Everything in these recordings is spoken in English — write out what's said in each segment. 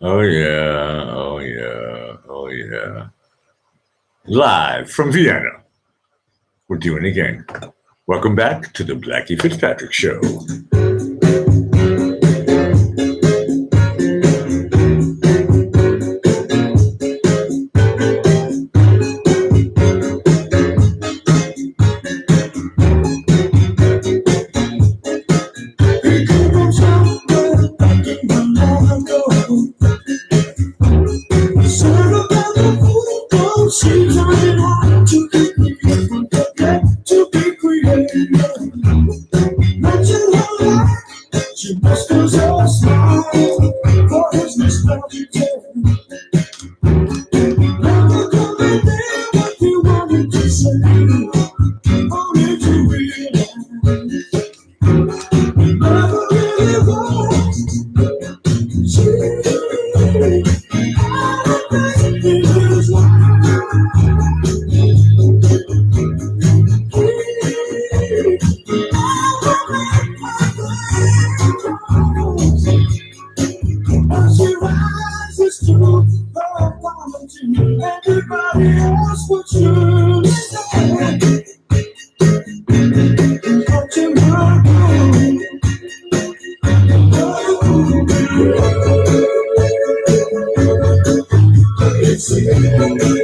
Oh yeah, oh yeah, oh yeah. Live from Vienna, we're doing it again. Welcome back to the Blackie Fitzpatrick Show. She must have so smile for his nostalgic tale. Never could be there what you wanted to say, only to realize never really was. She in his life. As she rises to her apology, everybody else would surely say, touching her hand. It's yeah. Okay.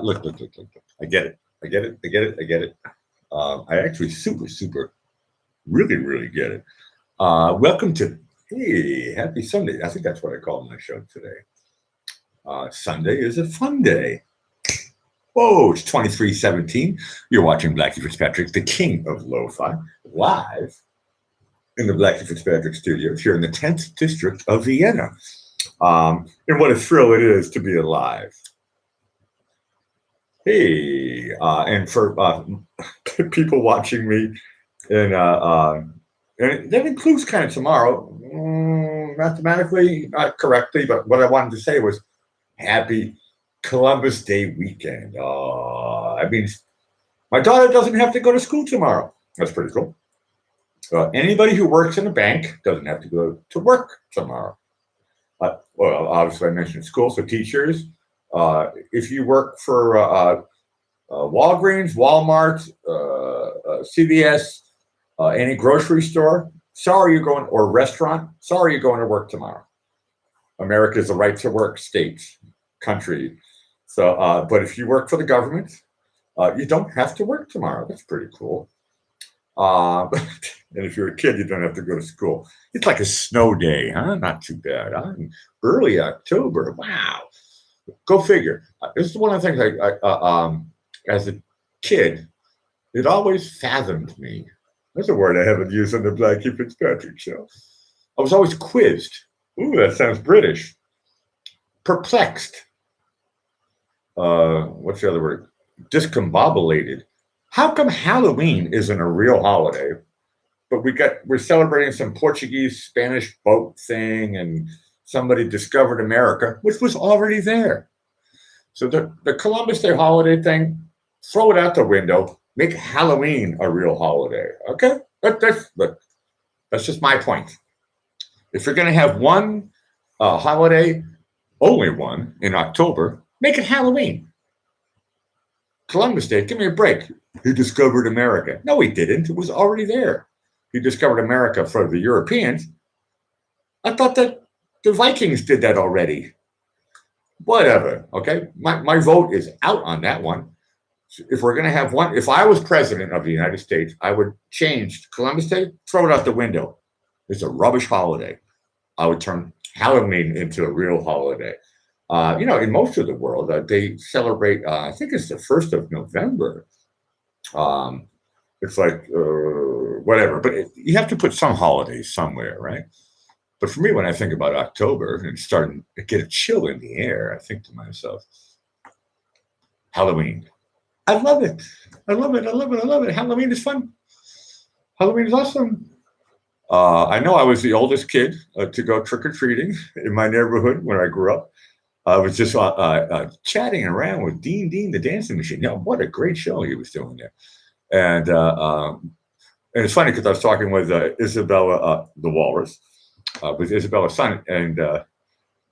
Look. I get it. I get it. I actually really get it. Welcome to, hey, happy Sunday. I think that's what I call my show today. Sunday is a fun day. Whoa, it's 2317. You're watching Blackie Fitzpatrick, the king of lo-fi, live in the Blackie Fitzpatrick studios here in the 10th district of Vienna. And what a thrill it is to be alive. Hey, and for people watching me, and that includes kind of tomorrow, mathematically not correctly, but what I wanted to say was happy Columbus Day weekend. I mean, my daughter doesn't have to go to school tomorrow. That's pretty cool. Anybody who works in a bank doesn't have to go to work tomorrow. Well, obviously, I mentioned school, so teachers. If you work for Walgreens, Walmart, CVS, any grocery store, sorry you're going, or restaurant, sorry you're going to work tomorrow. America is a right to work state, country. So, but if you work for the government, you don't have to work tomorrow. That's pretty cool. And if you're a kid, you don't have to go to school. It's like a snow day, huh? Not too bad. Huh? Early October. Wow. Go figure. This is one of the things as a kid, it always fathomed me. That's a word I haven't used on the Blackie Fitzpatrick show. I was always quizzed. Ooh, that sounds British. Perplexed. What's the other word? Discombobulated. How come Halloween isn't a real holiday, but we're celebrating some Portuguese Spanish boat thing, and somebody discovered America, which was already there. So the Columbus Day holiday thing, throw it out the window. Make Halloween a real holiday. Okay, that's just my point. If you're going to have one holiday, only one in October, make it Halloween. Columbus Day, give me a break. He discovered America. No, he didn't. It was already there. He discovered America for the Europeans. I thought that the Vikings did that already. Whatever. Okay. My vote is out on that one. If we're going to have one, if I was president of the United States, I would change Columbus Day, throw it out the window. It's a rubbish holiday. I would turn Halloween into a real holiday. In most of the world, they celebrate, I think it's the 1st of November. It's like, whatever, but you have to put some holidays somewhere, right? But for me, when I think about October and starting to get a chill in the air, I think to myself, Halloween. I love it. I love it. I love it. I love it. Halloween is fun. Halloween is awesome. I know I was the oldest kid to go trick or treating in my neighborhood when I grew up. I was just chatting around with Dean the Dancing Machine. You know, what a great show he was doing there. And it's funny because I was talking with Isabella, the Walrus, with Isabella's son, and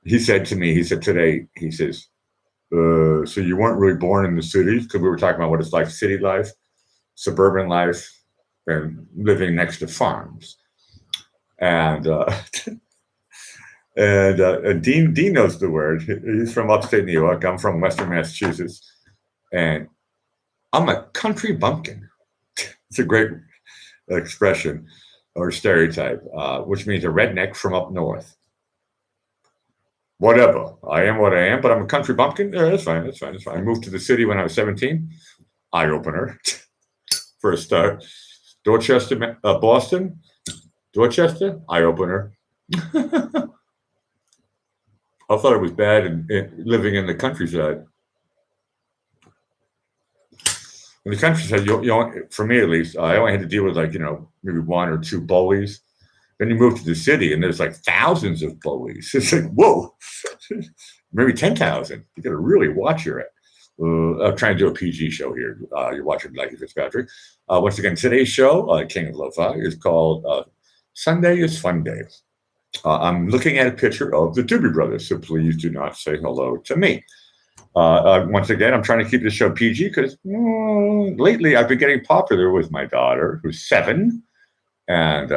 he said to me, he said today, he says, so you weren't really born in the cities, because we were talking about what it's like, city life, suburban life, and living next to farms. And Dean knows the word. He's from upstate New York. I'm from Western Massachusetts, and I'm a country bumpkin. It's a great expression or stereotype, which means a redneck from up north. Whatever. I am what I am, but I'm a country bumpkin. Yeah, that's fine. That's fine. That's fine. I moved to the city when I was 17. Eye opener for a start. Dorchester, Boston. Dorchester, eye opener. I thought it was bad in living in the countryside. In the countryside, for me at least, I only had to deal with maybe one or two bullies. Then you move to the city, and there's like thousands of bullies. It's like, whoa, maybe 10,000. You got to really watch your. I'm trying to do a PG show here. You're watching Blackie Fitzpatrick. Once again, today's show, King of Lo-Fi, is called Sunday is Fun Day. I'm looking at a picture of the Doobie Brothers, so please do not say hello to me. Once again, I'm trying to keep the show PG because lately I've been getting popular with my daughter, who's 7, and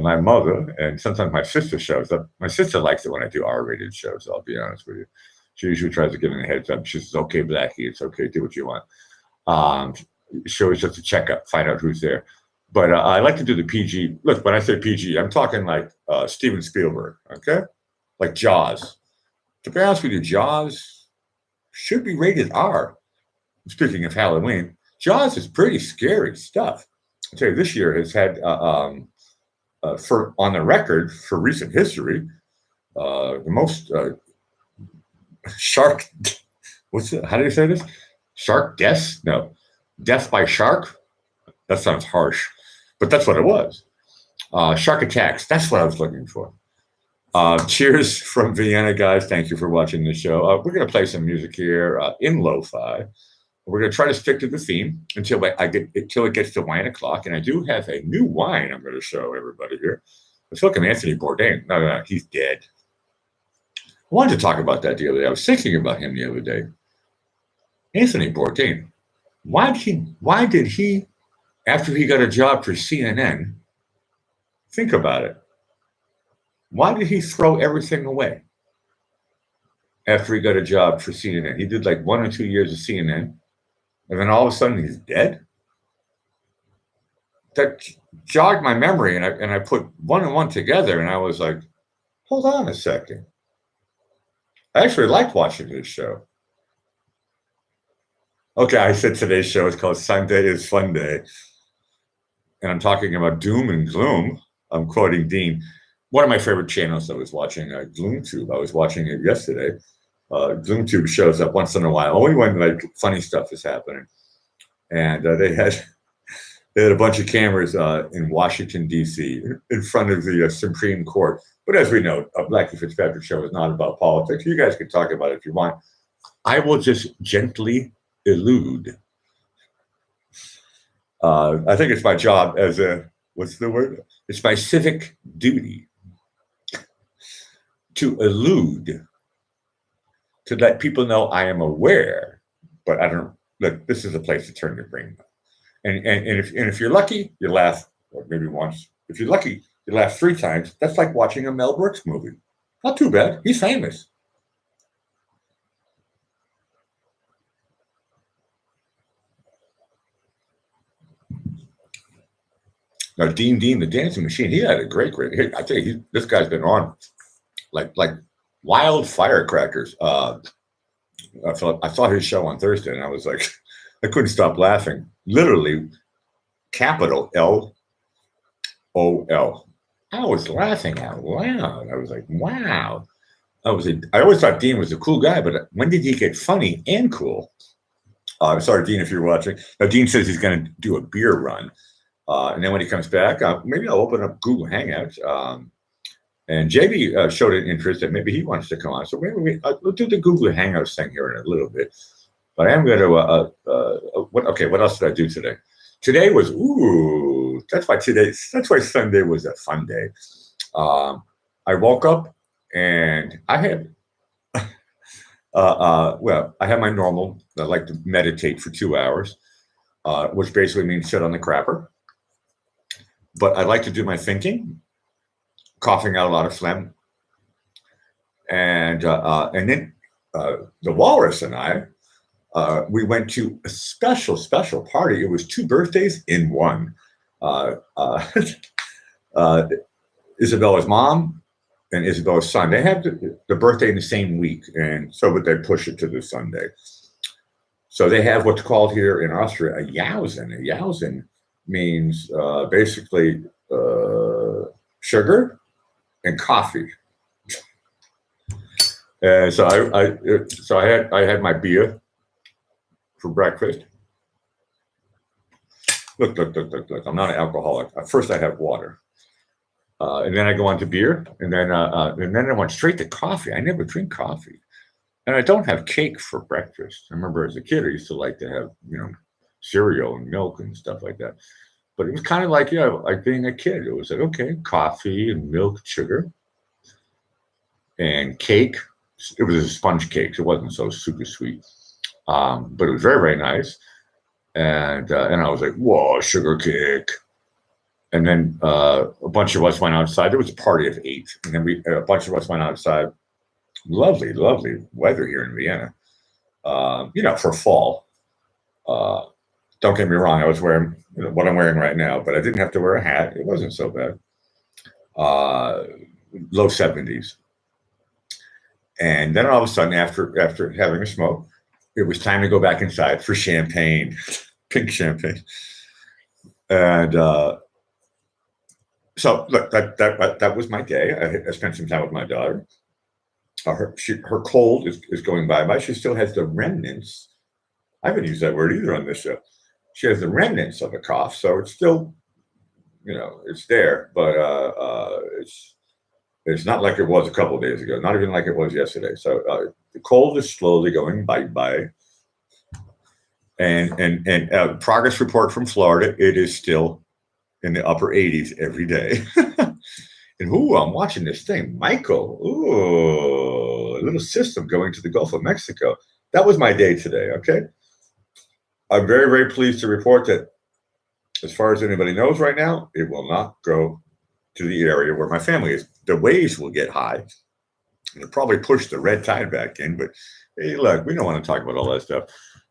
my mother, and sometimes my sister shows up. My sister likes it when I do R-rated shows, I'll be honest with you. She usually tries to give me a heads up. She says, okay, Blackie, it's okay, do what you want. She always just to check up, find out who's there. But I like to do the PG. Look, when I say PG, I'm talking like Steven Spielberg, okay? Like Jaws. To be honest with you, Jaws should be rated R. Speaking of Halloween, Jaws is pretty scary stuff. I'll tell you, this year has had, for on the record for recent history, the most shark. What's it? How do you say this? Shark deaths? No, death by shark. That sounds harsh, but that's what it was. Shark attacks. That's what I was looking for. Cheers from Vienna, guys. Thank you for watching the show. We're going to play some music here in lo-fi. We're going to try to stick to the theme until it gets to wine o'clock. And I do have a new wine I'm going to show everybody here. Let's look at Anthony Bourdain. No, he's dead. I wanted to talk about that the other day. I was thinking about him the other day. Anthony Bourdain. Why did he, after he got a job for CNN, think about it. Why did he throw everything away after he got a job for CNN? He did like 1 or 2 years of CNN, and then all of a sudden he's dead? That jogged my memory, and I put 1 and 1 together, and I was like, hold on a second. I actually liked watching this show. Okay, I said today's show is called Sunday is Fun Day, and I'm talking about doom and gloom. I'm quoting Dean. One of my favorite channels I was watching, GloomTube. I was watching it yesterday. GloomTube shows up once in a while, only when like funny stuff is happening. And they had a bunch of cameras in Washington, D.C., in front of the Supreme Court. But as we know, a Blackie Fitzpatrick show is not about politics. You guys can talk about it if you want. I will just gently elude. I think it's my job as what's the word? It's my civic duty to elude, to let people know I am aware, but I don't. Look, this is a place to turn your brain on. And if you're lucky, you laugh maybe once. If you're lucky, you laugh 3 times. That's like watching a Mel Brooks movie. Not too bad. He's famous. Now, Dean the Dancing Machine, he had a great. I tell you, this guy's been on like wild firecrackers. I saw his show on Thursday, and I was like, I couldn't stop laughing. Literally, capital LOL. I was laughing out loud. I was like, wow. I always thought Dean was a cool guy, but when did he get funny and cool? Sorry, Dean, if you're watching. Now, Dean says he's going to do a beer run. And then when he comes back, maybe I'll open up Google Hangouts. And JB showed an interest that maybe he wants to come on. So maybe we'll do the Google Hangouts thing here in a little bit. But I am going to, what else did I do today? Today was, that's why Sunday was a fun day. I woke up and I had, I have my normal, I like to meditate for 2 hours, which basically means sit on the crapper. But I like to do my thinking, coughing out a lot of phlegm. And then the Walrus and I, we went to a special party. It was 2 birthdays in one. Isabella's mom and Isabella's son, they have the birthday in the same week, and so would they push it to the Sunday. So they have what's called here in Austria a Jausen. A Jausen means basically sugar and coffee. And so I had my beer for breakfast. Look. I'm not an alcoholic. First I have water. And then I go on to beer, and then I went straight to coffee. I never drink coffee. And I don't have cake for breakfast. I remember as a kid, I used to like to have, cereal and milk and stuff like that. But it was kind of like, like being a kid. It was like, okay, coffee and milk, sugar, and cake. It was a sponge cake. So it wasn't so super sweet. But it was very, very nice. And I was like, whoa, sugar cake. And then a bunch of us went outside. There was a party of 8. And then a bunch of us went outside. Lovely, lovely weather here in Vienna, for fall. Don't get me wrong. I was wearing what I'm wearing right now, but I didn't have to wear a hat. It wasn't so bad. Low 70s. And then all of a sudden, after having a smoke, it was time to go back inside for champagne, pink champagne. And so look, that was my day. I spent some time with my daughter. Her cold is going by. She still has the remnants. I haven't used that word either on this show. She has the remnants of a cough, so it's still, it's there, but it's not like it was a couple of days ago. Not even like it was yesterday. So the cold is slowly going by. And progress report from Florida, it is still in the upper 80s every day. And I'm watching this thing, Michael. A little system going to the Gulf of Mexico. That was my day today. Okay, I'm very, very pleased to report that, as far as anybody knows right now, it will not go to the area where my family is. The waves will get high. It'll probably push the red tide back in. But hey, look, we don't want to talk about all that stuff.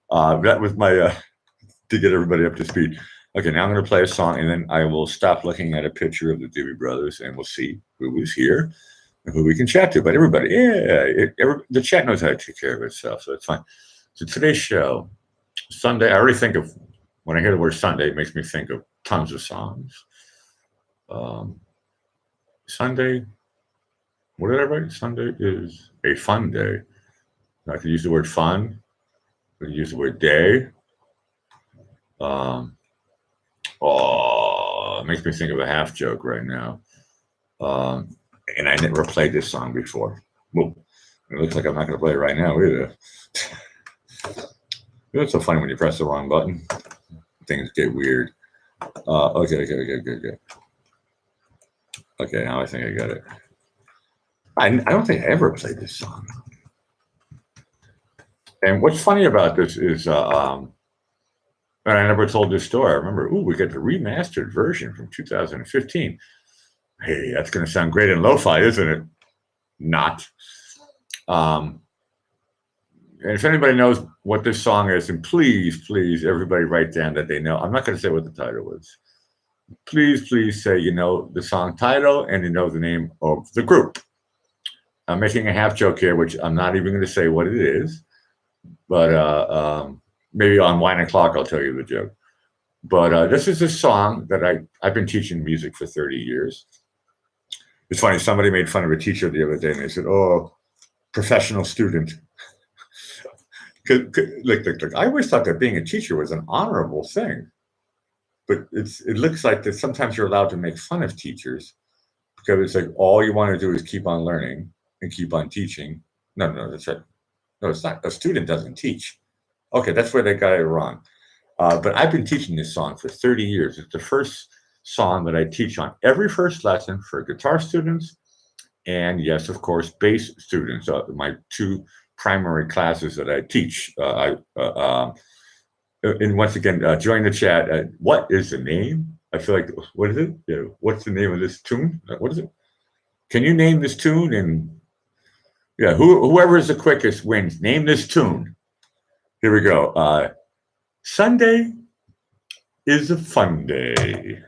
That was my to get everybody up to speed. Okay, now I'm going to play a song, and then I will stop looking at a picture of the Doobie Brothers, and we'll see who is here and who we can chat to. But everybody, the chat knows how to take care of itself, so it's fine. So today's show, Sunday, I already think of, when I hear the word Sunday, it makes me think of tons of songs. Sunday, what did I write? Sunday is a fun day. I could use the word fun. I could use the word day. It makes me think of a half joke right now. And I never played this song before. Well, it looks like I'm not going to play it right now either. It's so funny when you press the wrong button. Things get weird. Okay. Okay, now I think I got it. I don't think I ever played this song. And what's funny about this is, and I never told this story. I remember, we got the remastered version from 2015. Hey, that's going to sound great in lo-fi, isn't it? Not. And if anybody knows what this song is, and please, everybody write down that they know. I'm not going to say what the title is. Please say you know the song title and you know the name of the group. I'm making a half joke here, which I'm not even going to say what it is. But maybe on Wine O'Clock I'll tell you the joke. But this is a song that I've been teaching music for 30 years. It's funny, somebody made fun of a teacher the other day and they said, oh, professional student. Look, I always thought that being a teacher was an honorable thing. But it looks like that sometimes you're allowed to make fun of teachers because it's like all you want to do is keep on learning and keep on teaching. No, that's right. No, it's not. A student doesn't teach. Okay, that's where they got it wrong. But I've been teaching this song for 30 years. It's the first song that I teach on every first lesson for guitar students and, yes, of course, bass students. My two primary classes that I teach. And once again, join the chat. What is the name? I feel like, what is it? Yeah, what's the name of this tune? What is it? Can you name this tune? And yeah, whoever is the quickest wins. Name this tune. Here we go. Sunday is a fun day.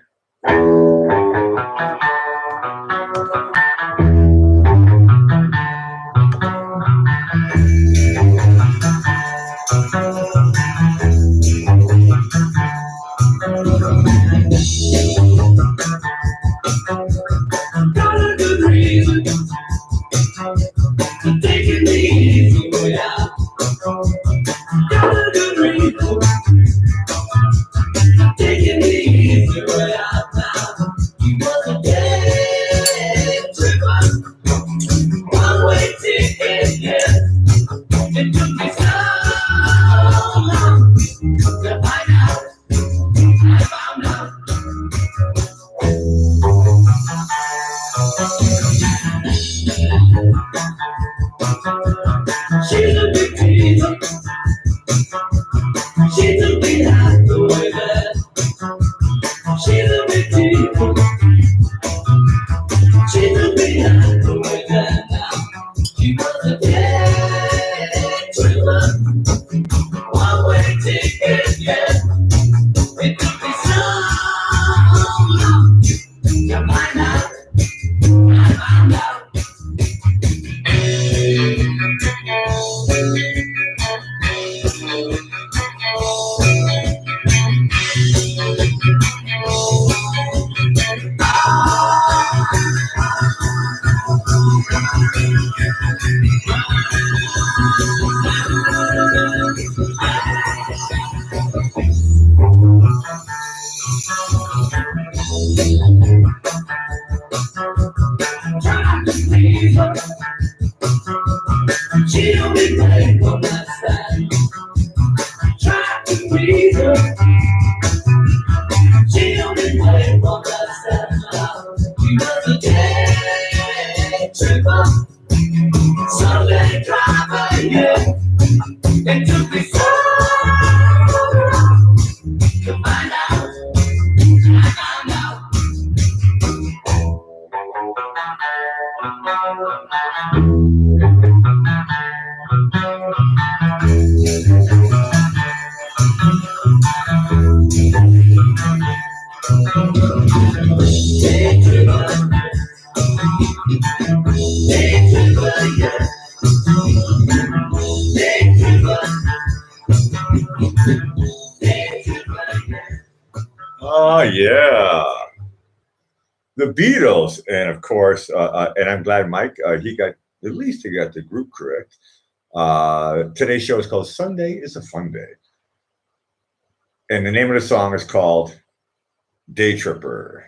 Got a good reason to take it easy way out. Got a good reason to take it easy way out now. You was a day tripper, one-way ticket, yeah. It took me so long to find out. I found out. She's a big teaser. She took me out the way that. She's a big teaser. She took me out the way that now. She was a dead tripper, one-way ticket, yeah. It took me so long to find out. I found out. Trying to please her. She only played for my side. Trying to please her. She only played for my side. She was a day tripper, Sunday driver, yeah. It took me so long to find out. I found out. Day tripper, yeah. Day tripper, yeah. Oh, yeah. The Beatles. And of course, and I'm glad Mike, at least he got the group correct. Today's show is called Sunday is a Fun Day. And the name of the song is called Day Tripper.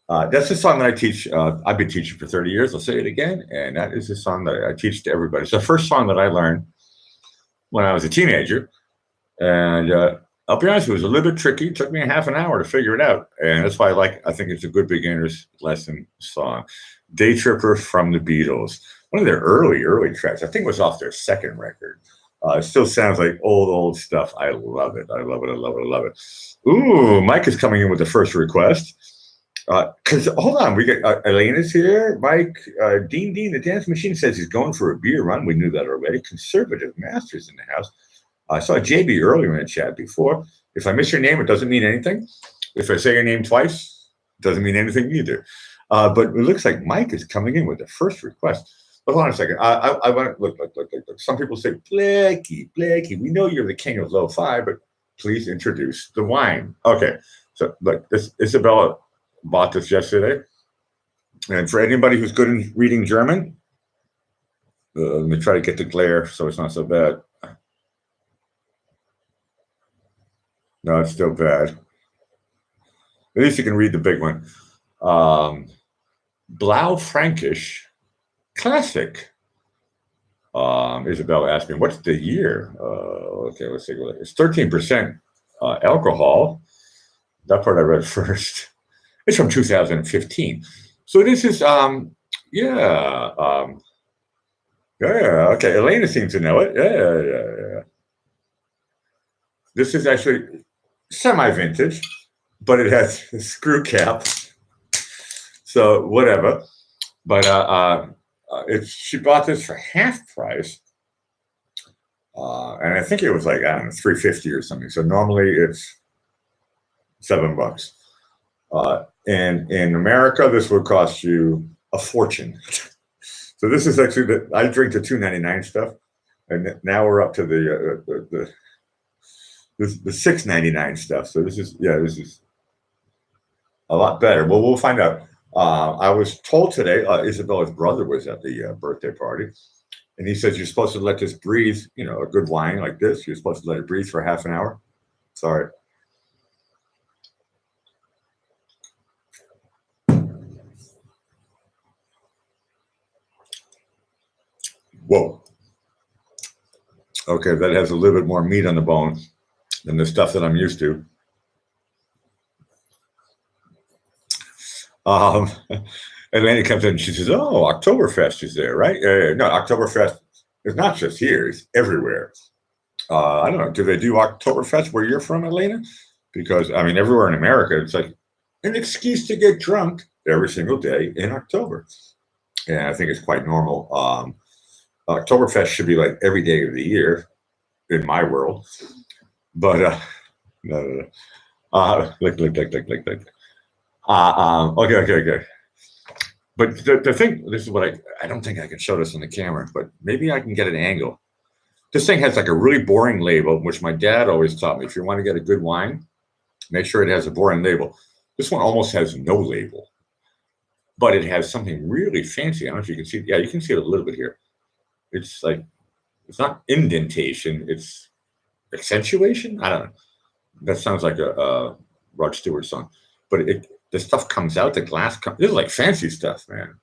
That's the song that I teach. I've been teaching for 30 years. I'll say it again. And that is the song that I teach to everybody. It's the first song that I learned when I was a teenager. And I'll be honest, it was a little bit tricky. It took me a half an hour to figure it out. And that's why I think it's a good beginner's lesson song. Day Tripper from the Beatles. One of their early tracks. I think it was off their second record. It still sounds like old stuff. I love it. I love it. Ooh, Mike is coming in with the first request. Because hold on, we got Elena's here. Mike, Dean, the dance machine says he's going for a beer run. We knew that already. Conservative Masters in the house. I saw JB earlier in the chat before. If I miss your name, it doesn't mean anything. If I say your name twice, it doesn't mean anything either. But it looks like Mike is coming in with the first request. But hold on a second. I want to look. Some people say, Blackie, we know you're the king of lo-fi, but please introduce the wine. Okay. So look, Isabella bought this yesterday. And for anybody who's good in reading German, let me try to get the glare so it's not so bad. No, it's still bad. At least you can read the big one. Blaufränkisch Classic. Isabel asked me, what's the year? Okay, let's see. It's 13% alcohol. That part I read first. It's from 2015. So this is, yeah, okay. Elena seems to know it. Yeah. This is actually semi-vintage, but it has a screw cap. So whatever. But she bought this for half price. And I think it was like, I don't know, $3.50 or something. So normally it's $7. And in America, this would cost you a fortune. So this is actually I drink the $2.99 stuff, and now we're up to the $6.99 stuff. So this is a lot better. Well, we'll find out. I was told today, Isabella's brother was at the birthday party, and he says you're supposed to let this breathe. You know, a good wine like this, you're supposed to let it breathe for half an hour. Sorry. Whoa. Okay, that has a little bit more meat on the bone than the stuff that I'm used to. Elena comes in and she says, oh, Oktoberfest is there, right? No, Oktoberfest is not just here, it's everywhere. I don't know, do they do Oktoberfest where you're from, Elena? Because, I mean, everywhere in America, it's like an excuse to get drunk every single day in October. And I think it's quite normal. Oktoberfest should be like every day of the year in my world. But, no. Look. Okay. But the thing, this is what I don't think I can show this on the camera, but maybe I can get an angle. This thing has like a really boring label, which my dad always taught me. If you want to get a good wine, make sure it has a boring label. This one almost has no label, but it has something really fancy. I don't know if you can see. Yeah, you can see it a little bit here. It's like, it's not indentation, it's accentuation. I don't know. That sounds like a Rod Stewart song, but the stuff comes out, the glass comes, this is like fancy stuff, man.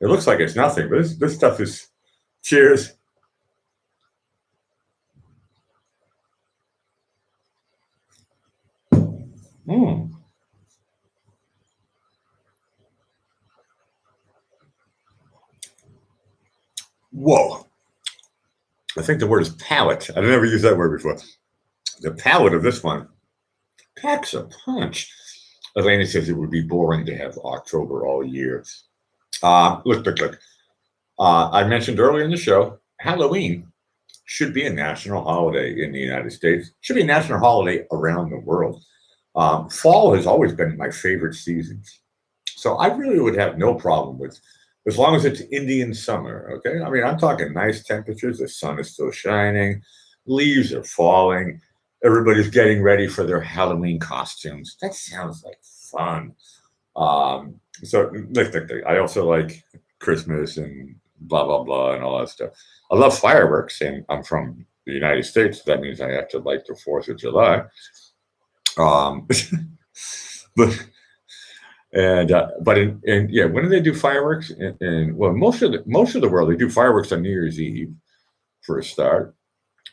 It looks like it's nothing, but this stuff is, cheers. Whoa. I think the word is palate. I've never used that word before. The palate of this one packs a punch. Elena says it would be boring to have October all year. Look. I mentioned earlier in the show, Halloween should be a national holiday in the United States. Should be a national holiday around the world. Fall has always been my favorite season. So I really would have no problem with, as long as it's Indian summer, okay? I mean, I'm talking nice temperatures, the sun is still shining, leaves are falling, everybody's getting ready for their Halloween costumes. That sounds like fun. So look, I also like Christmas and blah, blah, blah, and all that stuff. I love fireworks, and I'm from the United States. That means I have to like the 4th of July. But when do they do fireworks? Well, most of the world, they do fireworks on New Year's Eve for a start.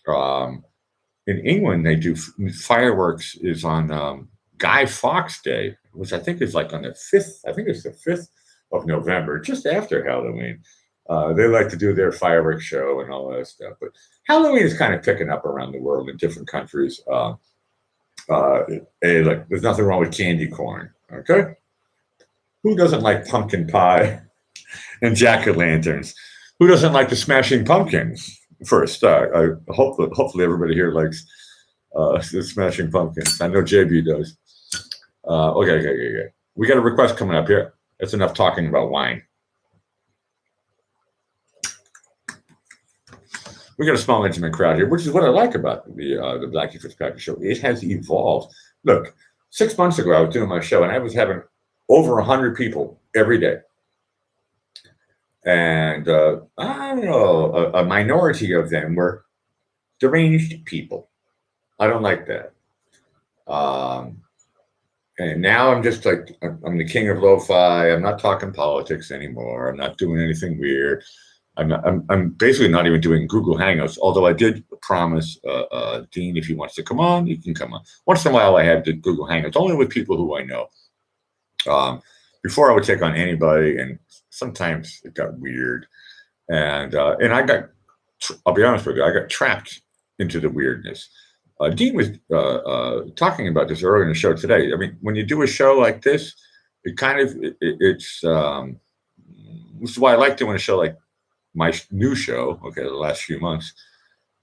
In England, they do fireworks is on Guy Fawkes Day, which I think is like on the 5th. I think it's the 5th of November, just after Halloween. They like to do their fireworks show and all that stuff. But Halloween is kind of picking up around the world in different countries. There's nothing wrong with candy corn, okay? Who doesn't like pumpkin pie and jack-o'-lanterns? Who doesn't like the Smashing Pumpkins? For a start, hopefully everybody here likes the Smashing Pumpkins. I know JB does. Okay. We got a request coming up here. That's enough talking about wine. We got a small, intimate crowd here, which is what I like about the Blackie Fitzpatrick show. It has evolved. Look, 6 months ago, I was doing my show, and I was having over 100 people every day. And I don't know, a minority of them were deranged people. I don't like that. Um, and now I'm just like I'm the king of lo-fi. I'm not talking politics anymore. I'm not doing anything weird. I'm basically not even doing Google Hangouts. Although I did promise Dean, if he wants to come on, he can come on. Once in a while, I have the Google Hangouts only with people who I know. Before I would take on anybody, and sometimes it got weird. And I got, I'll be honest with you, I got trapped into the weirdness. Dean was talking about this earlier in the show today. I mean, when you do a show like this, it kind of it's this is why I like doing a show like my new show. Okay, the last few months,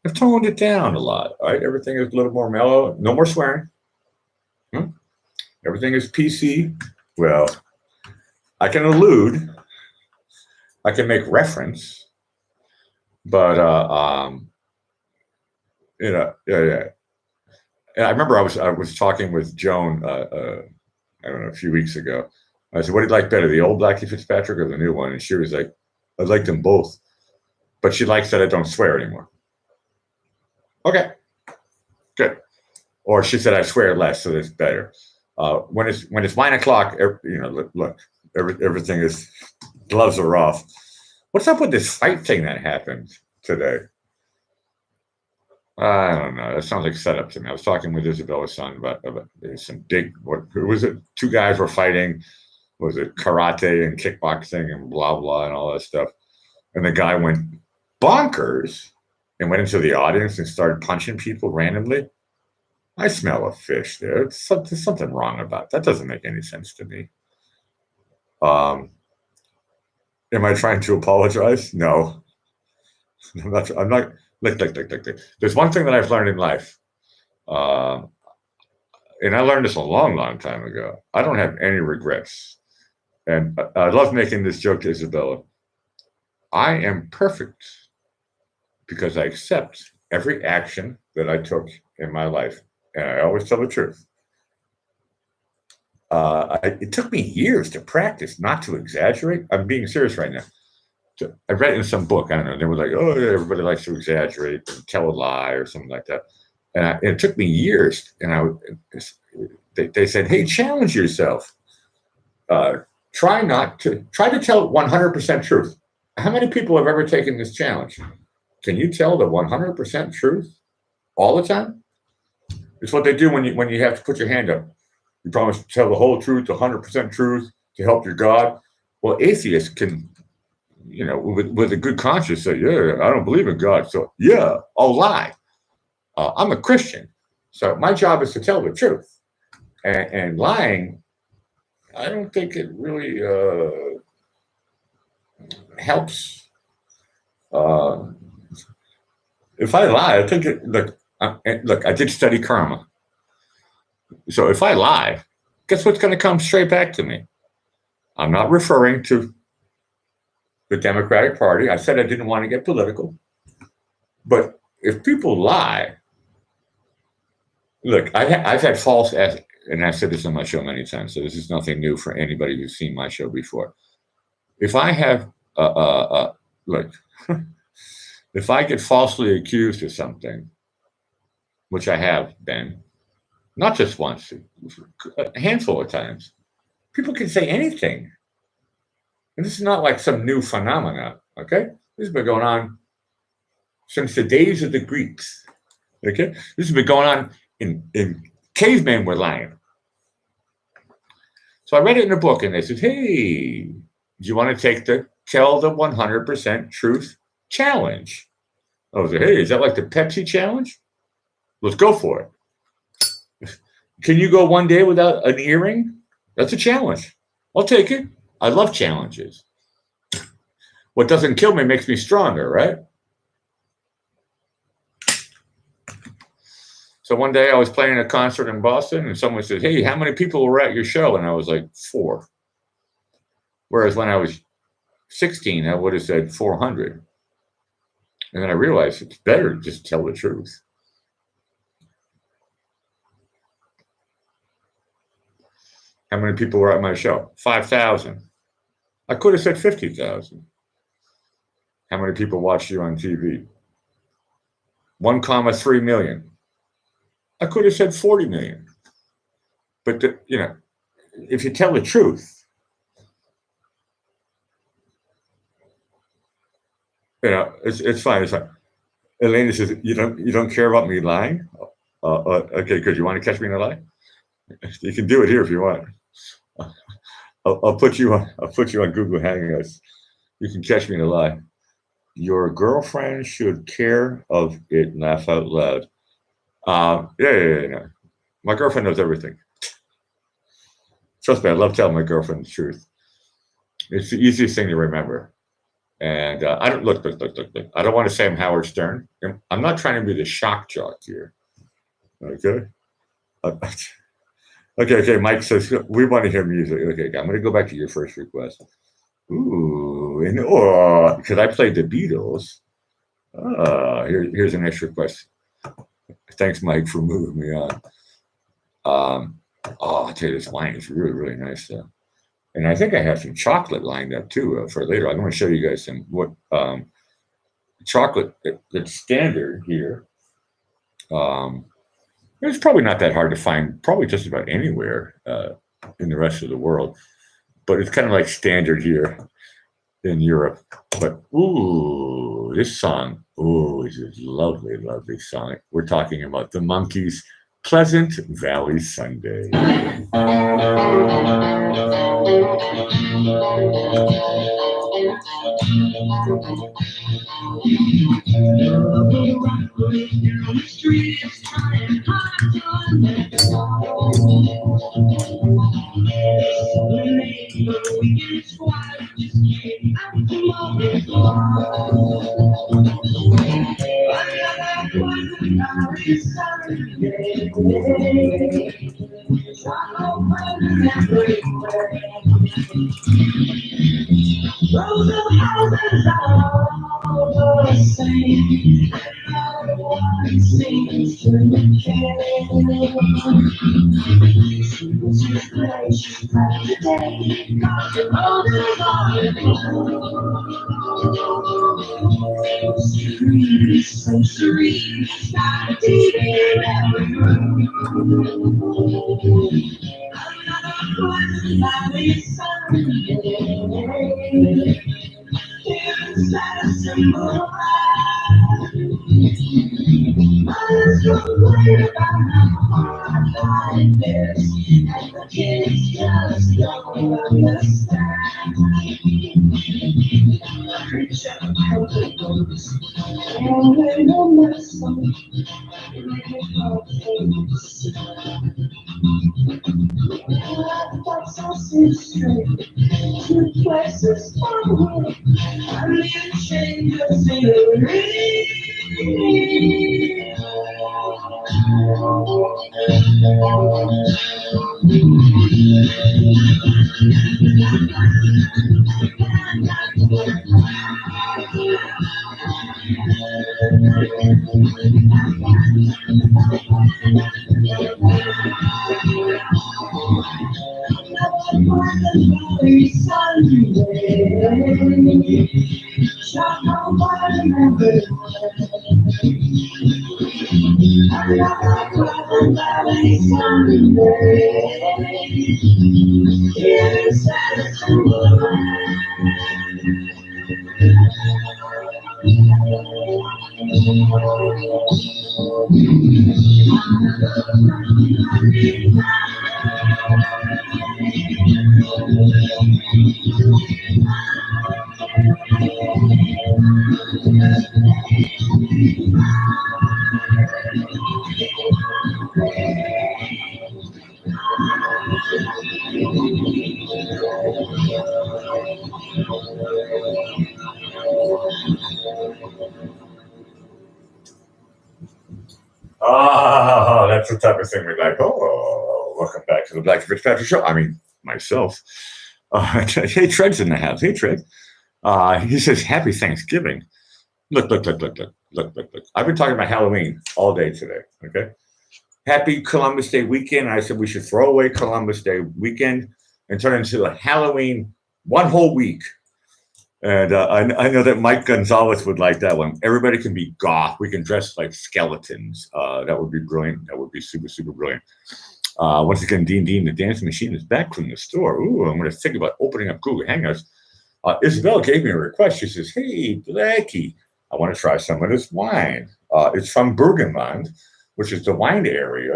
I've toned it down a lot. All right, everything is a little more mellow. No more swearing. Everything is PC. Well, I can allude. I can make reference, but yeah. And I remember I was talking with Joan. I don't know, a few weeks ago. I said, "What do you like better, the old Blackie Fitzpatrick or the new one?" And she was like, "I like them both, but she likes that I don't swear anymore." Okay, good. Or she said I swear less, so that's better. When it's 9 o'clock, look, everything is gloves are off. What's up with this fight thing that happened today? I don't know. That sounds like setup to me. I was talking with Isabella's son about some big. Who was it? Two guys were fighting. Was it karate and kickboxing and blah blah and all that stuff? And the guy went bonkers and went into the audience and started punching people randomly. I smell a fish there. There's something wrong about that. Doesn't make any sense to me. Am I trying to apologize? No, I'm not. I'm not. Look. There's one thing that I've learned in life, and I learned this a long, long time ago. I don't have any regrets, and I love making this joke to Isabella. I am perfect because I accept every action that I took in my life, and I always tell the truth. It took me years to practice not to exaggerate. I'm being serious right now. I read it in some book. I don't know. They were like, "Oh, yeah, everybody likes to exaggerate and tell a lie or something like that." And it took me years. And they said, "Hey, challenge yourself. Try to tell 100% truth." How many people have ever taken this challenge? Can you tell the 100% truth all the time? It's what they do when you have to put your hand up. You promise to tell the whole truth, the 100% truth to help your God. Well, atheists can, with a good conscience say, "Yeah, I don't believe in God. So yeah, I'll lie. I'm a Christian. So my job is to tell the truth." And lying, I don't think it really helps. If I lie, I think look, I did study karma. So if I lie, guess what's going to come straight back to me? I'm not referring to the Democratic Party. I said I didn't want to get political. But if people lie, look, I've had false, and I've said this on my show many times, so this is nothing new for anybody who's seen my show before. If I have, look, if I get falsely accused of something, which I have been, not just once, a handful of times, people can say anything. And this is not like some new phenomena, okay? This has been going on since the days of the Greeks, okay? This has been going on in cavemen were lying. So I read it in a book, and they said, "Hey, do you want to tell the 100% truth challenge?" I was like, "Hey, is that like the Pepsi challenge? Let's go for it. Can you go one day without an earring? That's a challenge. I'll take it. I love challenges. What doesn't kill me makes me stronger, right?" So one day I was playing a concert in Boston, and someone said, "Hey, how many people were at your show?" And I was like, 4. Whereas when I was 16, I would have said 400. And then I realized it's better to just tell the truth. How many people were at my show? 5,000. I could have said 50,000. How many people watch you on TV? 1,3 million. I could have said 40 million. But, if you tell the truth, it's fine. It's fine. Elena says, you don't care about me lying? Okay, good. You want to catch me in a lie? You can do it here if you want. I'll put you on Google Hangouts. You can catch me in a lie. Your girlfriend should care of it. Laugh out loud. Yeah. My girlfriend knows everything. Trust me, I love telling my girlfriend the truth. It's the easiest thing to remember. And I don't look. I don't want to say I'm Howard Stern. I'm not trying to be the shock jock here. Okay. Okay. Mike says we want to hear music. Okay, I'm going to go back to your first request. Ooh, because I played the Beatles. Here's an extra request. Thanks, Mike, for moving me on. I tell you, this wine is really, really nice. And I think I have some chocolate lined up too for later. I'm going to show you guys what chocolate that's standard here. It's probably not that hard to find, probably just about anywhere in the rest of the world. But it's kind of like standard here in Europe. But ooh, this song, is a lovely, lovely song. We're talking about the Monkees' Pleasant Valley Sunday. Rows of houses all the same, and no one seems to care. She's gracious by the day, 'cause the roses are blue. Serene, so serene, got a TV in every room. Another Valley Sunday. Here's Madison Boulevard. Mothers complain about how hard life is, and the kids just don't understand. Preach out how it goes, and when the medicine, make it all things. That's so straight. Two places far away. I need a change of scenery. Valley Sunday, shot down by the memory. Another Valley Sunday, here's Madison Boulevard. That's the type of thing we like. Welcome back to the Black Fitzpatrick Show. I mean, myself. Hey, Tred's in the house. Hey, Tred. He says, Happy Thanksgiving. Look. I've been talking about Halloween all day today, okay? Happy Columbus Day weekend. I said we should throw away Columbus Day weekend and turn it into a Halloween one whole week. And I know that Mike Gonzalez would like that one. Everybody can be goth. We can dress like skeletons. That would be brilliant. That would be super, super brilliant. Once again, Dean, the dance machine is back from the store. Ooh, I'm going to think about opening up Google Hangouts. Isabel gave me a request. She says, "Hey, Blackie, I want to try some of this wine. It's from Burgenland, which is the wine area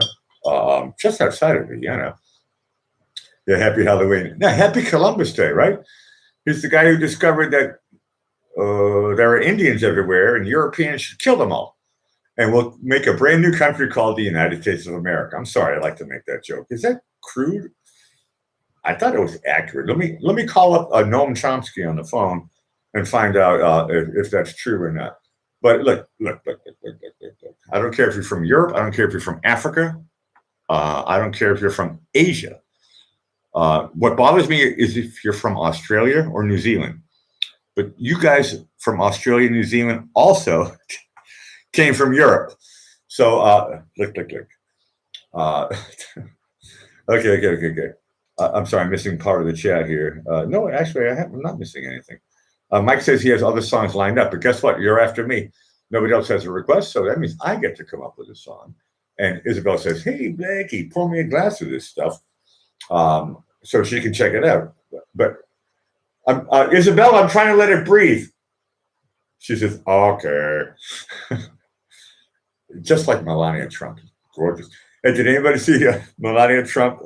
just outside of Vienna." Yeah, happy Halloween. Yeah, happy Columbus Day, right? He's the guy who discovered that there are Indians everywhere and Europeans should kill them all. And we'll make a brand new country called the United States of America. I'm sorry, I like to make that joke. Is that crude? I thought it was accurate. Let me call up Noam Chomsky on the phone and find out if that's true or not. But look. I don't care if you're from Europe. I don't care if you're from Africa. I don't care if you're from Asia. What bothers me is if you're from Australia or New Zealand. But you guys from Australia and New Zealand also came from Europe. So look. Okay. I'm sorry, I'm missing part of the chat here. No, actually, I'm not missing anything. Mike says he has other songs lined up, but guess what? You're after me. Nobody else has a request, so that means I get to come up with a song. And Isabel says, "Hey, Blackie, pour me a glass of this stuff so she can check it out." But Isabel, I'm trying to let it breathe. She says, "Okay." Just like Melania Trump, gorgeous. Hey, did anybody see Melania Trump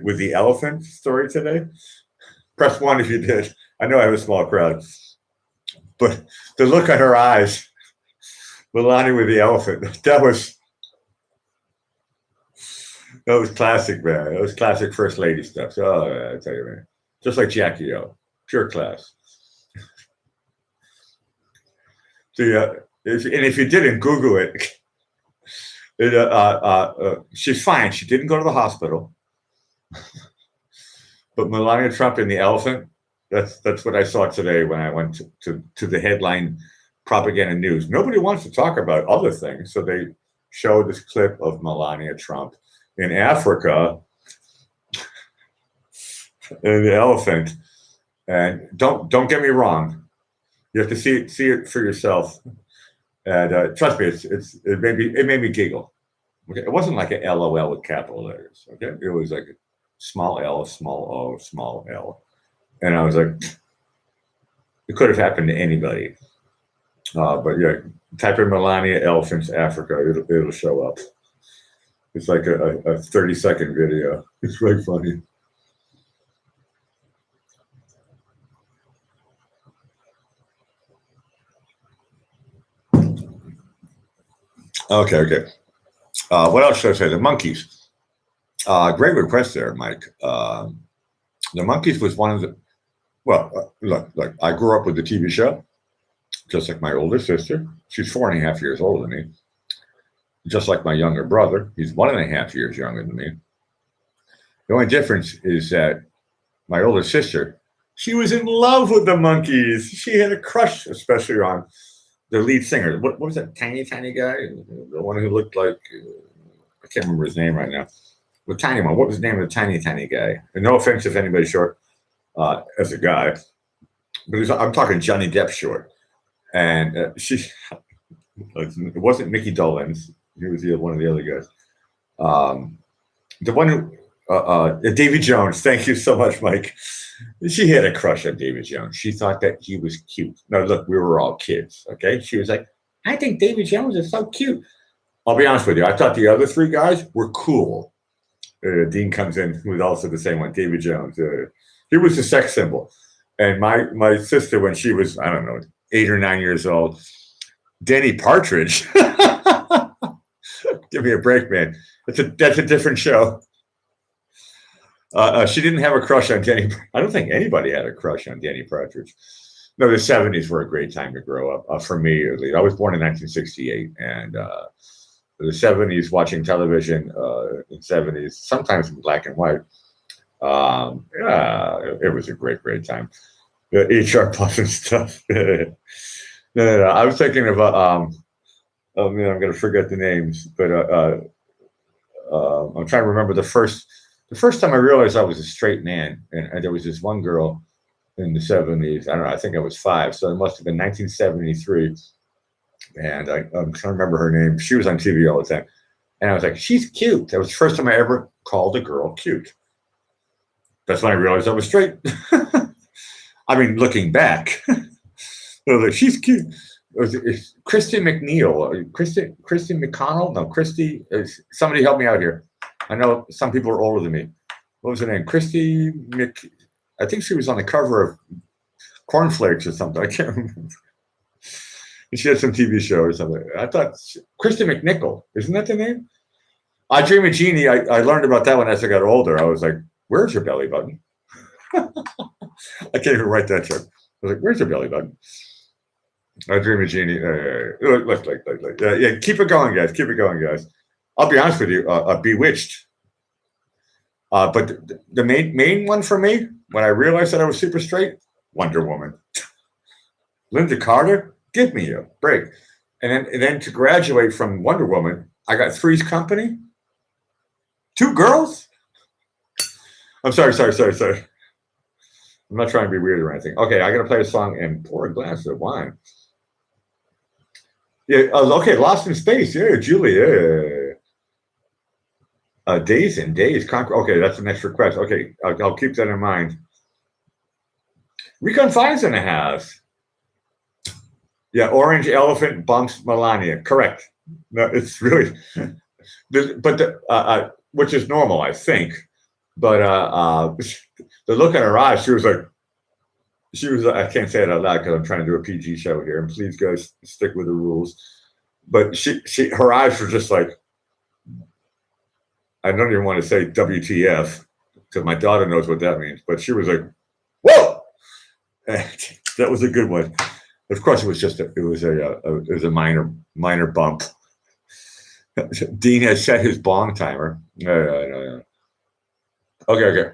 with the elephant story today? Press 1 if you did. I know I have a small crowd, but the look on her eyes, Melania with the elephant, that was classic, man. That was classic First Lady stuff. So, I tell you, man, just like Jackie O, pure class. So, if you didn't Google it, she's fine. She didn't go to the hospital. But Melania Trump and the elephant, that's what I saw today when I went to the headline propaganda news. Nobody wants to talk about other things, so they showed this clip of Melania Trump in Africa and the elephant. And don't get me wrong, you have to see it for yourself. And trust me, it made me giggle. Okay, it wasn't like an LOL with capital letters. Okay, it was like a small L, small O, small L, and I was like, it could have happened to anybody. But yeah, type in Melania elephants Africa, it'll show up. It's like a 30-second video. It's really funny. Okay. What else should I say? The Monkees. Great request there, Mike. The Monkees was one of the. Well, look. I grew up with the TV show, just like my older sister. She's 4.5 years older than me. Just like my younger brother, he's 1.5 years younger than me. The only difference is that my older sister, she was in love with the Monkees. She had a crush, especially on the lead singer. What was that tiny guy? The one who looked like I can't remember his name right now. The tiny one. What was the name of the tiny guy? And no offense if anybody's short as a guy, but I'm talking Johnny Depp short. And it wasn't Mickey Dolenz. He was one of the other guys. The one who Davy Jones. Thank you so much, Mike. She had a crush on Davy Jones. She thought that he was cute. No, look, we were all kids. Okay, she was like, "I think Davy Jones is so cute." I'll be honest with you. I thought the other three guys were cool. Dean comes in with also the same one, Davy Jones. He was a sex symbol. And my sister, when she was, I don't know, 8 or 9 years old, Danny Partridge. Give me a break, man. That's a different show. She didn't have a crush on Danny. I don't think anybody had a crush on Danny Partridge. No, the 70s were a great time to grow up. For me, at least. I was born in 1968, and the 70s, watching television in 70s, sometimes in black and white. It was a great time. The HR Plus and stuff. No. I was thinking of oh man, I'm gonna forget the names, but I'm trying to remember the first time I realized I was a straight man, and there was this one girl in the 70s. I don't know. I think I was 5. So it must have been 1973. And I'm trying to remember her name. She was on TV all the time. And I was like, she's cute. That was the first time I ever called a girl cute. That's when I realized I was straight. I mean, looking back, I was like, she's cute. It's Christy McNeil, Christy McConnell. No, Christy. Somebody help me out here. I know some people are older than me. What was her name? Christy Mc. I think she was on the cover of Cornflakes or something. I can't remember. And she had some TV show or something. I thought Christy McNichol. Isn't that the name? I Dream of Jeannie. I learned about that one as I got older. I was like, where's your belly button? I can't even write that joke. I was like, where's your belly button? I Dream of Jeannie. Look. Yeah, keep it going, guys. Keep it going, guys. I'll be honest with you. Bewitched. But the main one for me, when I realized that I was super straight, Wonder Woman. Linda Carter, give me a break. And then to graduate from Wonder Woman, I got Three's Company. 2 girls? I'm sorry. I'm not trying to be weird or anything. Okay, I got to play a song and pour a glass of wine. Yeah, okay, Lost in Space. Yeah, Julie. Yeah. Days and Days. Okay, that's the next request. Okay, I'll keep that in mind. Recon 5's in the house. Yeah, Orange Elephant bumps Melania. Correct. No, it's really, which is normal, I think. But the look in her eyes, she was like, I can't say it out loud because I'm trying to do a PG show here, and please guys stick with the rules. But her eyes were just like, I don't even want to say WTF because my daughter knows what that means. But she was like, whoa, that was a good one. Of course, it was a minor bump. Dean has set his bong timer. Okay.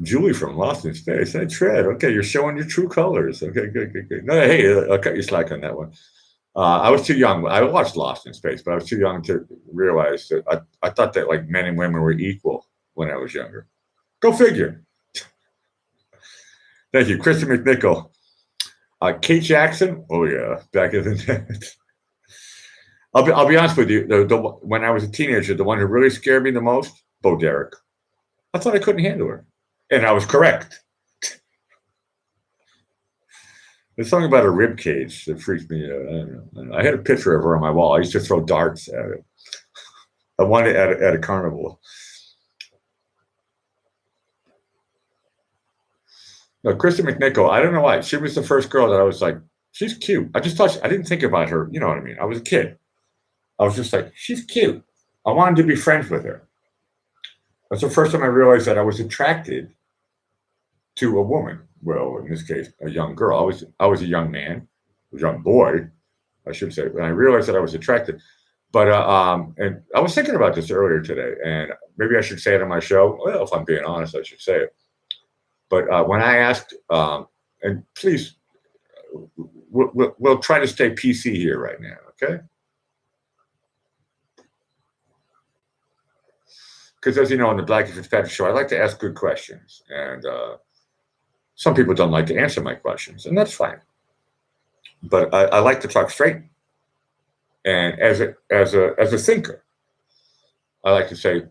Julie from Lost in Space. Hey, Tread. Okay, you're showing your true colors. Okay, good. No, hey, I'll cut you slack on that one. I was too young. I watched Lost in Space, but I was too young to realize that I thought that like men and women were equal when I was younger. Go figure. Thank you, Kristen McNichol. Kate Jackson. Oh yeah, back in the day. I'll be honest with you. When I was a teenager, the one who really scared me the most, Bo Derek. I thought I couldn't handle her, and I was correct. There's something about her rib cage that freaked me out. I don't know. I had a picture of her on my wall. I used to throw darts at it. I wanted it at a carnival. No, Kristen McNichol. I don't know why. She was the first girl that I was like, she's cute. I didn't think about her. You know what I mean? I was a kid. I was just like, she's cute. I wanted to be friends with her. That's the first time I realized that I was attracted to a woman. Well, in this case, a young girl. I was a young man, a young boy, I should say. And I realized that I was attracted. But and I was thinking about this earlier today, and maybe I should say it on my show. Well, if I'm being honest, I should say it. But when I asked, and please, we'll try to stay PC here right now, okay? Because as you know, on the Blackie Fitzpatrick Show, I like to ask good questions, and some people don't like to answer my questions, and that's fine. But I like to talk straight, and as a thinker, I like to say,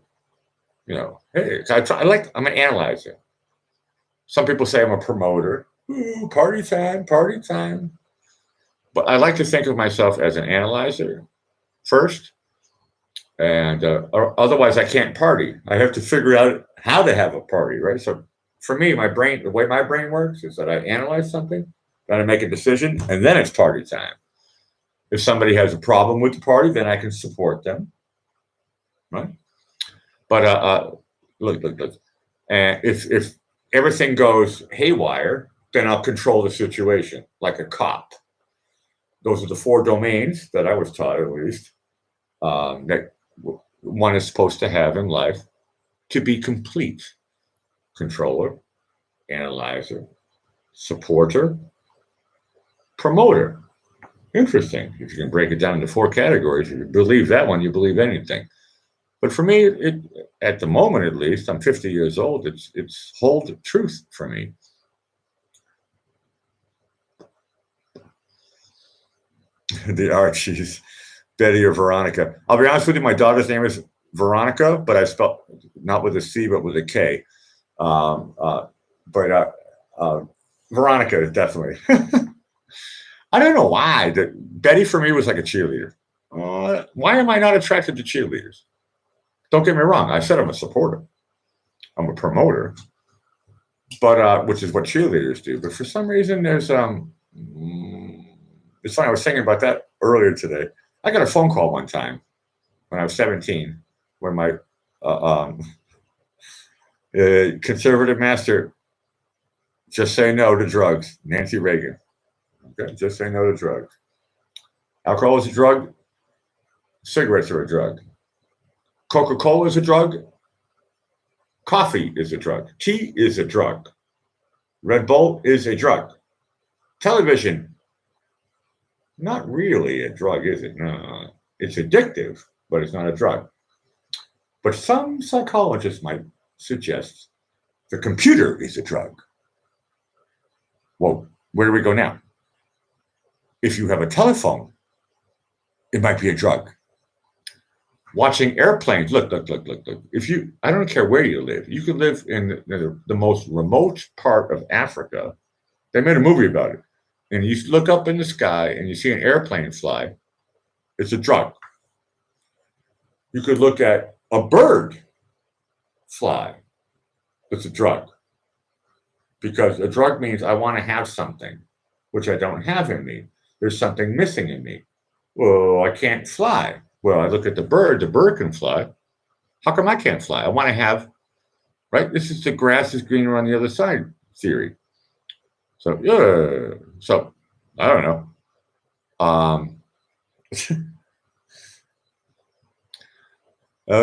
you know, hey, I'm an analyzer. Some people say I'm a promoter. Ooh, party time. But I like to think of myself as an analyzer first. And or otherwise, I can't party. I have to figure out how to have a party, right? So for me, the way my brain works is that I analyze something, then I make a decision, and then it's party time. If somebody has a problem with the party, then I can support them, right? But look. And if everything goes haywire, then I'll control the situation like a cop. Those are the 4 domains that I was taught, at least, that one is supposed to have in life to be complete. Controller, analyzer, supporter, promoter. Interesting. If you can break it down into 4 categories, if you believe that one, you believe anything. But for me, it at the moment at least, I'm 50 years old. It's hold truth for me. The Archies, Betty or Veronica. I'll be honest with you, my daughter's name is Veronica, but I spelled not with a C, but with a K. Um, uh, but Veronica, definitely. I don't know why. Betty for me was like a cheerleader. Why am I not attracted to cheerleaders? Don't get me wrong. I said I'm a supporter. I'm a promoter, but which is what cheerleaders do. But for some reason, there's it's funny. I was thinking about that earlier today. I got a phone call one time when I was 17, when my conservative master, just say no to drugs, Nancy Reagan. Okay, just say no to drugs. Alcohol is a drug. Cigarettes are a drug. Coca-Cola is a drug. Coffee is a drug. Tea is a drug. Red Bull is a drug. Television, not really a drug, is it? No, it's addictive, but it's not a drug. But some psychologists might suggest the computer is a drug. Well, where do we go now? If you have a telephone, it might be a drug. Watching airplanes, look. If you, I don't care where you live, you can live in the most remote part of Africa. They made a movie about it. And you look up in the sky and you see an airplane fly, it's a drug. You could look at a bird fly, it's a drug. Because a drug means I want to have something, which I don't have in me. There's something missing in me. Well, I can't fly. Well, I look at the bird can fly. How come I can't fly? I want to have, right? This is the grass is greener on the other side theory. So, yeah. So, I don't know. Oh,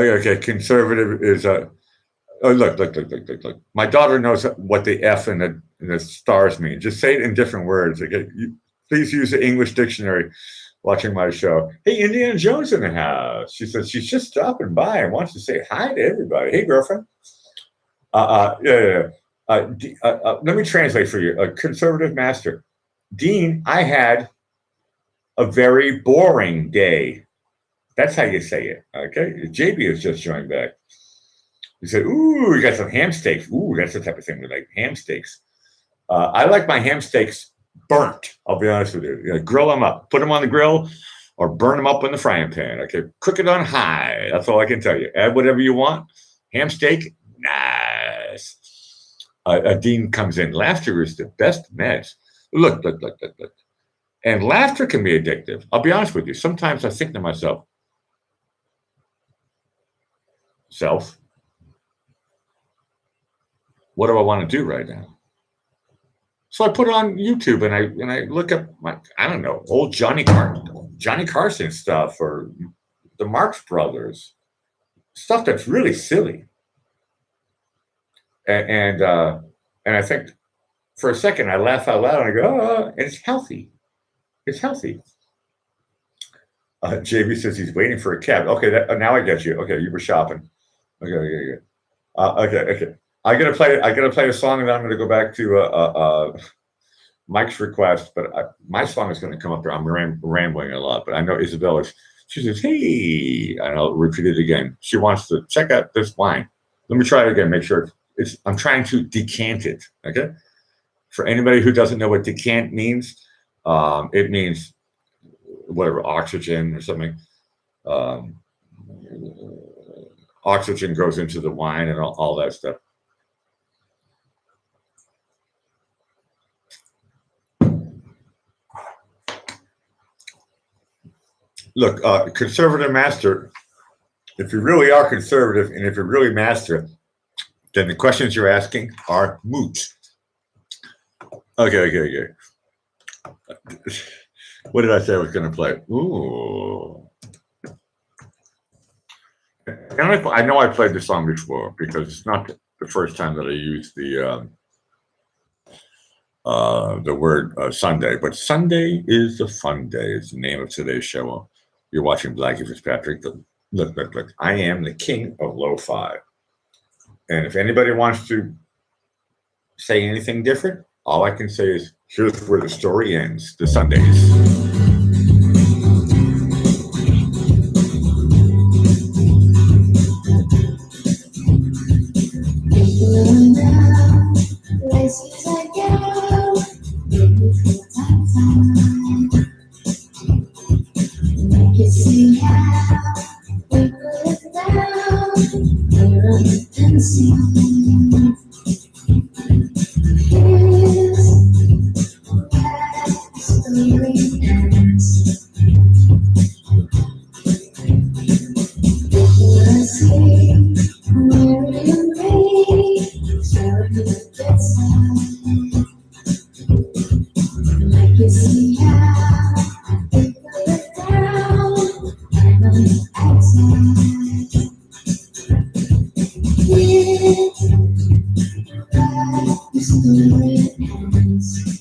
yeah, okay. Conservative is a. Oh, look. My daughter knows what the F and the stars mean. Just say it in different words. Okay? Please use the English dictionary watching my show. Hey, Indiana Jones in the house. She says she's just stopping by and wants to say hi to everybody. Hey, girlfriend. Yeah. Let me translate for you. A conservative master. Dean, I had a very boring day. That's how you say it. Okay. JB has just joined back. He said, ooh, we got some ham steaks. Ooh, that's the type of thing we like, ham steaks. I like my ham steaks burnt. I'll be honest with you. Grill them up. Put them on the grill or burn them up in the frying pan. Okay. Cook it on high. That's all I can tell you. Add whatever you want. Ham steak, nice. Dean comes in. Laughter is the best meds. Look. And laughter can be addictive. I'll be honest with you. Sometimes I think to myself, what do I want to do right now? So I put it on YouTube and I look up I don't know, old Johnny Carson stuff or the Marx Brothers, stuff that's really silly. And I think for a second I laugh out loud and I go, oh, and it's healthy. It's healthy. JB says he's waiting for a cab. Okay, now I get you. Okay, you were shopping. Okay. Okay. I gotta play a song, and then I'm gonna go back to Mike's request. But my song is gonna come up there. I'm rambling a lot, but I know Isabella. She says, "Hey," and I'll repeat it again. She wants to check out this wine. Let me try it again. Make sure it's. I'm trying to decant it. Okay. For anybody who doesn't know what decant means, it means whatever, oxygen or something. Oxygen goes into the wine and all that stuff. Look, conservative master, if you really are conservative and if you really master, then the questions you're asking are moot. Okay. What did I say I was going to play? Ooh. And I know I played this song before because it's not the first time that I used the word Sunday, but Sunday is a fun day. It's the name of today's show. You're watching Blackie Fitzpatrick, Look. I am the king of lo-fi. And if anybody wants to say anything different, all I can say is here's where the story ends. The Sundays. Places I go, maybe for time. Make you see how we put it down. We're on the dancing. Here's where the story ends. People I see, Mary and me, showing the good side. Make you see how we put it down. I'm on the outside. Here's where the story ends. Here's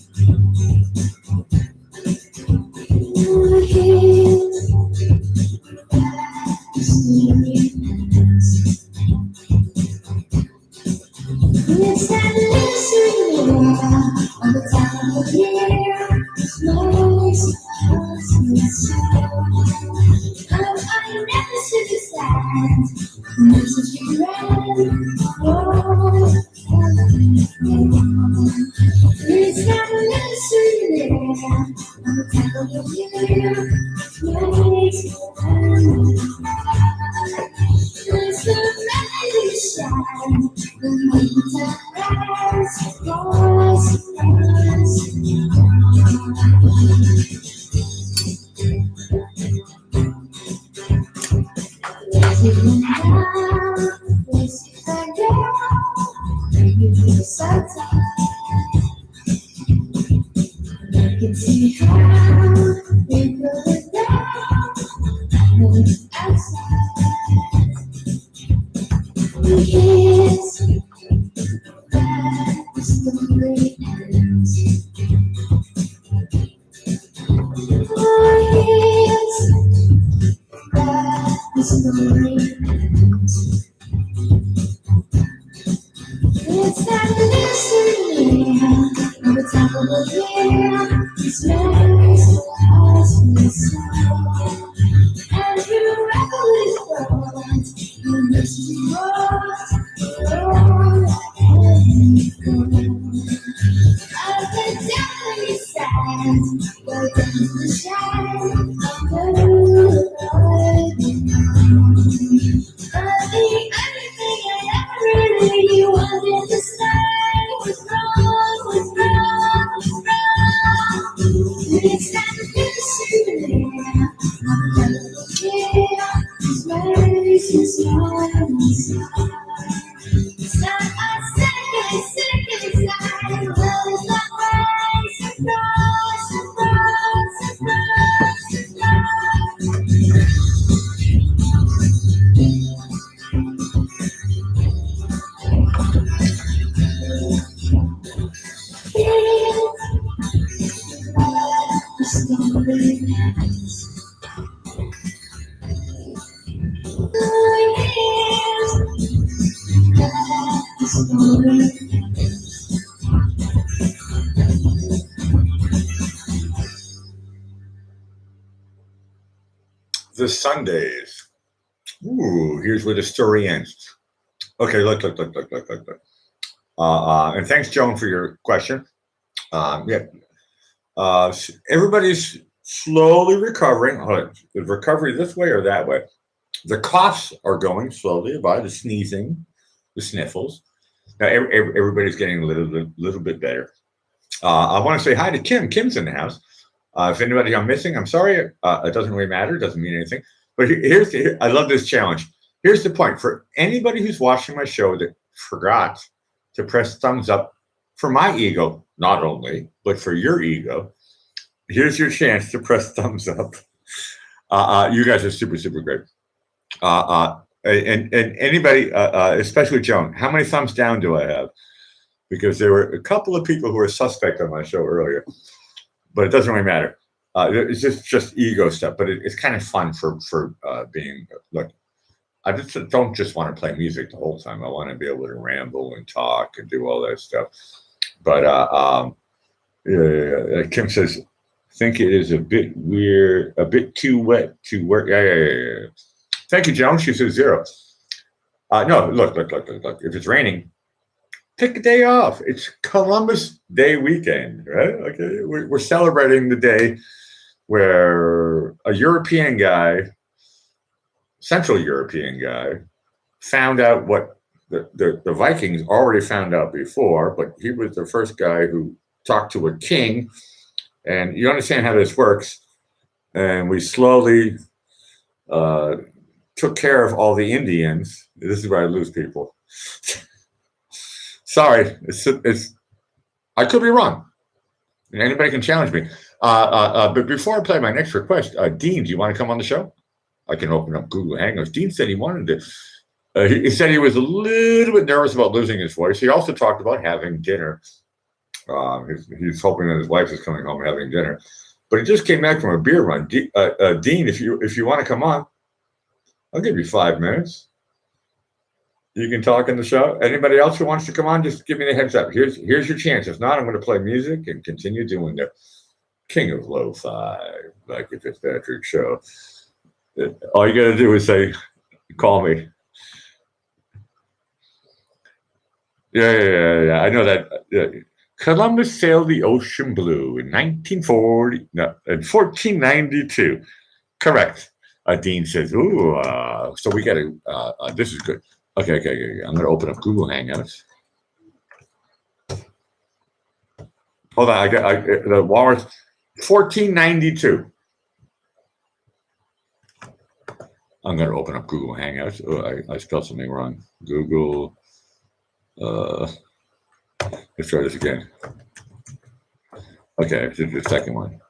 where the story ends. It's that mystery on the time of year. Snows us so. I never should be sad. There's such a grand. Oh, it's that mystery on the time of year. Makes me there's a magic shine when winter ends. Sitting down, places I go, maybe for some time. I can see how we put it down on the outside. Here's where the story ends. Oh, here's where the story ends. It's that mystery on the top of the year. It's makes us feel so. And you revel in what you wish you was. I've been definitely sad, but there's the shine of the moonlight. But the only thing I ever really wanted to say was wrong. It's that mystery I'm never here. It's makes me smile. So I sick inside. Well, it's not right. The Sundays. Ooh, here's where the story ends. Okay, look. And thanks, Joan, for your question. Yeah, everybody's slowly recovering. The recovery this way or that way. The coughs are going slowly by, the sneezing, the sniffles. Now everybody's getting a little bit better. I want to say hi to Kim. Kim's in the house. If anybody I'm missing, I'm sorry. It doesn't really matter. It doesn't mean anything. But I love this challenge. Here's the point. For anybody who's watching my show that forgot to press thumbs up for my ego, not only, but for your ego, here's your chance to press thumbs up. You guys are super, super great. And anybody, especially Joan, how many thumbs down do I have? Because there were a couple of people who were suspect on my show earlier, but it doesn't really matter. It's just ego stuff, but it's kind of fun for being. Look, I just don't just want to play music the whole time. I want to be able to ramble and talk and do all that stuff. But Kim says, think it is a bit weird, a bit too wet to work. Yeah. Thank you, Joan. She says 0. No, look. If it's raining, take a day off. It's Columbus Day weekend, right? Okay, we're celebrating the day where a European guy, Central European guy, found out what the Vikings already found out before, but he was the first guy who talked to a king. And you understand how this works. And we slowly took care of all the Indians. This is where I lose people. Sorry, it's. I could be wrong. Anybody can challenge me. But before I play my next request, Dean, do you want to come on the show? I can open up Google Hangouts. Dean said he wanted to. He said he was a little bit nervous about losing his voice. He also talked about having dinner. He's hoping that his wife is coming home having dinner. But he just came back from a beer run. Dean, if you want to come on, I'll give you 5 minutes. You can talk in the show. Anybody else who wants to come on, just give me the heads up. Here's your chance. If not, I'm going to play music and continue doing the King of Lo-Fi, like a Fitzpatrick show. All you got to do is say, call me. Yeah. I know that. Columbus sailed the ocean blue in 1492. Correct. Dean says, ooh, so we got to, this is good. Okay. I'm going to open up Google Hangouts. Hold on, I got the Walrus, 1492. I'm going to open up Google Hangouts. Oh, I spelled something wrong. Google, let's try this again. Okay, this is the second one.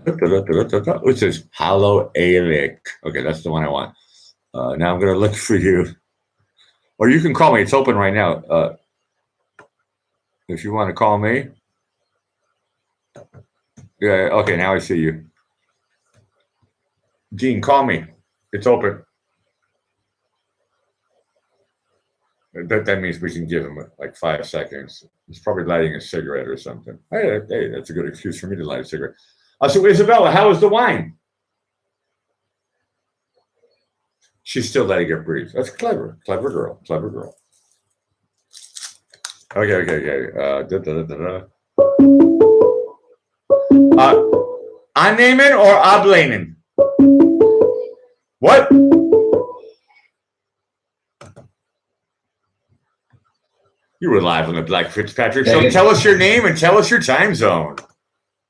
It says Hallow Ailic. Okay, that's the one I want. Now I'm going to look for you. Or you can call me. It's open right now. If you want to call me. Yeah, okay, now I see you. Dean, call me. It's open. That means we can give him like 5 seconds. He's probably lighting a cigarette or something. Hey, that's a good excuse for me to light a cigarette. So Isabella, how was the wine? She's still letting it breathe. That's clever girl. Okay. Annehmen or ablehnen? What? You were live on the Black Fitzpatrick Show. Tell us your name and tell us your time zone.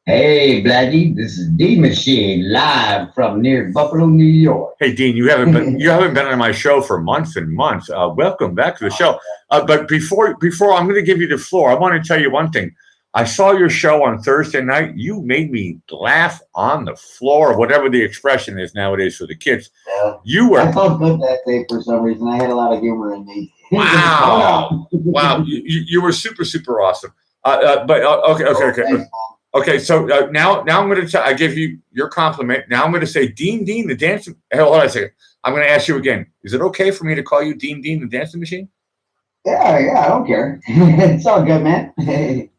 Hey, Blackie, this is D Machine live from near Buffalo, New York. Hey, Dean, you haven't been on my show for months and months. Welcome back to the show. But before I'm going to give you the floor, I want to tell you one thing. I saw your show on Thursday night. You made me laugh on the floor, whatever the expression is nowadays for the kids. Yeah. You were. I felt good that day for some reason. I had a lot of humor in me. Wow. Wow. You were super awesome. But okay. Thanks, Okay, so now I'm going to I give you your compliment. Now I'm going to say Dean, the dancing. Hold on a second. I'm going to ask you again. Is it okay for me to call you Dean, the dancing machine? Yeah, I don't care. It's all good, man.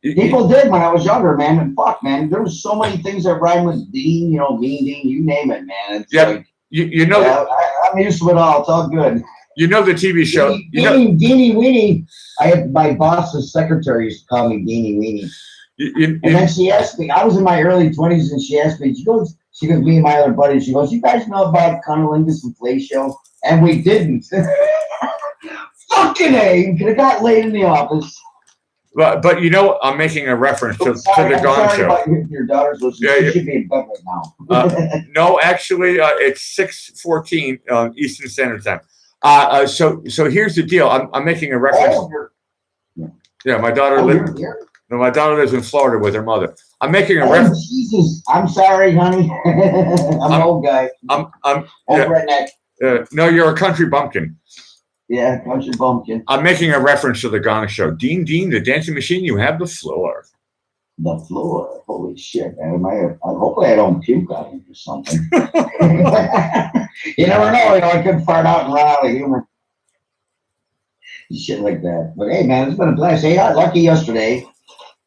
People did when I was younger, man. And fuck, man, there was so many things that rhyme with Dean, Mean Dean, you name it, man. It's like, you know. Yeah, I'm used to it all. It's all good. You know the TV show. Deanie Weenie. I had my boss's secretary used to call me Deanie Weenie. And then she asked me, I was in my early 20s, and she asked me, she goes, me and my other buddy, she goes, you guys know about Cunnilingus and Flacio? And we didn't. Fucking A, could have got laid in the office. But I'm making a reference to the Gong Show. About your daughter's listening. You should be in bed right now. No, actually, it's 6:14 Eastern Standard Time. So here's the deal. I'm making a reference. Yeah, my daughter lives. No, my daughter lives in Florida with her mother. I'm making a reference. Jesus, I'm sorry, honey. I'm an old guy. I'm old redneck. No, you're a country bumpkin. Yeah, country bumpkin. I'm making a reference to the Gong Show. Dean, the dancing machine. You have the floor. The floor. Holy shit, man! Hopefully I don't puke on it or something. You never know. You know, I could fart out and run out of humor. Shit like that. But hey, man, it's been a blast. Hey, I got lucky yesterday,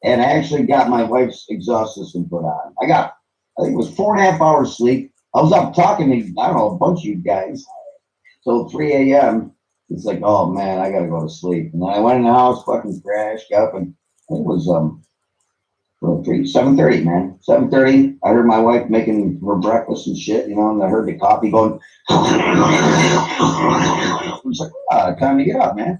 and I actually got my wife's exhaust system put on. I think it was 4.5 hours sleep. I was up talking to, I don't know, a bunch of you guys till 3 a.m. It's like, oh man, I gotta go to sleep. And then I went in the house, fucking crashed, got up, and it was 7:30, man. 7:30. I heard my wife making her breakfast and shit, you know, and I heard the coffee going. I was like, time to get up, man.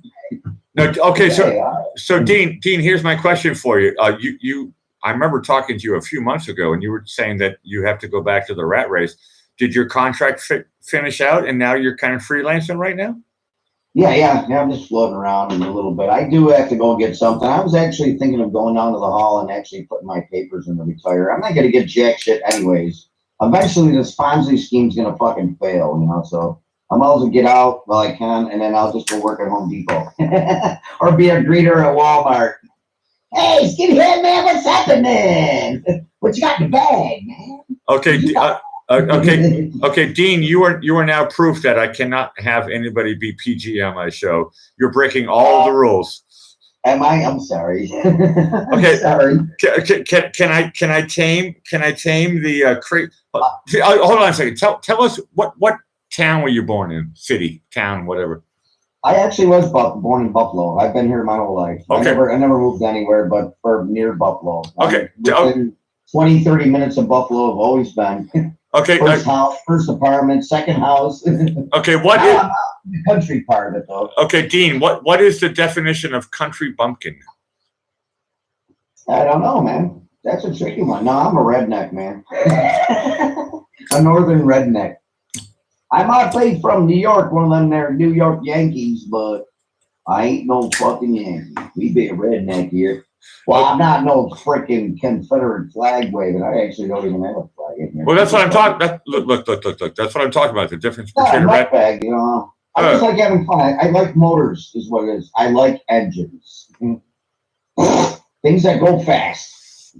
No, okay, Hey, so Dean, here's my question for you. I remember talking to you a few months ago, and you were saying that you have to go back to the rat race. Did your contract finish out, and now you're kind of freelancing right now? Yeah, I'm just floating around a little bit. I do have to go get something. I was actually thinking of going down to the hall and actually putting my papers in to retire. I'm not going to get jack shit anyways. Eventually, this Fonzie scheme's going to fucking fail, you know, so I might as well get out while I can, and then I'll just go work at Home Depot or be a greeter at Walmart. Hey, skinhead man, what's happening? What you got in the bag, man? Okay, okay, Dean, you are now proof that I cannot have anybody be PG on my show. You're breaking all the rules. Am I? I'm sorry. Okay, sorry. Can I tame the hold on a second. Tell us what town were you born in? City, town, whatever. I actually was born in Buffalo. I've been here my whole life. Okay. I never moved anywhere but for near Buffalo. Okay. Within 20, 30 minutes of Buffalo, I've always been. Okay. First house, first apartment, second house. Okay. The country part of it, though. Okay, Dean, what is the definition of country bumpkin? I don't know, man. That's a tricky one. No, I'm a redneck, man. A northern redneck. I might be from New York, one of them there New York Yankees, but I ain't no fucking Yankee. We be a redneck here. Well, I'm not no freaking Confederate flag waving. I actually don't even have a flag in here. Well, that's what I'm talking. Look. That's what I'm talking about. The difference between a red bag, you know. I just like having fun. I like motors, is what it is. I like engines. Things that go fast.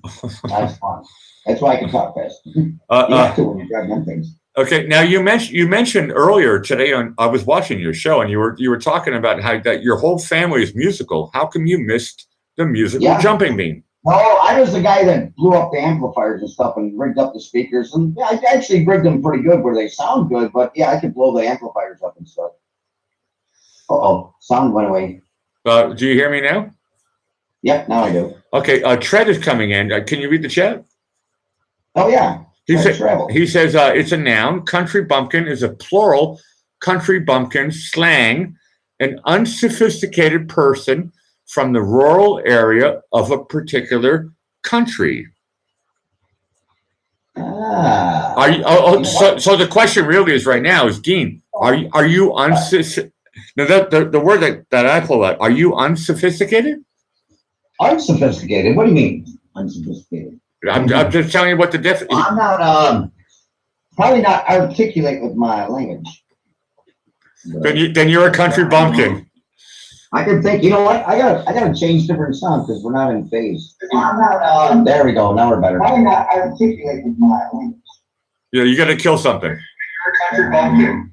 That's fun. That's why I can talk fast. You have to when you drive them things. Okay, now you mentioned earlier today I was watching your show, and you were talking about how that your whole family is musical. How come you missed the musical jumping bean? No, I was the guy that blew up the amplifiers and stuff and rigged up the speakers, and I actually rigged them pretty good where they sound good. But yeah, I could blow the amplifiers up and stuff. Sound went away. Do you hear me now? Yep, now I do. Okay, Tread is coming in. Can you read the chat? Oh yeah. He says it's a noun. Country bumpkin is a plural. Country bumpkin slang, an unsophisticated person from the rural area of a particular country. Are you? So the question really is right now is, Dean, are you unsophisticated? Now the word that I pull out, are you unsophisticated? Unsophisticated? What do you mean unsophisticated? I'm just telling you what the definition. I'm not probably not articulate with my language. Then you're a country bumpkin. I can think. You know what? I gotta change different sounds because we're not in phase. I'm not. There we go. Now we're better. Probably not articulate with my language. Yeah, you got to kill something. You're a country bumpkin.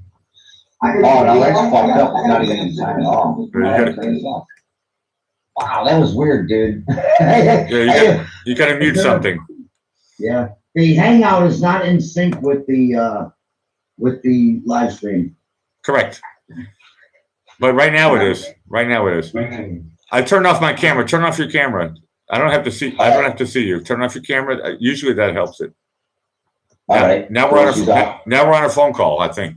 Oh, no, that's fucked up. It's not even in time at all. Wow, that was weird, dude. Yeah, you got to mute something. Yeah, the Hangout is not in sync with the live stream. Correct. But right now it is. Right now it is. I turned off my camera. Turn off your camera. I don't have to see you. Turn off your camera. Usually that helps it. All right. Now we're on a phone call. I think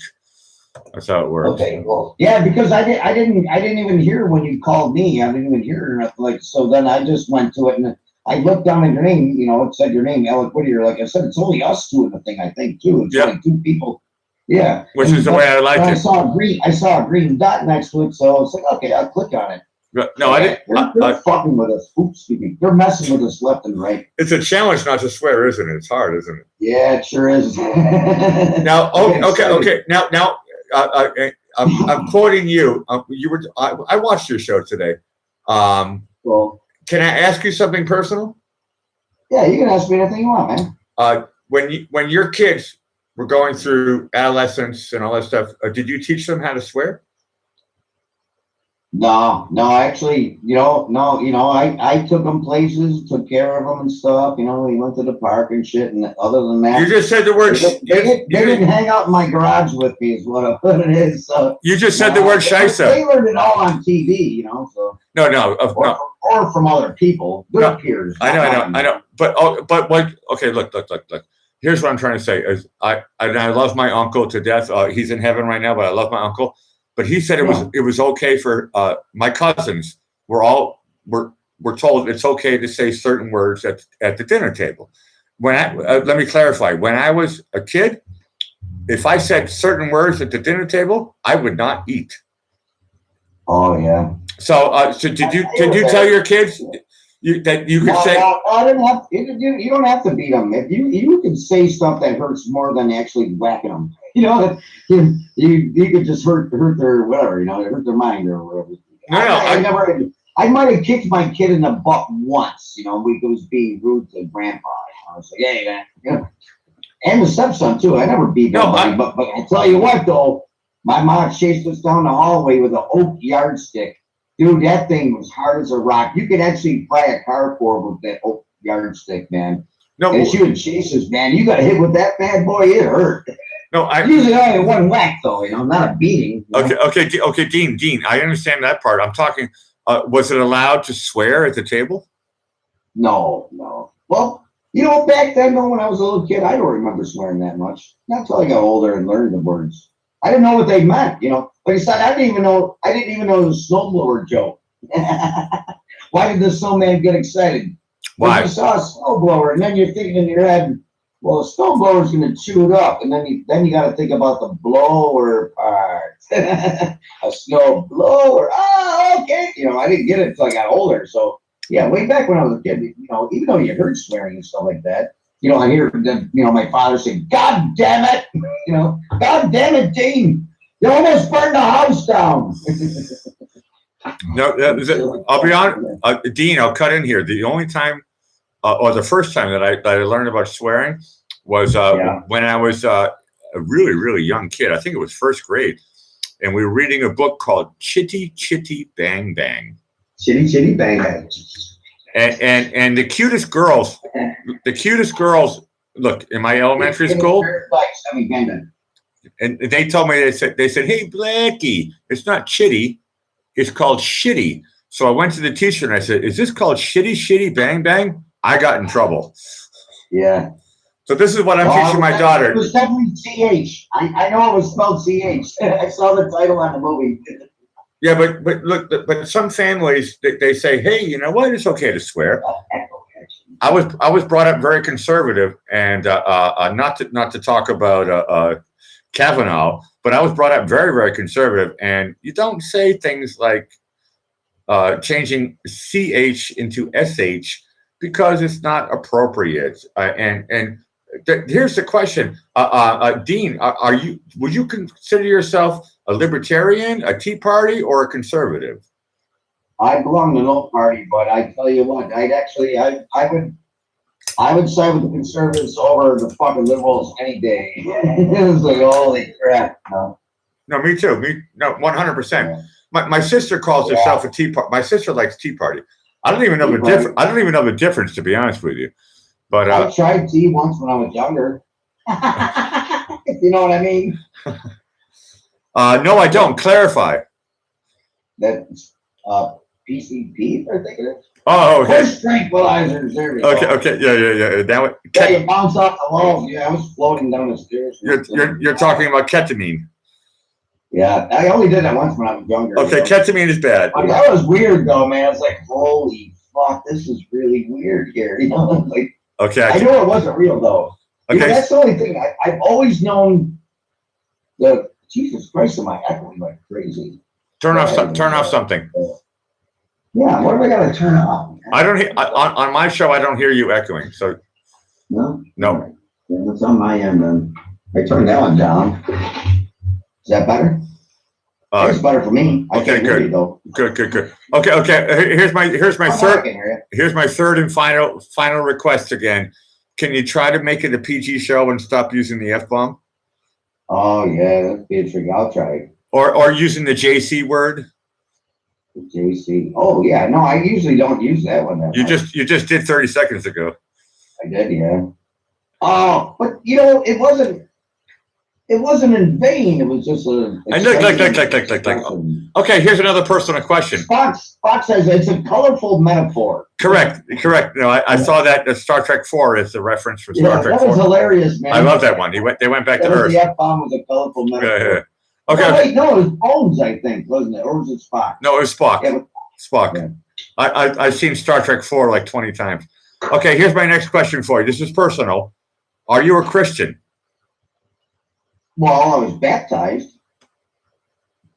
that's how it works. Okay. Well, yeah, because I didn't even hear when you called me. I didn't even hear so. Then I just went to it and I looked down at your name. You know, it said your name, Alec Whittier. Like I said, it's only us two in the thing. I think too. It's only two people. Yeah. Which is the way I like it. I saw a green dot next to it, so it's like, okay, I'll click on it. No, I didn't. They're fucking with us. Oops, excuse me. They're messing with us left and right. It's a challenge not to swear, isn't it? It's hard, isn't it? Yeah, it sure is. Now, okay. Now, I'm quoting you. I watched your show today. Well, can I ask you something personal? Yeah, you can ask me anything you want, man. When your kids were going through adolescence and all that stuff, did you teach them how to swear? No, actually, I took them places, took care of them and stuff. We went to the park and shit. And other than that, You just said the word. they didn't hang out in my garage with me, is what it is. So You just said the word shysta. They learned it all on TV, So No. or from other people, their peers. I know. But what? Okay, look. Here's what I'm trying to say is I love my uncle to death. He's in heaven right now, but I love my uncle. But he said it was okay for my cousins. We're told it's okay to say certain words at the dinner table. Let me clarify. When I was a kid, if I said certain words at the dinner table, I would not eat. Oh yeah. So did you tell your kids that you could say? No, I didn't have. You don't have to beat them. If you can say stuff that hurts more than actually whacking them. You could just hurt their whatever. Hurt their mind or whatever. I might have kicked my kid in the butt once. It was being rude to grandpa. I was like, hey man, and the stepson too. I never beat nobody. But I tell you what though, my mom chased us down the hallway with an oak yardstick. Dude, that thing was hard as a rock. You could actually pry a car forward with that oak yardstick, man. No, and she would chase us, man. You got hit with that bad boy, it hurt. No, usually only one whack though, not a beating. Okay, Dean. I understand that part. I'm talking. Was it allowed to swear at the table? No. Well, back then, though, when I was a little kid, I don't remember swearing that much. Not until I got older and learned the words. I didn't know what they meant. Like I said, I didn't even know the snowblower joke. Why did the snowman get excited? Why? You saw a snowblower, and then you're thinking in your head, well, a snowblower's going to chew it up, and then you got to think about the blower part. A snowblower. Oh, okay. I didn't get it until I got older. So yeah, way back when I was a kid, even though you heard swearing and stuff like that, I hear them, my father say, "God damn it!" "God damn it, Dean! You almost burned the house down." No, I'll be honest, Dean. I'll cut in here. The only time, or the first time that I learned about swearing was when I was a really, really young kid. I think it was first grade, and we were reading a book called Chitty Chitty Bang Bang. Chitty Chitty Bang Bang. And the cutest girls, look, in my elementary school, and they told me, they said, "Hey, Blackie, it's not chitty, it's called shitty." So I went to the teacher and I said, "Is this called shitty bang bang?" I got in trouble. Yeah. So this is what I'm teaching my daughter. It was definitely CH. I know it was spelled CH. I saw the title on the movie. Yeah, but look, but some families they say, "Hey, you know what? It's okay to swear." I was brought up very conservative, and not to talk about Kavanaugh, but I was brought up very, very conservative, and you don't say things like changing CH into SH because it's not appropriate. Here's the question, Dean: would you consider yourself a libertarian, a Tea Party, or a conservative? I belong to no party, but I tell you what, I would side with the conservatives over the fucking liberals any day. It was like, holy crap. No, me too. 100%. My sister calls herself a Tea Party. My sister likes Tea Party. I don't even know the difference. I don't even know the difference, to be honest with you. But I tried tea once when I was younger. You know what I mean? No, I don't. Clarify. That's PCP, I think it is. Oh, okay. Push tranquilizers. There we go. Okay. Yeah. That you bounce off the walls. Yeah, I was floating down the stairs. You're talking about ketamine. Yeah, I only did that once when I was younger. Okay, ketamine is bad. That was weird though, man. It's like, holy fuck, this is really weird here. Like, okay. I know it wasn't real though. Okay, that's the only thing. I've always known that. Jesus Christ, am I echoing like crazy? Turn off something. Yeah, what am I gonna turn off? I don't hear on my show. I don't hear you echoing. So no. Yeah, that's on my end. Then I turned that one down. Is that better? It's better for me. Okay, good. Good. Okay. Here's my third and final request again. Can you try to make it a PG show and stop using the F-bomb? Oh yeah, that'd be a trick. I'll try it. Or using the JC word. JC. Oh yeah, no, I usually don't use that one. You just did 30 seconds ago. I did, yeah. Oh, but it wasn't in vain. It was just a. And look. Okay, here's another personal question. Spock says it's a colorful metaphor. Correct. No, I saw that Star Trek 4 is the reference for Star Trek 4. That was hilarious, man. I love that one. They went back to Earth. The F-bomb was a colorful metaphor. Yeah. Okay. No, wait, no, it was Bones, I think, wasn't it? Or was it Spock? No, it was Spock. Yeah, Spock. Yeah. I've seen Star Trek 4 like 20 times. Okay, here's my next question for you. This is personal. Are you a Christian? Well, I was baptized.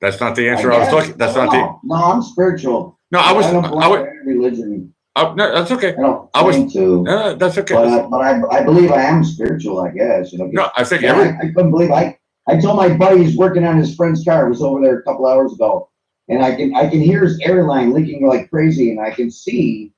That's not the answer I was looking. That's not the. No, I'm spiritual. No, I don't belong to any religion. No, that's okay. I was to. No, that's okay. But I believe I am spiritual. I guess. No, I think I couldn't believe I told my buddy he's working on his friend's car. I was over there a couple hours ago, and I can hear his airline leaking like crazy, and I can see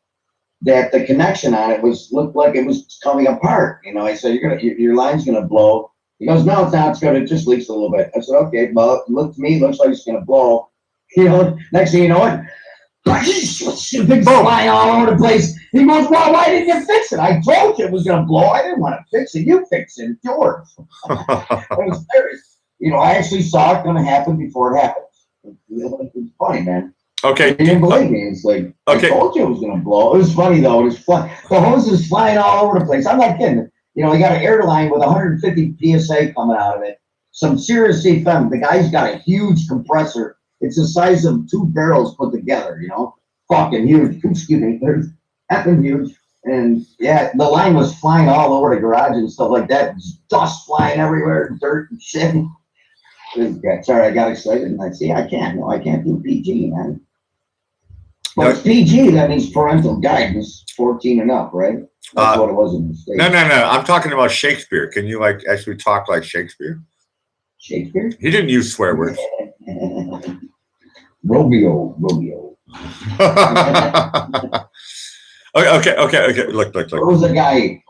that the connection on it looked like it was coming apart. I said, your line's gonna blow. He goes, no, it's not. It just leaks a little bit. I said, okay, well, looks like it's gonna blow. Next thing you know, what? Big flying all over the place. He goes, well, why didn't you fix it? I told you it was gonna blow. I didn't want to fix it. You fix it. It's yours. It was serious. I actually saw it gonna happen before it happened. It's funny, man. Okay. He didn't believe me. It's like, okay. I told you it was gonna blow. It was funny though. It was fun. The hose is flying all over the place. I'm not kidding. We got an airline with 150 PSA coming out of it. Some serious FM. The guy's got a huge compressor. It's the size of 2 barrels put together, Fucking huge. Excuse me. They're effing huge. And yeah, the line was flying all over the garage and stuff like that. Dust flying everywhere, dirt and shit. Sorry, I got excited and I see I can't do PG, man. Well, it's PG, that means parental guidance, 14 and up, right? That's what it was in the States. No. I'm talking about Shakespeare. Can you actually talk like Shakespeare? Shakespeare? He didn't use swear words. Romeo. Okay. Look. There was a guy.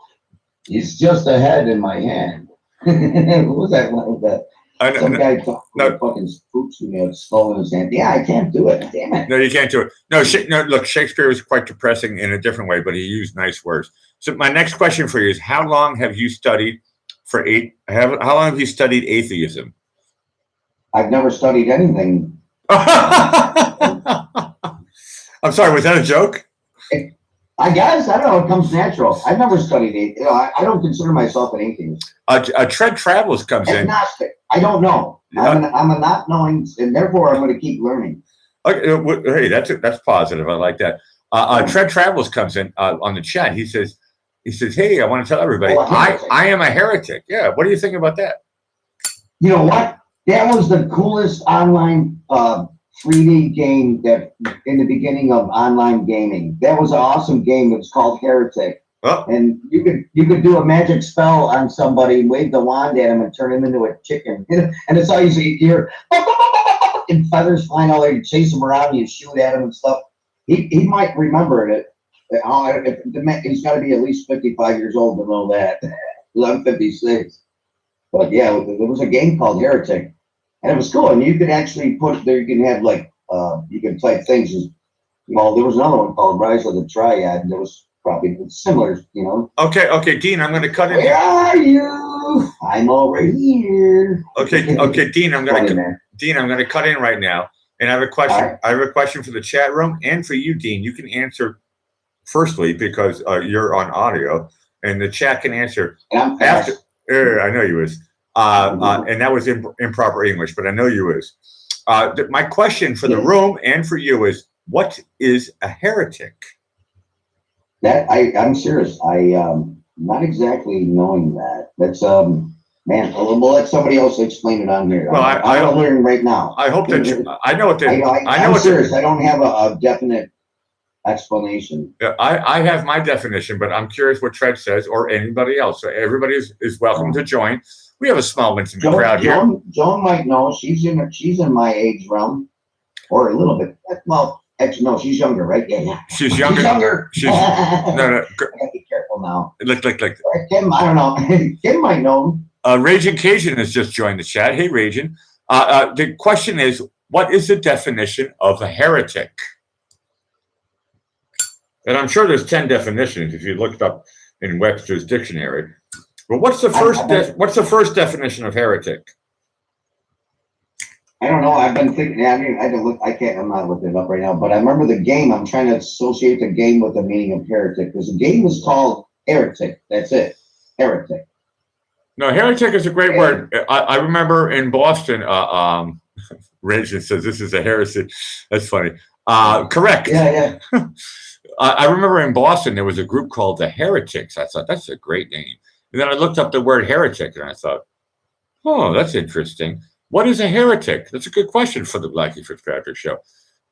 He's just a head in my hand. What was that one with that? Some guy fucking spooks me out, slow in his hand. Yeah, I can't do it. Damn it. No, you can't do it. No, look, Shakespeare was quite depressing in a different way, but he used nice words. So my next question for you is: how long have you studied how long have you studied atheism? I've never studied anything. I'm sorry, was that a joke? I guess. I don't know. It comes natural. I've never studied it. I don't consider myself an atheist. Tread Travels comes Agnostic. I don't know. I'm a not knowing, and therefore I'm going to keep learning. Okay, hey, that's positive. I like that. Tread Travels comes in on the chat. He says, hey, I want to tell everybody, I am a heretic. Yeah. What do you think about that? You know what? That was the coolest online 3D game that in the beginning of online gaming. That was an awesome game. It was called Heretic. Oh. And you could do a magic spell on somebody, wave the wand at him, and turn him into a chicken. And it's all you hear, and feathers flying all over. You chase him around, you shoot at him and stuff. He might remember it. He's got to be at least 55 years old to know that. I'm 56. But yeah, there was a game called Heretic, and it was cool. And you could actually put there. You can have you can type things. Well, there was another one called Rise of the Triad, and there was probably similar. Okay, Dean, I'm going to cut in. Where are you? I'm over here. Okay, Dean, I'm going to cut in right now, and I have a question. Right. I have a question for the chat room and for you, Dean. You can answer firstly because you're on audio, and the chat can answer after. I know you is. And that was improper English, but I know you is. My question for the room and for you is, what is a heretic? I'm serious. Not exactly knowing that. That's man. We'll let somebody else explain it on here. Well, I'm learning right now. I hope that I know what they. I'm serious. I don't have a definite explanation. Yeah, I have my definition, but I'm curious what Tread says or anybody else. So everybody is welcome to join. We have a small intimate crowd here. Joan might know. She's in my age realm, or a little bit. Well, actually, no, she's younger, right? Yeah. She's younger. She's younger. No. I gotta be careful now. Look. Kim, I don't know. Kim might know. Raging Cajun has just joined the chat. Hey, Raging. The question is, what is the definition of a heretic? And I'm sure there's 10 definitions if you looked up in Webster's dictionary. But what's the first definition of heretic? I don't know. I've been thinking. I mean, I had to look. I'm not looking it up right now. But I remember the game. I'm trying to associate the game with the meaning of heretic because the game was called Heretic. That's it. Heretic. No, heretic is a great word. I remember in Boston. Rachel says this is a heresy. That's funny. Correct. Yeah. I remember in Boston there was a group called the Heretics. I thought that's a great name. And then I looked up the word heretic and I thought, oh, that's interesting. What is a heretic? That's a good question for the Blackie Fitzpatrick Show.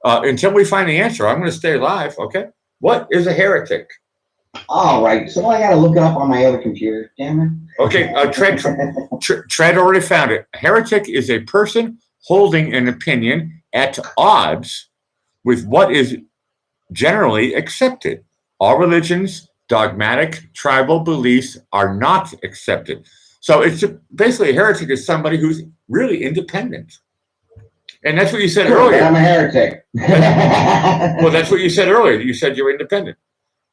Until we find the answer, I'm going to stay alive. Okay. What is a heretic? All right. So I got to look it up on my other computer. Damn it. Okay. Tread already found it. A heretic is a person holding an opinion at odds with what is generally accepted. All religions, dogmatic, tribal beliefs are not accepted. So it's basically a heretic is somebody who's really independent. And that's what you said earlier. I'm a heretic. Well, that's what you said earlier. You said you're independent.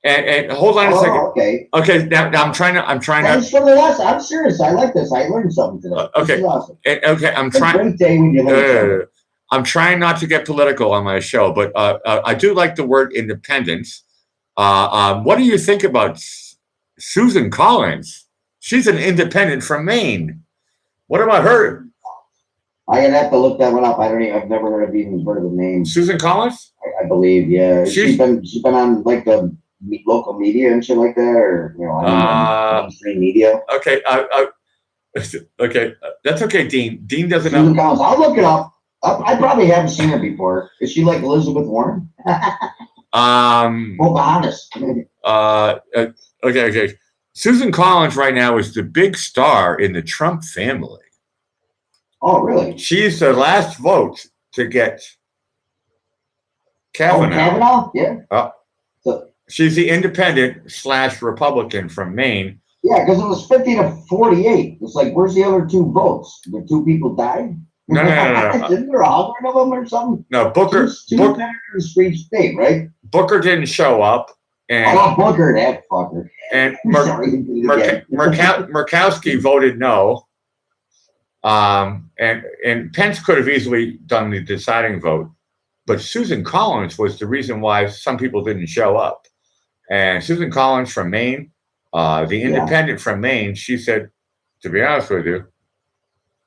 And hold on a second. Okay. Okay. Now I'm trying Thanks for the lesson. I'm serious. I like this. I learned something today. Okay. This is awesome. I'm It's a trying. great day when you learn something. I'm trying not to get political on my show, but I do like the word independence. What do you think about Susan Collins? She's an independent from Maine. What about her? I'd have to look that one up. I've never heard of the name. Susan Collins? I believe, yeah. She's been on like the local media and shit like that, or mainstream media. Okay, okay, that's okay. Dean doesn't Susan know. Collins. I'll look it up. I probably haven't seen her before. Is she like Elizabeth Warren? Pocahontas. Okay. Susan Collins right now is the big star in the Trump family. Oh, really? She's the last vote to get Kavanaugh. Kavanaugh? Yeah. She's the independent / Republican from Maine. Yeah, because it was 50 to 48. It's like, where's the other two votes? The two people died? No. Isn't there 100 of them or something? No, Booker. Two senators for each state, right? Booker didn't show up. And Booker, that fucker. And Murkowski voted no. And Pence could have easily done the deciding vote. But Susan Collins was the reason why some people didn't show up. And Susan Collins from Maine, the independent from Maine, she said, to be honest with you,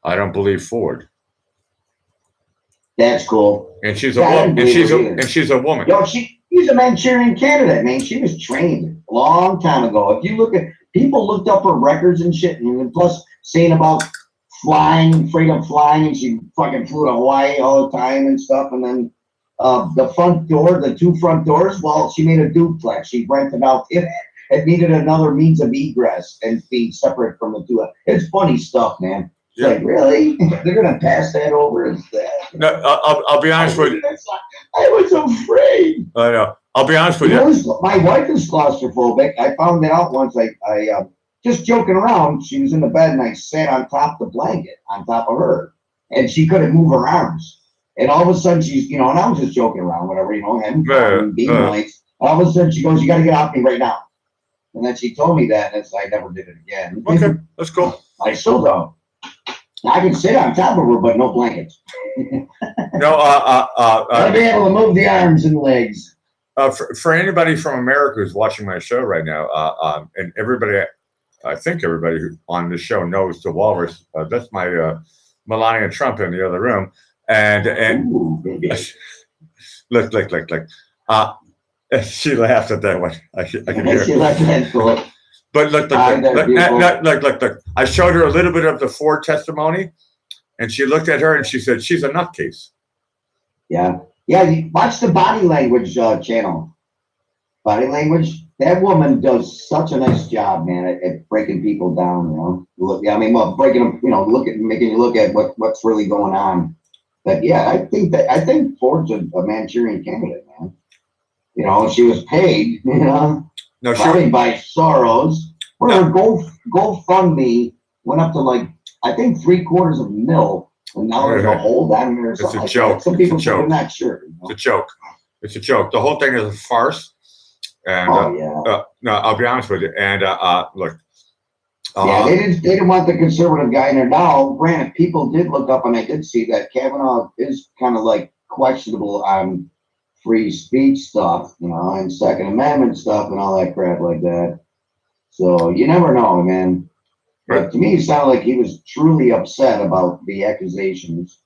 I don't believe Ford. That's cool. And she's a woman. And she's a woman. Yo, she's a Manchurian candidate, man. She was trained a long time ago. If you look at people looked up her records and shit, and plus saying about flying, afraid of flying, and she fucking flew to Hawaii all the time and stuff. And then the front door, the two front doors, well, she made a duplex. She rented out it. It needed another means of egress and being separate from the two. It's funny stuff, man. It's like, really? They're gonna pass that over as that? No, I'll be honest with you. I was afraid. I know. I'll be honest with you. My wife is claustrophobic. I found that out once. I just joking around. She was in the bed and I sat on top of the blanket on top of her, and she couldn't move her arms. And all of a sudden she's, and I was just joking around, whatever, having fun, being nice. All of a sudden she goes, "You got to get off me right now." And then she told me that, and I never did it again. Okay, that's cool. I still don't. I can sit on top of her, but no blankets. No, I'll be able to move the arms and legs. For anybody from America who's watching my show right now, and everybody, I think everybody who on the show knows the Walrus. That's my Melania Trump in the other room, and Ooh, look. She laughed at that one. I can hear. She left that for But look. I showed her a little bit of the Ford testimony, and she looked at her and she said, "She's a nutcase." Yeah. You watch the Body Language channel. Body Language. That woman does such a nice job, man, at breaking people down. Breaking them. Making you look at what's really going on. But yeah, I think Ford's a Manchurian candidate, man. She was paid. No, probably by Soros. Or GoFundMe went up to like, I think 3/4 of a mil, and now there's a hole down there or It's something a like joke. that. Some It's a people say they're joke. not sure. You know? It's a joke. It's a joke. The whole thing is a farce. And no, I'll be honest with you. And look. Yeah, they didn't want the conservative guy in there. Now, granted, people did look up, and I did see that Kavanaugh is kind of like questionable on free speech stuff, you know, and Second Amendment stuff and all that crap like that. So you never know, man. But to me, it sounded like he was truly upset about the accusations.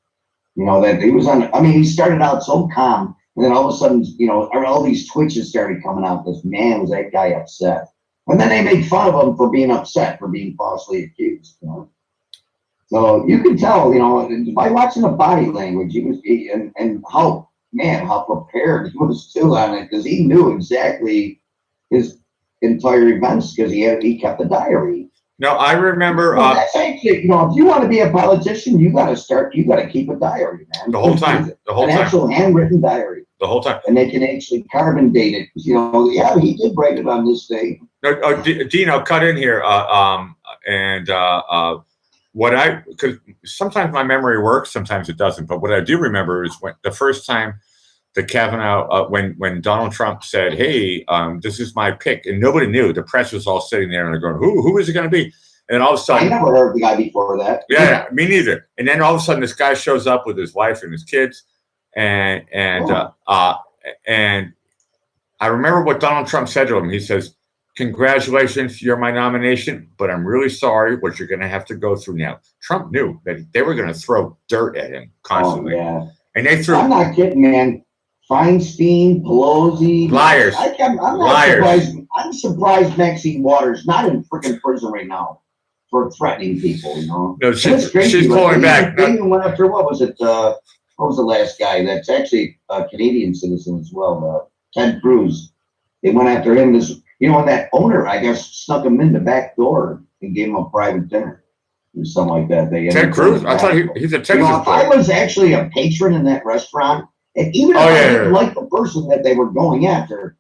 You know, that he was on. I mean, he started out so calm, and then all of a sudden, you know, all these twitches started coming out. This man, was that guy upset? And then they made fun of him for being upset, for being falsely accused. You know? So you can tell, you know, by watching the body language, and how prepared he was too on it, because he knew exactly his entire events, because he kept a diary. No, I remember. Well, that's actually, you know, if you want to be a politician, you got to keep a diary, man. The whole time. An actual handwritten diary. The whole time. And they can actually carbon date it. You know, yeah, he did write it on this day. No, Dean, I'll cut in here. Because sometimes my memory works, sometimes it doesn't. But what I do remember is when the first time the Kavanaugh, when Donald Trump said, "Hey, this is my pick," and nobody knew. The press was all sitting there and they're going, "Who is it going to be?" And all of a sudden, I never heard the guy before that. Yeah, me neither. And then all of a sudden, this guy shows up with his wife and his kids, and I remember what Donald Trump said to him. He says, "Congratulations, you're my nomination, but I'm really sorry what you're going to have to go through now." Trump knew that they were going to throw dirt at him constantly. Oh, yeah. And they threw. I'm not kidding, man. Feinstein, Pelosi. Liars. I'm not surprised. I'm surprised Maxine Waters not in freaking prison right now for threatening people, you know? No, she's pulling back. They even went after, what was the last guy? That's actually a Canadian citizen as well, Ted Cruz. They went after him. You know, and that owner, I guess, snuck him in the back door and gave him a private dinner or something like that. Ted Cruz? I thought he's a Texas. You know, if I was actually a patron in that restaurant, and even if I didn't like the person that they were going after,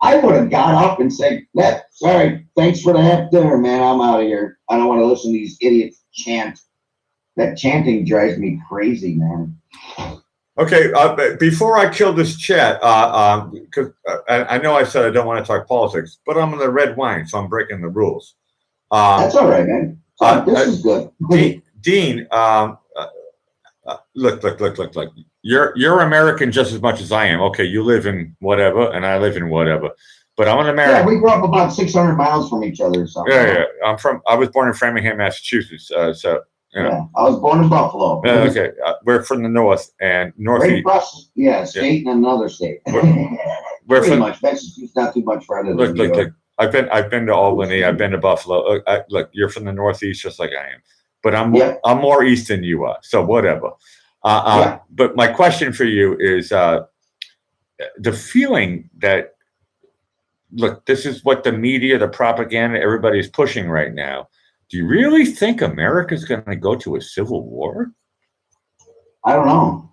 I would have got up and said, sorry, thanks for the half dinner, man. I'm out of here. I don't want to listen to these idiots chant. That chanting drives me crazy, man. Okay, before I kill this chat, because I know I said I don't want to talk politics, but I'm in the red wine, so I'm breaking the rules. That's all right, man. This is good. Dean, look. You're American just as much as I am. Okay, you live in whatever, and I live in whatever. But I'm an American. Yeah, we grew up about 600 miles from each other. So. Yeah. I was born in Framingham, Massachusetts. So. You know. Yeah, I was born in Buffalo. Okay, we're from the north and northeast. Right across, state and another state. We're pretty much. Massachusetts not too much farther. Look. I've been to Albany. I've been to Buffalo. Look, you're from the northeast, just like I am, but I'm more east than you are. So whatever. But my question for you is the feeling that, look, this is what the media, the propaganda, everybody's pushing right now. Do you really think America's going to go to a civil war? I don't know.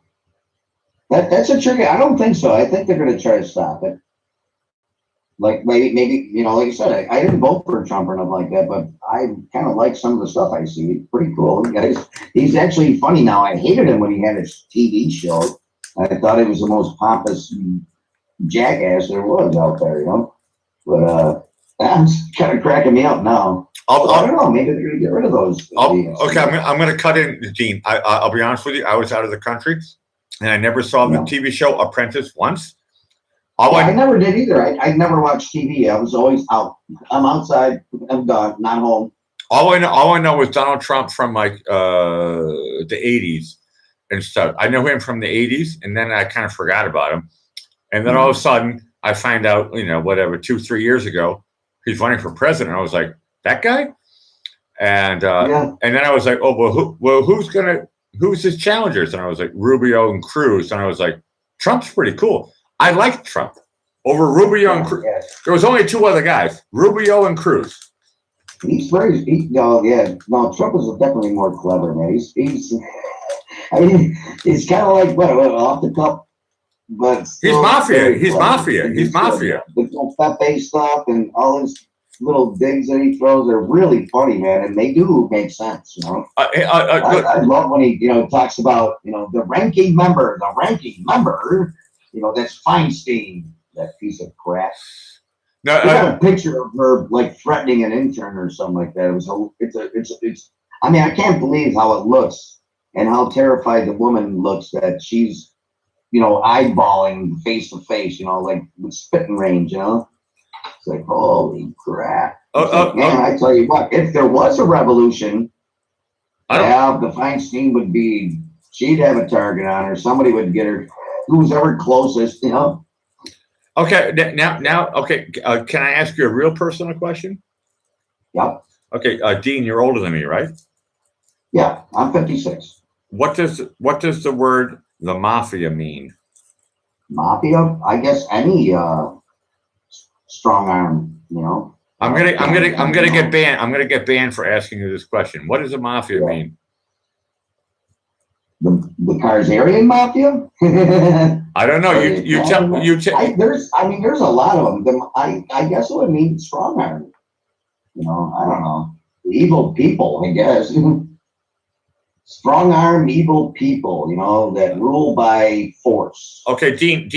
That's a tricky. I don't think so. I think they're going to try to stop it. Like maybe you know, like you said, I didn't vote for Trump or nothing like that, but I kind of like some of the stuff I see. It's pretty cool. He's actually funny now. I hated him when he had his TV show. I thought he was the most pompous jackass there was out there, you know. But that's kind of cracking me up now. I don't know. Maybe they're going to get rid of those. Okay, I'm going to cut in, Dean. I'll be honest with you. I was out of the country, and I never saw the TV show Apprentice once. I never did either. I never watched TV. I was always out. I'm outside. I'm gone. Not home. All I know was Donald Trump from like the 80s and stuff. I know him from the 80s, and then I kind of forgot about him. And then all of a sudden, I find out, 2-3 years ago, he's running for president. I was like, that guy? And and then I was like, oh, well, who's his challengers? And I was like, Rubio and Cruz. And I was like, Trump's pretty cool. I liked Trump over Rubio and Cruz. Yeah. There was only two other guys, Rubio and Cruz. He's very, Trump is definitely more clever, man. He's it's kind of like, off the cup, but he's mafia. He's mafia. The Pepe stuff and all this little digs that he throws are really funny, man, and they do make sense. You know, I love when he, talks about, the ranking member. You know, that's Feinstein, that piece of crap. No, I got a picture of her like threatening an intern or something like that. It's. I mean, I can't believe how it looks and how terrified the woman looks that she's, eyeballing face to face. Like with spitting range. It's like, holy crap. Man, I tell you what, if there was a revolution, the Feinstein would be. She'd have a target on her. Somebody would get her. Who's ever closest, Okay, now, okay. Can I ask you a real personal question? Yep. Okay, Dean, you're older than me, right? Yeah, I'm 56. What does the word the mafia mean? Mafia? I guess any strong arm, I'm gonna get banned. I'm gonna get banned for asking you this question. What does the mafia mean? The Karzarian mafia? I don't know. You tell. There's a lot of them. I guess it would mean strong arm. I don't know. Evil people, I guess. Strong arm, evil people. That rule by force. Okay, Dean.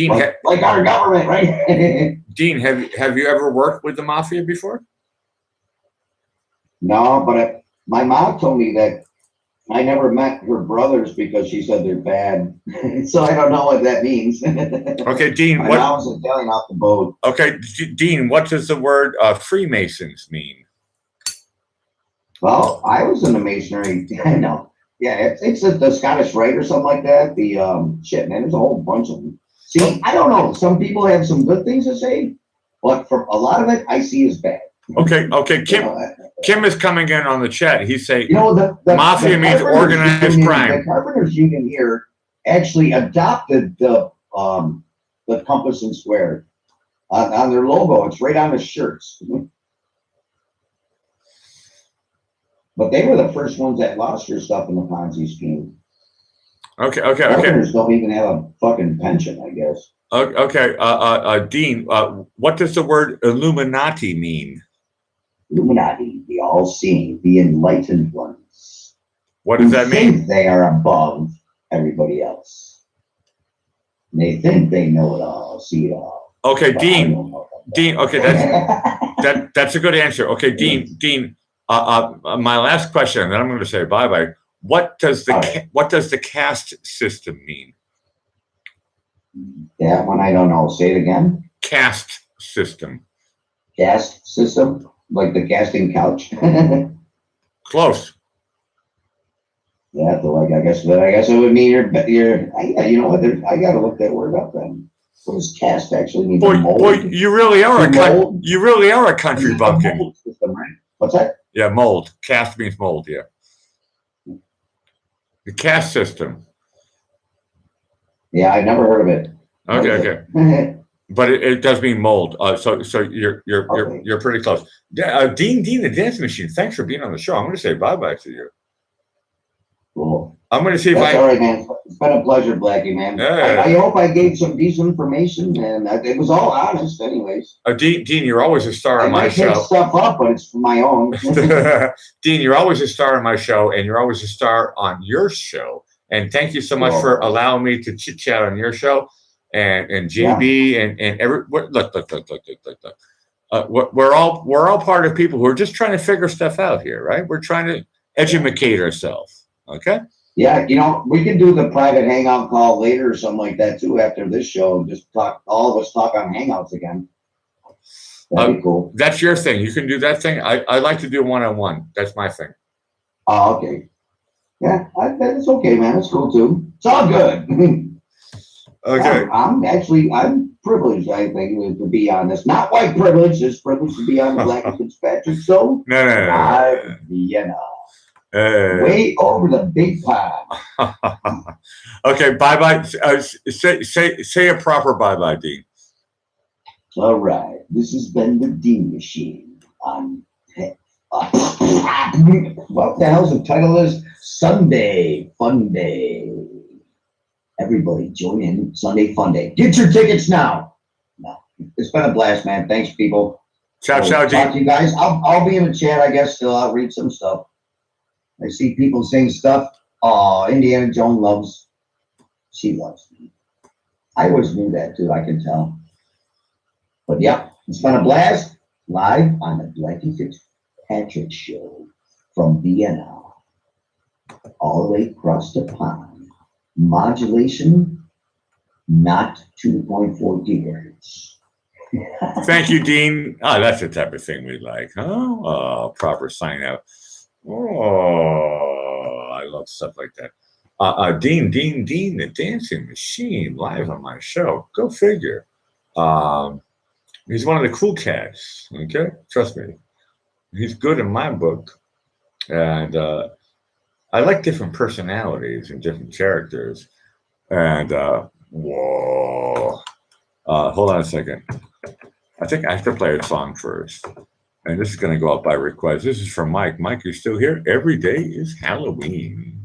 Like our government, right? Dean, have you ever worked with the mafia before? No, but my mom told me that. I never met her brothers because she said they're bad. So I don't know what that means. Okay, Dean. My mom was Italian off the boat. Okay, Dean, what does the word Freemasons mean? Well, I was in the Masonry. I know. Yeah, it's the Scottish Rite or something like that. The shit, man, there's a whole bunch of them. See, I don't know. Some people have some good things to say, but for a lot of it, I see as bad. Okay. Kim is coming in on the chat. He's saying, the mafia means organized crime. The Carpenters Union here actually adopted the compass and square on their logo. It's right on the shirts. But they were the first ones that lost their stuff in the Ponzi scheme. Okay. Carpenters don't even have a fucking pension, I guess. Okay. Dean, what does the word Illuminati mean? Illuminati, the all-seeing, the enlightened ones. What does that mean? Think they are above everybody else. They think they know it all, see it all. Okay, Dean. Okay, that's a good answer. Okay, Dean. My last question, and then I'm going to say bye bye. What does the caste system mean? That one I don't know. Say it again. Caste system. Caste system, like the casting couch. Close. Yeah, so I guess it would mean you're. You know what? I got to look that word up then. What does caste actually mean? Boy, you really are a country bumpkin. System, right? What's that? Yeah, mold. Caste means mold. Yeah. The caste system. Yeah, I never heard of it. Okay. But it does mean mold. So you're pretty close. Dean, the dance machine. Thanks for being on the show. I'm going to say bye bye to you. Cool. I'm going to see if That's all right, man. It's been a pleasure, Blackie, man. I hope I gave some decent information, and it was all honest, anyways. Dean, you're always a star on my show. I make stuff up, but it's for my own. Dean, you're always a star on my show, and you're always a star on your show. And thank you so much for allowing me to chit chat on your show, and JB and every look. We're all part of people who are just trying to figure stuff out here, right? We're trying to educate ourselves. Okay. Yeah, we can do the private hangout call later or something like that too after this show, and just all of us talk on Hangouts again. That'd be cool. That's your thing. You can do that thing. I like to do one-on-one. That's my thing. Oh, okay. Yeah, it's okay, man. It's cool too. It's all good. Okay. I'm privileged, I think, to be on this. Not white privilege, it's privileged to be on Blackie Fitzpatrick show. No. Way over the big pond. Okay, bye. Say a proper bye, Dean. All right. This has been the Dean Machine on what the hell's the title is? Sunday Fun Day. Everybody join in Sunday Fun Day. Get your tickets now. No, it's been a blast, man. Thanks, people. Ciao, So, ciao, talk Gene. to you guys. I'll be in the chat, I guess, till I'll read some stuff. I see people saying stuff. Indiana Jones loves. She loves me. I always knew that too, I can tell. But yeah, it's been a blast. Live on the Blackie Fitzpatrick Show from Vienna. All the way across the pond. Modulation, not 2.4 gigahertz. Thank you, Dean. Oh, that's the type of thing we like, huh? Oh, proper sign out. Oh, I love stuff like that. Dean, the dancing machine, live on my show. Go figure. He's one of the cool cats. Okay, trust me. He's good in my book, and I like different personalities and different characters. And whoa, hold on a second. I think I have to play a song first. And this is going to go out by request. This is from Mike. Mike, you're still here? Every day is Halloween.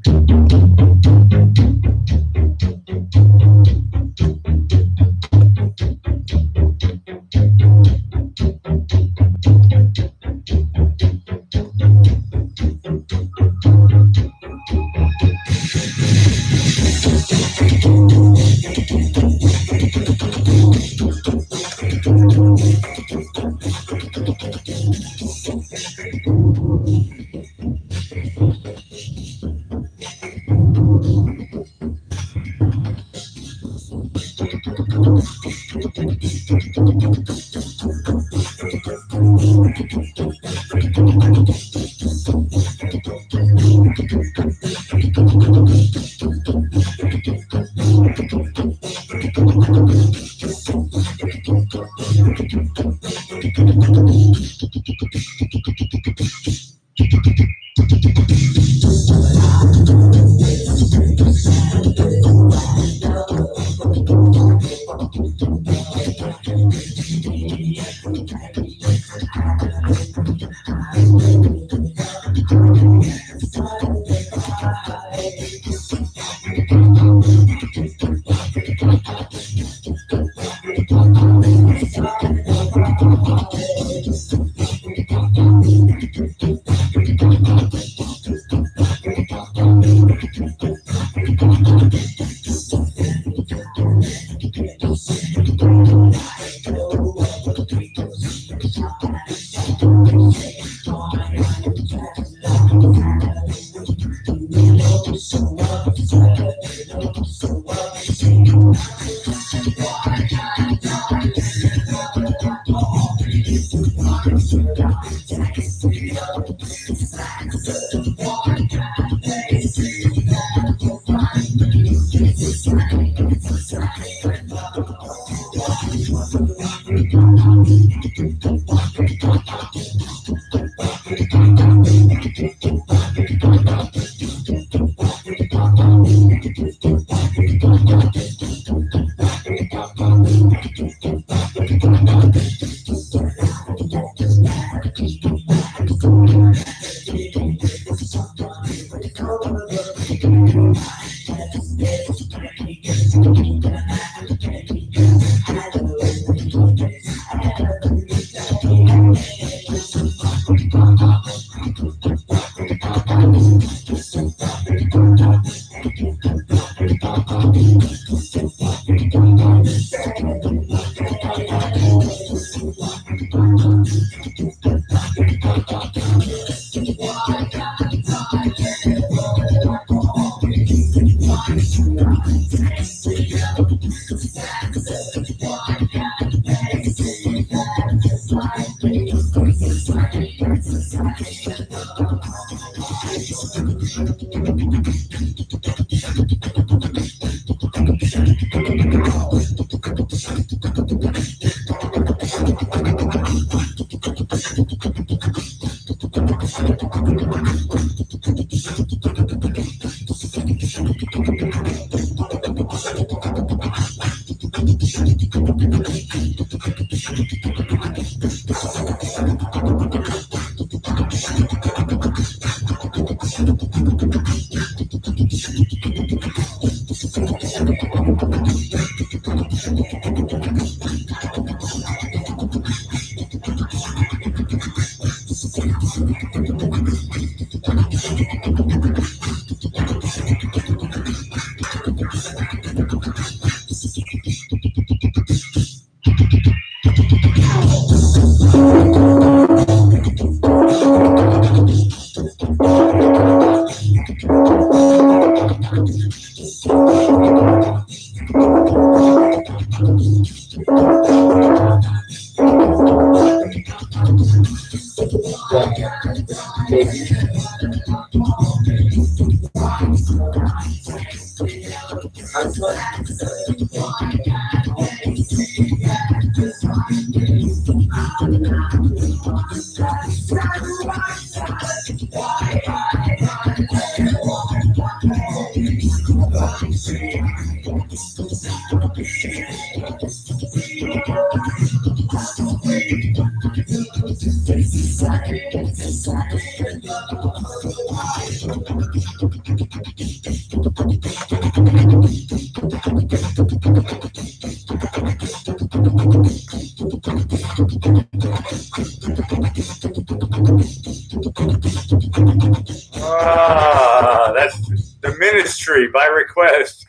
That's the ministry by request.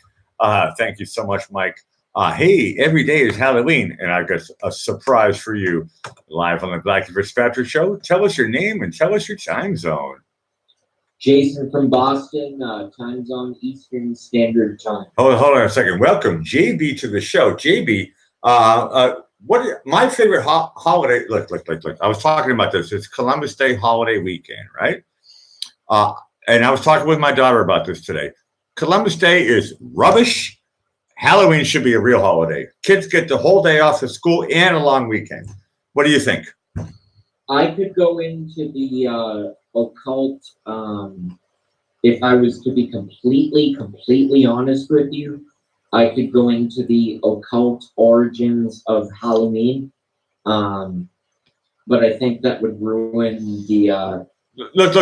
Thank you so much, Mike. Hey, every day is Halloween, and I've got a surprise for you live on the Blackie Fitzpatrick Show. Tell us your name and tell us your time zone. Jason from Boston, time zone Eastern Standard Time. Hold on a second. Welcome, JB, to the show. JB, my favorite holiday? Look. I was talking about this. It's Columbus Day holiday weekend, right? And I was talking with my daughter about this today. Columbus Day is rubbish. Halloween should be a real holiday. Kids get the whole day off of school and a long weekend. What do you think? I could go into the occult, if I was to be completely honest with you, I could go into the occult origins of Halloween. But I think that would ruin the Look,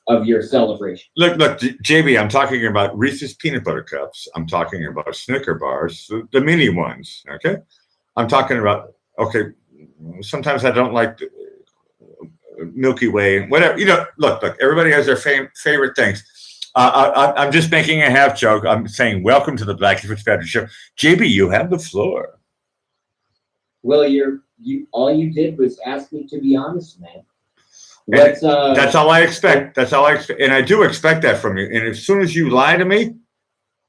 of your celebration. Look, JB, I'm talking about Reese's peanut butter cups. I'm talking about Snicker bars, the mini ones. Okay, I'm talking about. Okay, sometimes I don't like Milky Way, whatever. Look. Everybody has their favorite things. I'm just making a half joke. I'm saying welcome to the Blackie Fitzpatrick Show. JB, you have the floor. Well, all you did was ask me to be honest, man. That's all I expect. That's all I expect. And I do expect that from you. And as soon as you lie to me,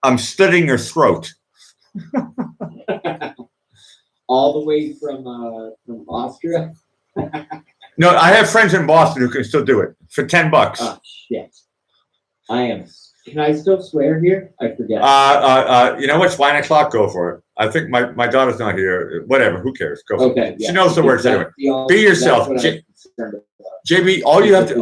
I'm slitting your throat. All the way from Austria? No, I have friends in Boston who can still do it for $10. Oh, shit. Can I still swear here? I forget. You know what? It's 9 o'clock. Go for it. I think my daughter's not here. Whatever. Who cares? Go for okay. it. Yeah. She knows the words anyway. Be yourself. JB, all you have to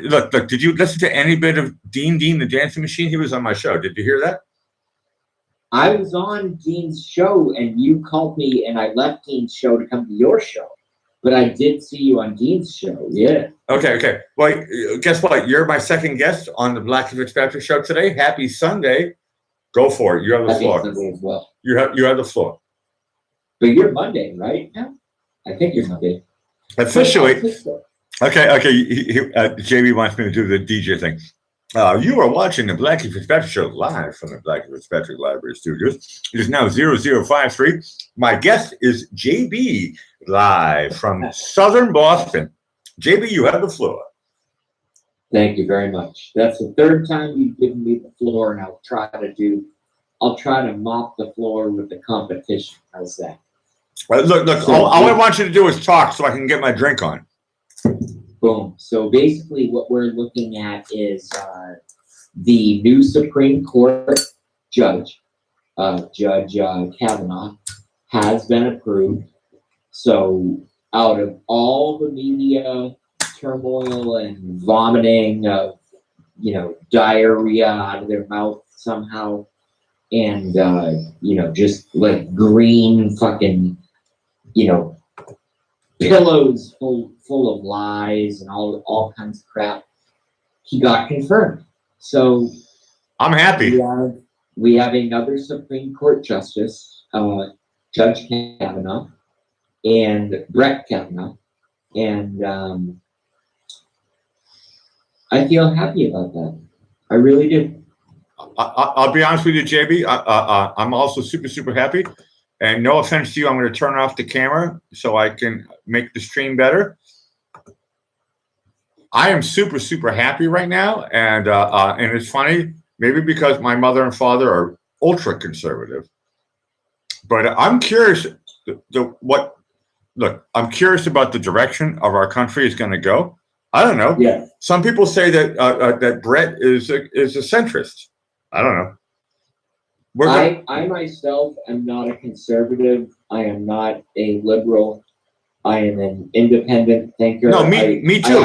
look. Did you listen to any bit of Dean the Dancing Machine? He was on my show. Did you hear that? I was on Dean's show, and you called me, and I left Dean's show to come to your show. But I did see you on Dean's show. Yeah. Okay. Well, guess what? You're my second guest on the Blackie Fitzpatrick Show today. Happy Sunday. Go for it. You have the floor. Happy Sunday as well. You have the floor. But you're Monday, right? Yeah. I think you're Monday. Officially. Okay. JB wants me to do the DJ thing. You are watching the Blackie Fitzpatrick Show live from the Blackie Fitzpatrick Library Studios. It is now 0053. My guest is JB, live from Southern Boston. JB, you have the floor. Thank you very much. That's the third time you've given me the floor, and I'll try to mop the floor with the competition. How's that? Look. So, all I want you to do is talk so I can get my drink on. Boom. So basically what we're looking at is the new Supreme Court judge, Judge Kavanaugh, has been approved. So out of all the media turmoil and vomiting of, diarrhea out of their mouth somehow, and, just like green fucking, pillows full of lies and all kinds of crap, he got confirmed. So I'm happy. We have another Supreme Court justice, Judge Kavanaugh, and Brett Kavanaugh, and I feel happy about that. I really do. I'll be honest with you, JB. I'm also super, super happy. And no offense to you, I'm going to turn off the camera so I can make the stream better. I am super, super happy right now, and it's funny, maybe because my mother and father are ultra conservative, but I'm curious. I'm curious about the direction of our country is going to go. I don't know. Yeah. Some people say that that Brett is a centrist. I don't know. I myself am not a conservative. I am not a liberal. I am an independent thinker. No, me too.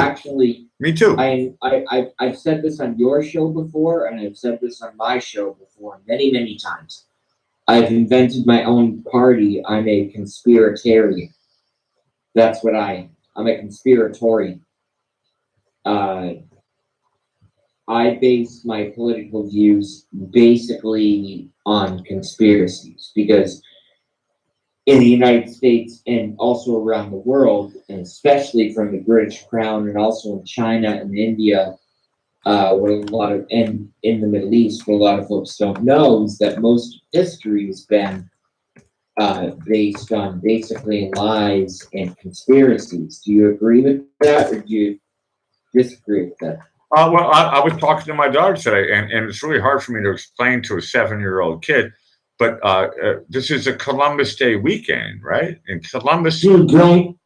Me too. I've said this on your show before, and I've said this on my show before many, many times. I've invented my own party. I'm a conspiratarian. That's what I'm a conspiratorian. I base my political views basically on conspiracies because in the United States and also around the world, and especially from the British Crown and also in China and India, and in the Middle East, what a lot of folks don't know is that most of history has been based on basically lies and conspiracies. Do you agree with that, or do you disagree with that? Well, I was talking to my daughter today, and it's really hard for me to explain to a 7-year-old kid. But this is a Columbus Day weekend, right? And Columbus. Dude, don't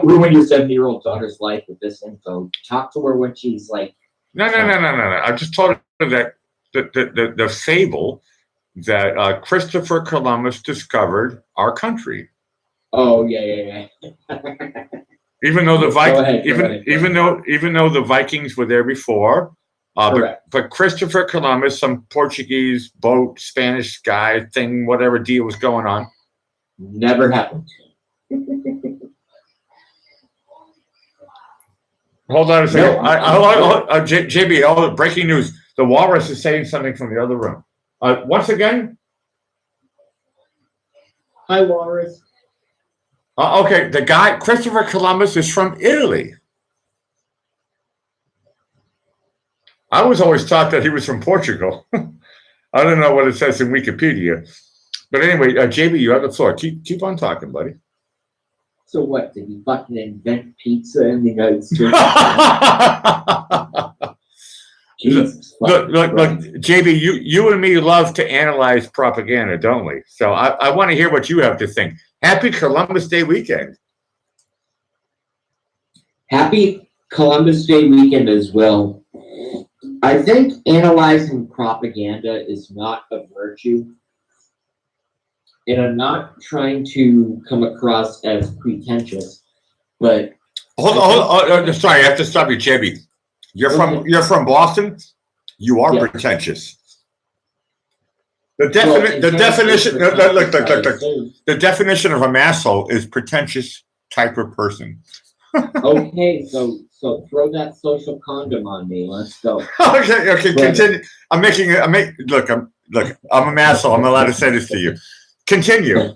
ruin your 7-year-old daughter's life with this info. Talk to her when she's like. No. I just told her that the fable that Christopher Columbus discovered our country. Oh yeah. Even though the Go even though the Vikings were there before, but Christopher Columbus, some Portuguese boat, Spanish guy thing, whatever deal was going on, never happened. Hold on a second. No, JB, breaking news. The walrus is saying something from the other room. Once again. Hi, walrus. Okay, the guy, Christopher Columbus, is from Italy. I was always taught that he was from Portugal. I don't know what it says in Wikipedia. But anyway, JB, you have the floor. Keep on talking, buddy. So what, did he fucking invent pizza in the United States? Look, JB, you and me love to analyze propaganda, don't we? So I want to hear what you have to think. Happy Columbus Day weekend. Happy Columbus Day weekend as well. I think analyzing propaganda is not a virtue. And I'm not trying to come across as pretentious, but hold on. Sorry, I have to stop you, JB. You're from Boston. You are pretentious. The definition. Look. The definition of a masshole is pretentious type of person. Okay, so throw that social condom on me. Let's go. Okay. Continue. Look. I'm a masshole. I'm allowed to say this to you. Continue.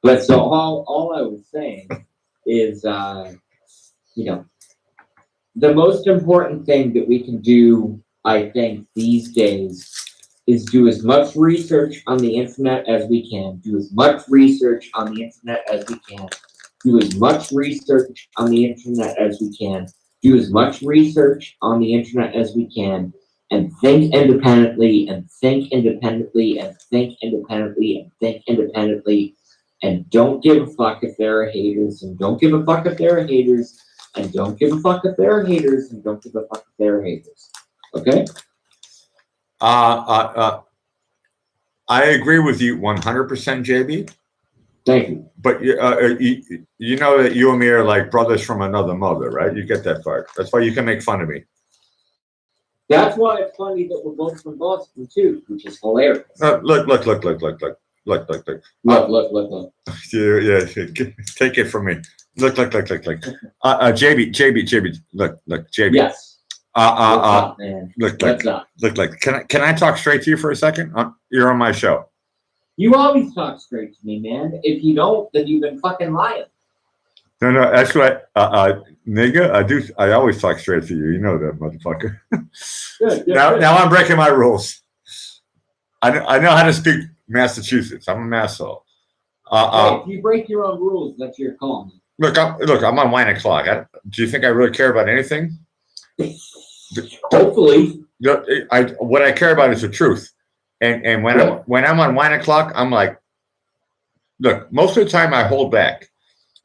But so all I was saying is, the most important thing that we can do, I think, these days is do as much research on the internet as we can. Do as much research on the internet as we can. Do as much research on the internet as we can. Do as much research on the internet as we can. And think independently, and think independently, and think independently, and think independently. And don't give a fuck if there are haters, and don't give a fuck if there are haters, and don't give a fuck if there are haters, and don't give a fuck if there are haters. Okay? I agree with you 100%, JB. Thank you. But you know that you and me are like brothers from another mother, right? You get that part. That's why you can make fun of me. That's why it's funny that we're both from Boston too, which is hilarious. Look. Look. Yeah, take it from me. Look. JB. Look, JB. Yes. Look. What's up? Look. Can I talk straight to you for a second? You're on my show. You always talk straight to me, man. If you don't, then you've been fucking lying. No, no, that's what, nigga, I always talk straight to you. You know that, motherfucker. Good, Now I'm breaking my rules. I know how to speak Massachusetts. I'm a masshole. Hey, if you break your own rules, that's your call. Look, I'm on wine o'clock. Do you think I really care about anything? Hopefully. What I care about is the truth. And when I'm on wine o'clock, I'm like, look, most of the time I hold back.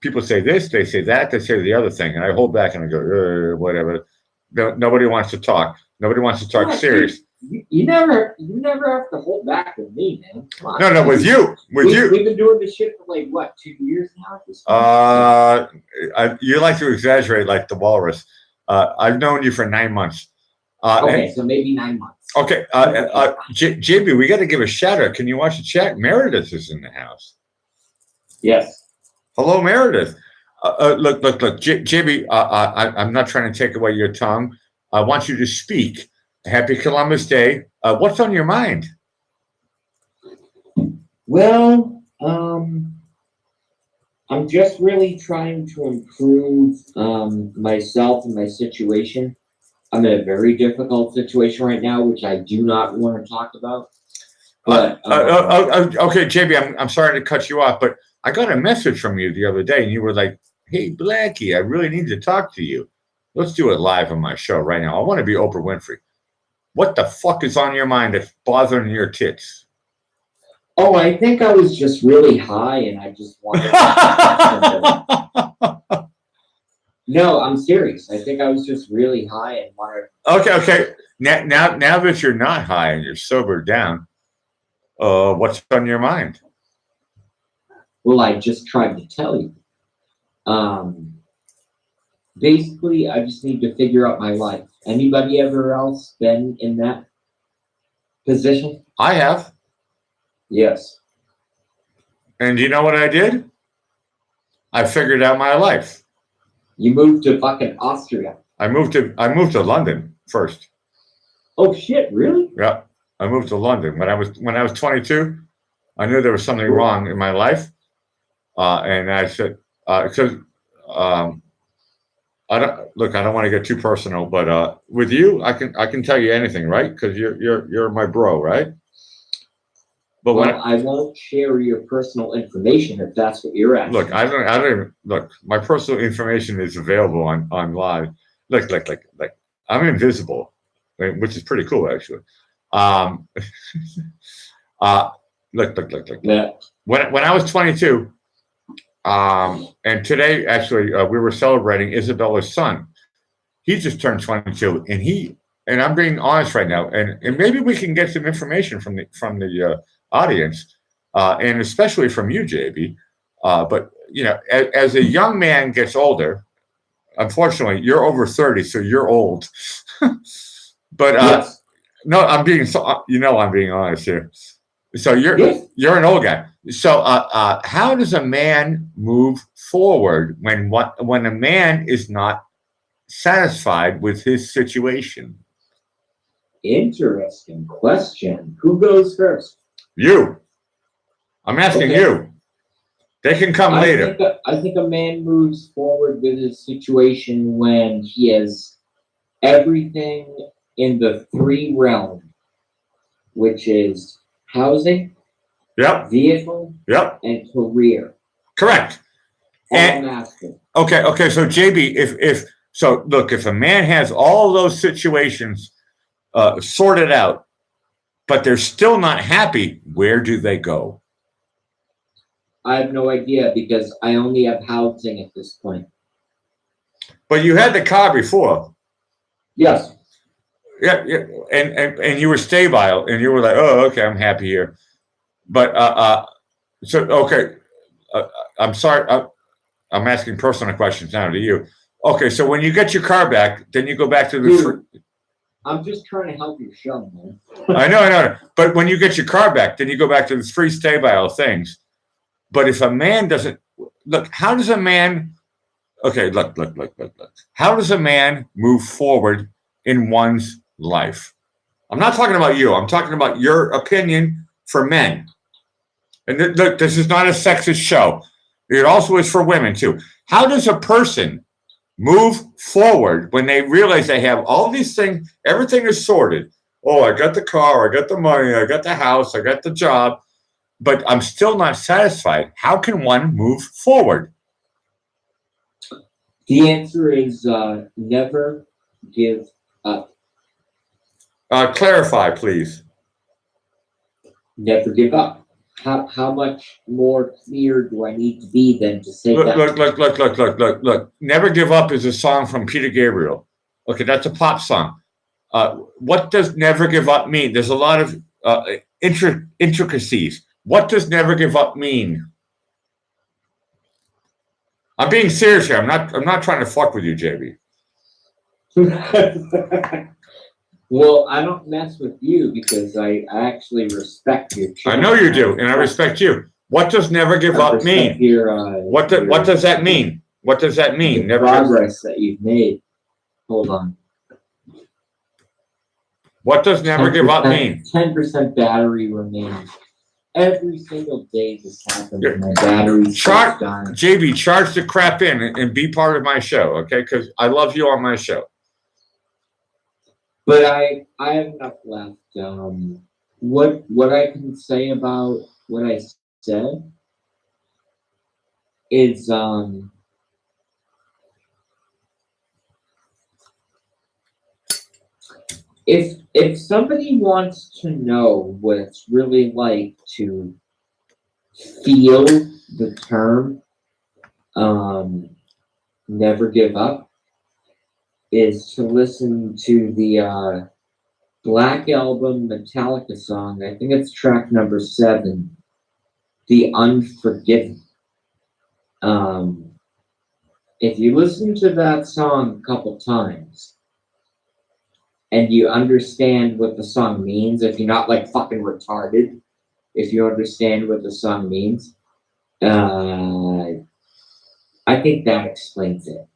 People say this, they say that, they say the other thing, and I hold back and I go, whatever. Nobody wants to talk. Nobody wants to talk serious. You never have to hold back with me, man. Come on. No, with you. We've been doing this shit for like what, 2 years now at this point? You like to exaggerate like the walrus. I've known you for 9 months. Okay, so maybe 9 months. Okay, JB, we got to give a shout out. Can you watch the chat? Meredith is in the house. Yes. Hello, Meredith. Look, JB. I'm not trying to take away your tongue. I want you to speak. Happy Columbus Day. What's on your mind? Well, I'm just really trying to improve myself and my situation. I'm in a very difficult situation right now, which I do not want to talk about. But okay, JB, I'm sorry to cut you off, but I got a message from you the other day, and you were like, "Hey, Blackie, I really need to talk to you. Let's do it live on my show right now. I want to be Oprah Winfrey. What the fuck is on your mind that's bothering your tits?" Oh, I think I was just really high, and I just wanted to No, I'm serious. I think I was just really high and wanted. Okay. Now that you're not high and you're sobered down, what's on your mind? Well, I just tried to tell you. Basically, I just need to figure out my life. Anybody ever else been in that position? I have. Yes. And do you know what I did? I figured out my life. You moved to fucking Austria. I moved to London first. Oh shit, really? Yeah. I moved to London when I was 22. I knew there was something wrong in my life. And I said, because I don't want to get too personal, but with you, I can tell you anything, right? Because you're my bro, right? But well, I won't share your personal information if that's what you're asking. Look, I don't even look. My personal information is available online. Look, I'm invisible, which is pretty cool, actually. Look. Yeah. When I was 22, and today actually we were celebrating Isabella's son. He just turned 22, and I'm being honest right now, and maybe we can get some information from the audience, and especially from you, JB. But you know, as a young man gets older, unfortunately, you're over 30, so you're old. But yes. No, I'm being honest here. So you're an old guy. So how does a man move forward when a man is not satisfied with his situation? Interesting question. Who goes first? You. I'm asking you. They can come later. I think a man moves forward with his situation when he has everything in the 3 realms, which is housing, yep, vehicle, yep, and career. Correct. All mastered. Okay. So JB, if a man has all those situations sorted out, but they're still not happy, where do they go? I have no idea because I only have housing at this point. But you had the car before. Yes. Yeah, and you were stable, and you were like, oh, okay, I'm happy here. But I'm sorry, I'm asking personal questions now to you. Okay, so when you get your car back, then you go back to the. I'm just trying to help your show, man. I know. But when you get your car back, then you go back to the free stable things. But if a man doesn't look, how does a man? Okay, look. How does a man move forward in one's life? I'm not talking about you. I'm talking about your opinion for men. And look, this is not a sexist show. It also is for women too. How does a person move forward when they realize they have all these things, everything is sorted? Oh, I got the car, I got the money, I got the house, I got the job, but I'm still not satisfied. How can one move forward? The answer is never give up. Clarify, please. Never give up. How much more clear do I need to be than to say that? Look. Never Give Up is a song from Peter Gabriel. Okay, that's a pop song. What does never give up mean? There's a lot of intricacies. What does never give up mean? I'm being serious here. I'm not trying to fuck with you, JB. Well, I don't mess with you because I actually respect your choice. I know you do, and I respect you. What does never give up mean? What does that mean? What does that mean? The progress that you've made. Hold on. What does never give up mean? 10% battery remains. Every single day this happens. My battery's dying. JB, charge the crap in and be part of my show, okay? Because I love you on my show. But I have enough left. What I can say about what I said is if somebody wants to know what it's really like to feel the term never give up, is to listen to the Black Album Metallica song. I think it's track number 7, The Unforgiven. If you listen to that song a couple times and you understand what the song means, if you're not like fucking retarded, if you understand what the song means, I think that explains it.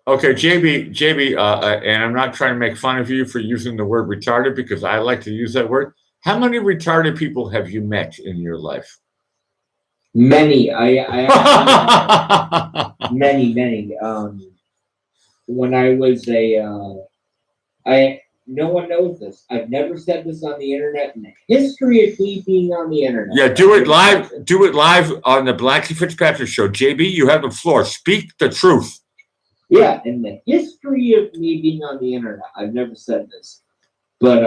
Okay, JB, and I'm not trying to make fun of you for using the word retarded because I like to use that word. How many retarded people have you met in your life? Many. Many. When I was no one knows this. I've never said this on the internet in the history of me being on the internet. Yeah, do it live on the Blackie Fitzpatrick show. JB, you have the floor. Speak the truth. Yeah, in the history of me being on the internet, I've never said this, but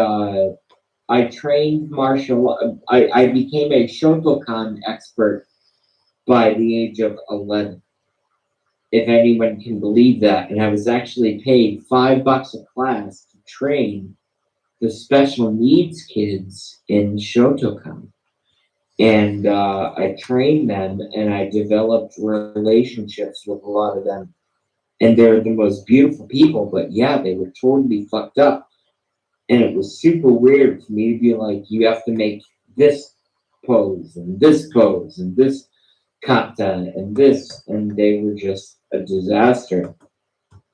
I trained martial. I became a Shotokan expert by the age of 11, if anyone can believe that. And I was actually paid $5 a class to train the special needs kids in Shotokan. And I trained them, and I developed relationships with a lot of them. And they're the most beautiful people, but yeah, they were totally fucked up. And it was super weird for me to be like, you have to make this pose and this kata and this, and they were just a disaster.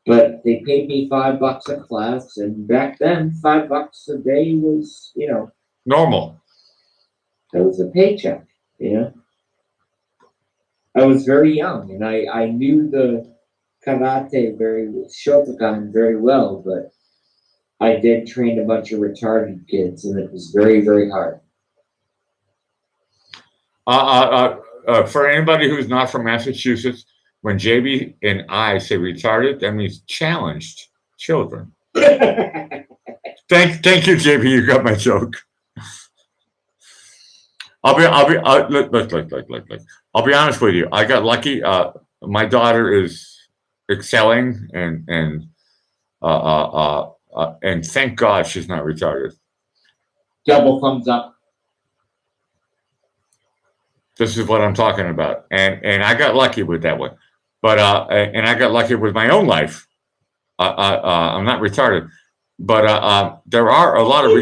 But they paid me $5 a class, and back then, $5 a day was, normal. That was a paycheck, I was very young, and I knew the karate Shotokan very well, but I did train a bunch of retarded kids, and it was very, very hard. For anybody who's not from Massachusetts, when JB and I say retarded, that means challenged children. Thank you, JB. You got my joke. I'll be honest with you. I got lucky. My daughter is excelling, and thank God she's not retarded. Double thumbs up. This is what I'm talking about, and I got lucky with that one, but and I got lucky with my own life. I'm not retarded, but there are a lot of.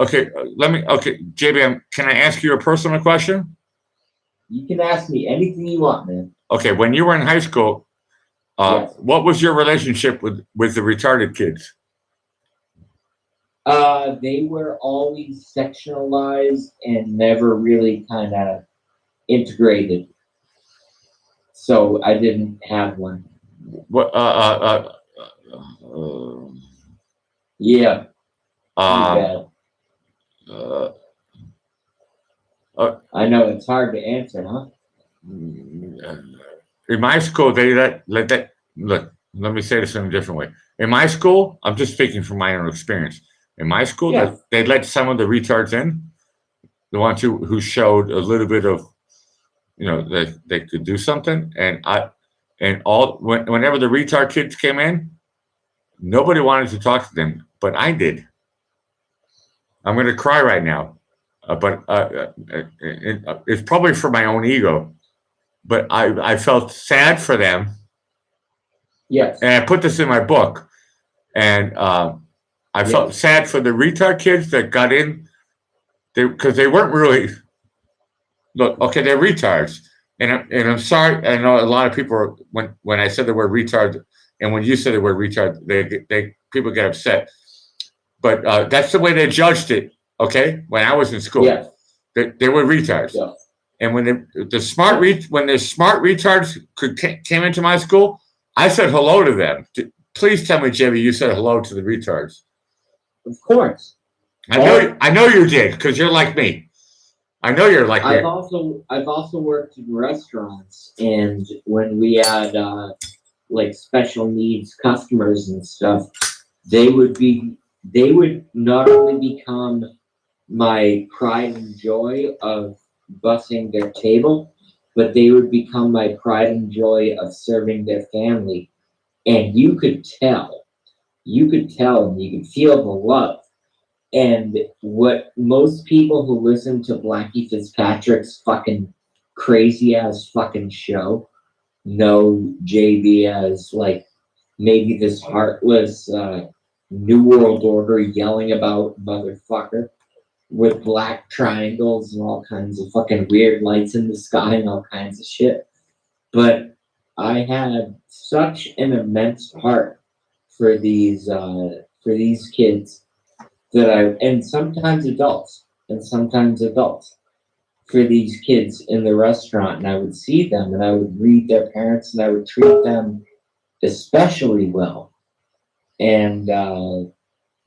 Okay, JB, can I ask you a personal question? You can ask me anything you want, man. Okay, when you were in high school, Yes. What was your relationship with the retarded kids? They were always sectionalized and never really kind of integrated. so I didn't have one. What? Yeah, too Uh, bad. uh, I know it's hard to answer, huh? in my school, they let that look. Let me say this in a different way. In my school, I'm just speaking from my own experience. In my school, Yeah. they let some of the retards in, the ones who showed a little bit of, that they could do something. Whenever the retard kids came in, nobody wanted to talk to them, but I did. I'm going to cry right now, but it's probably for my own ego. But I felt sad for them, Yes. and I put this in my book. And I felt sad for the retard kids that got in, because they weren't really. Look, okay, they're retards, and I'm sorry. I know a lot of people when I said the word retard, and when you said the word retard, they people get upset. But that's the way they judged it. Okay, when I was in school, they were retards. Yeah. And when the smart retards came into my school, I said hello to them. Please tell me, Jimmy, you said hello to the retards. Of course. I know you did, because you're like me. I know you're like me. I've also worked in restaurants, and when we had like special needs customers and stuff, they would not only become my pride and joy of bussing their table, but they would become my pride and joy of serving their family. And you could tell, and you could feel the love. And what most people who listen to Blackie Fitzpatrick's fucking crazy ass fucking show know JB as like maybe this heartless New World Order yelling about motherfucker with black triangles and all kinds of fucking weird lights in the sky and all kinds of shit. But I had such an immense heart for these kids and sometimes adults, for these kids in the restaurant, and I would see them and I would read their parents and I would treat them especially well. And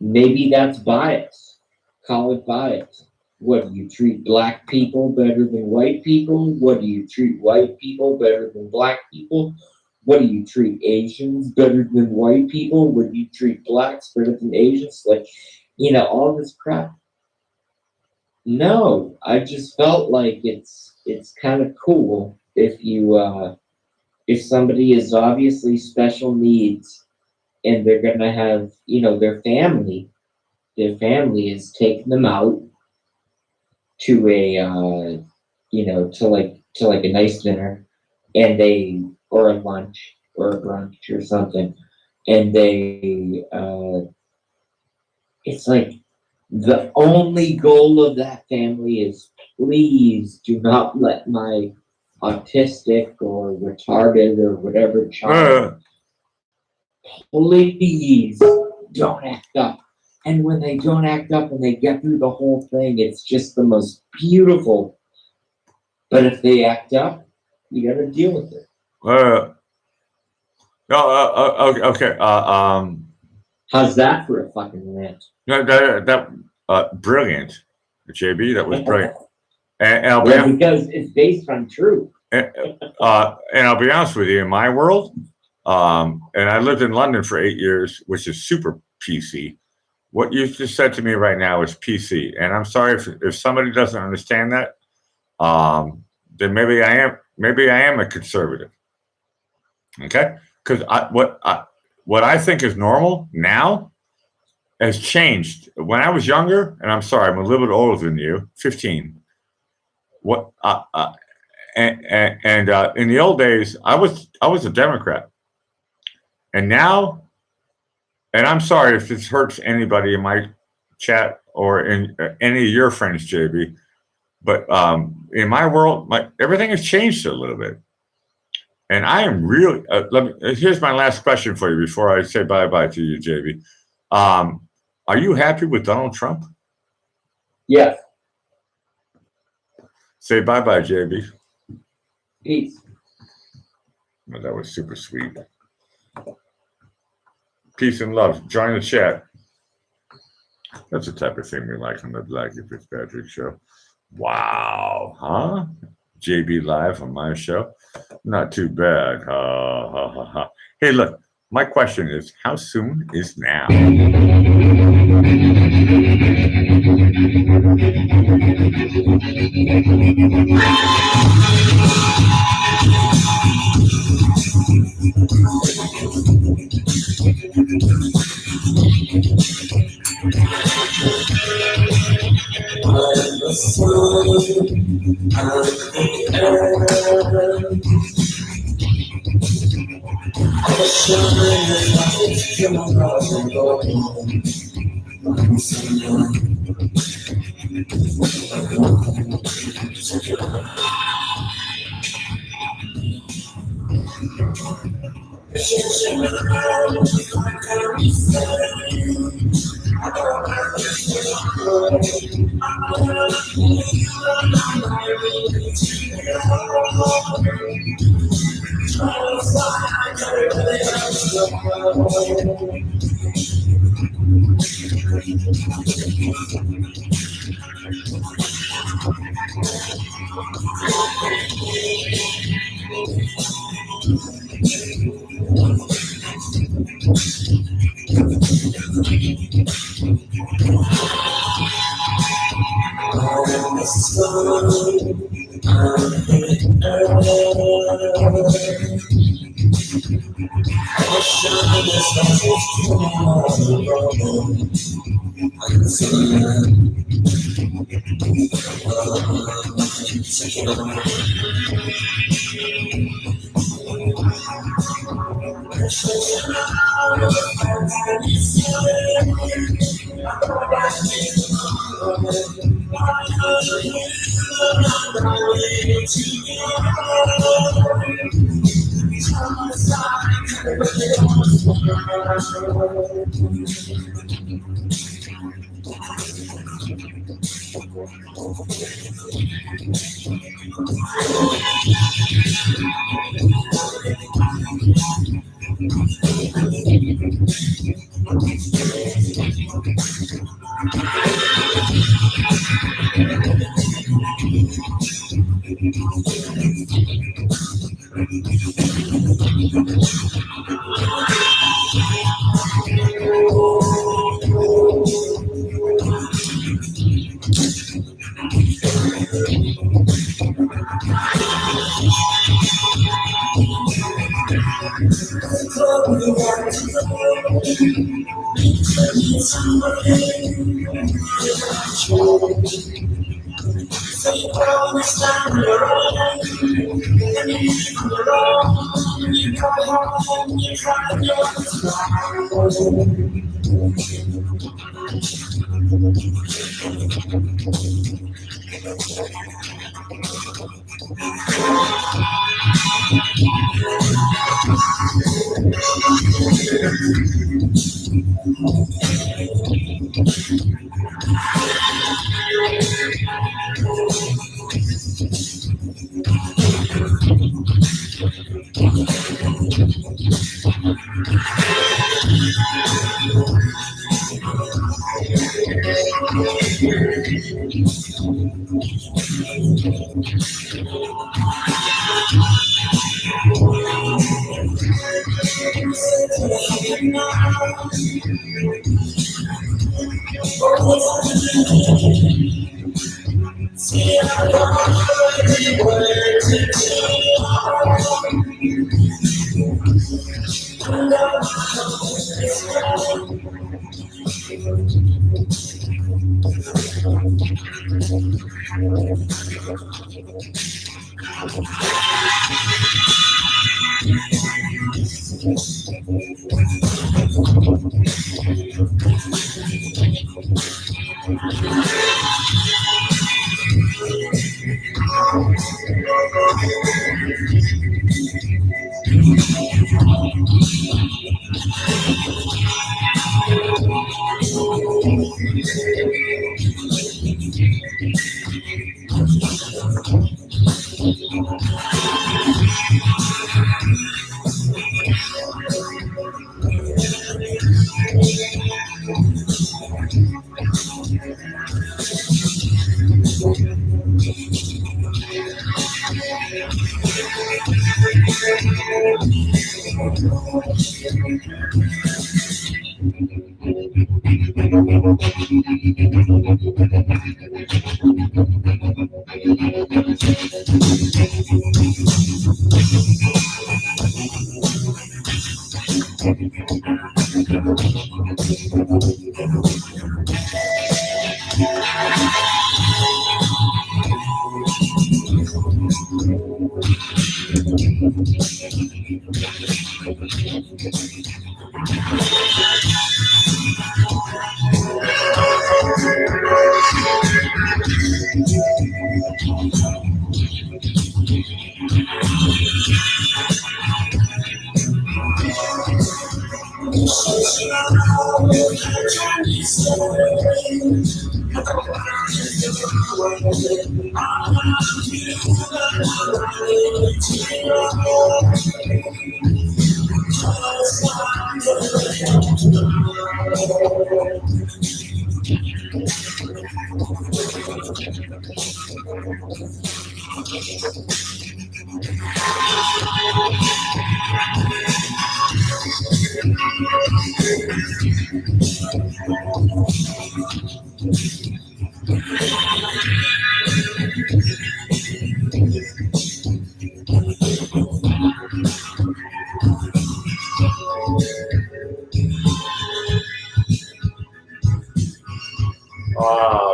maybe that's bias. Call it bias. What, do you treat black people better than white people? What, do you treat white people better than black people? What, do you treat Asians better than white people? What, do you treat blacks better than Asians? Like, all this crap. No, I just felt like it's kind of cool if if somebody is obviously special needs and they're gonna have, their family is taking them out to a to like a nice dinner, and or a lunch or a brunch or something, and it's like the only goal of that family is, please do not let my autistic or retarded or whatever child, please don't act up. And when they don't act up and they get through the whole thing, it's just the most beautiful. But if they act up, you gotta deal with it. Okay. How's that for a fucking rant? Brilliant, JB. That was brilliant. And because it's based on truth. And I'll be honest with you, in my world, and I lived in London for 8 years, which is super PC. What you just said to me right now is PC, and I'm sorry if somebody doesn't understand that. Then maybe I am a conservative. Okay, because what I think is normal now has changed. When I was younger, and I'm sorry, I'm a little bit older than you, 15. In the old days, I was a Democrat, and now, and I'm sorry if this hurts anybody in my chat or in any of your friends, JB, but in my world, everything has changed a little bit, and I am really. Here's my last question for you before I say bye to you, JB. Are you happy with Donald Trump? Yes. Say bye, JB. Peace. Well, that was super sweet. Peace and love. Join the chat. That's the type of thing we like on the Blackie Fitzpatrick show. Wow, huh? JB live on my show. Not too bad. Ha ha ha ha. Hey, look. My question is, how soon is now?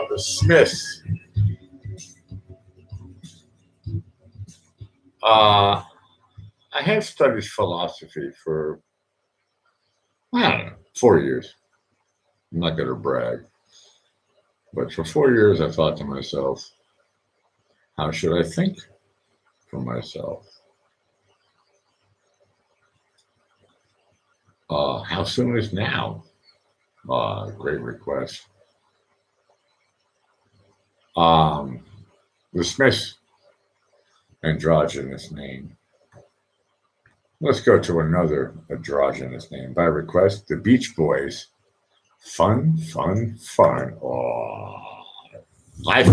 The Smiths. I have studied philosophy for, I don't know, 4 years. I'm not going to brag. But for 4 years, I thought to myself, how should I think for myself? How soon is now? Great request. The Smiths, androgynous name. Let's go to another androgynous name. By request, the Beach Boys. Fun, fun, fun. Oh, life.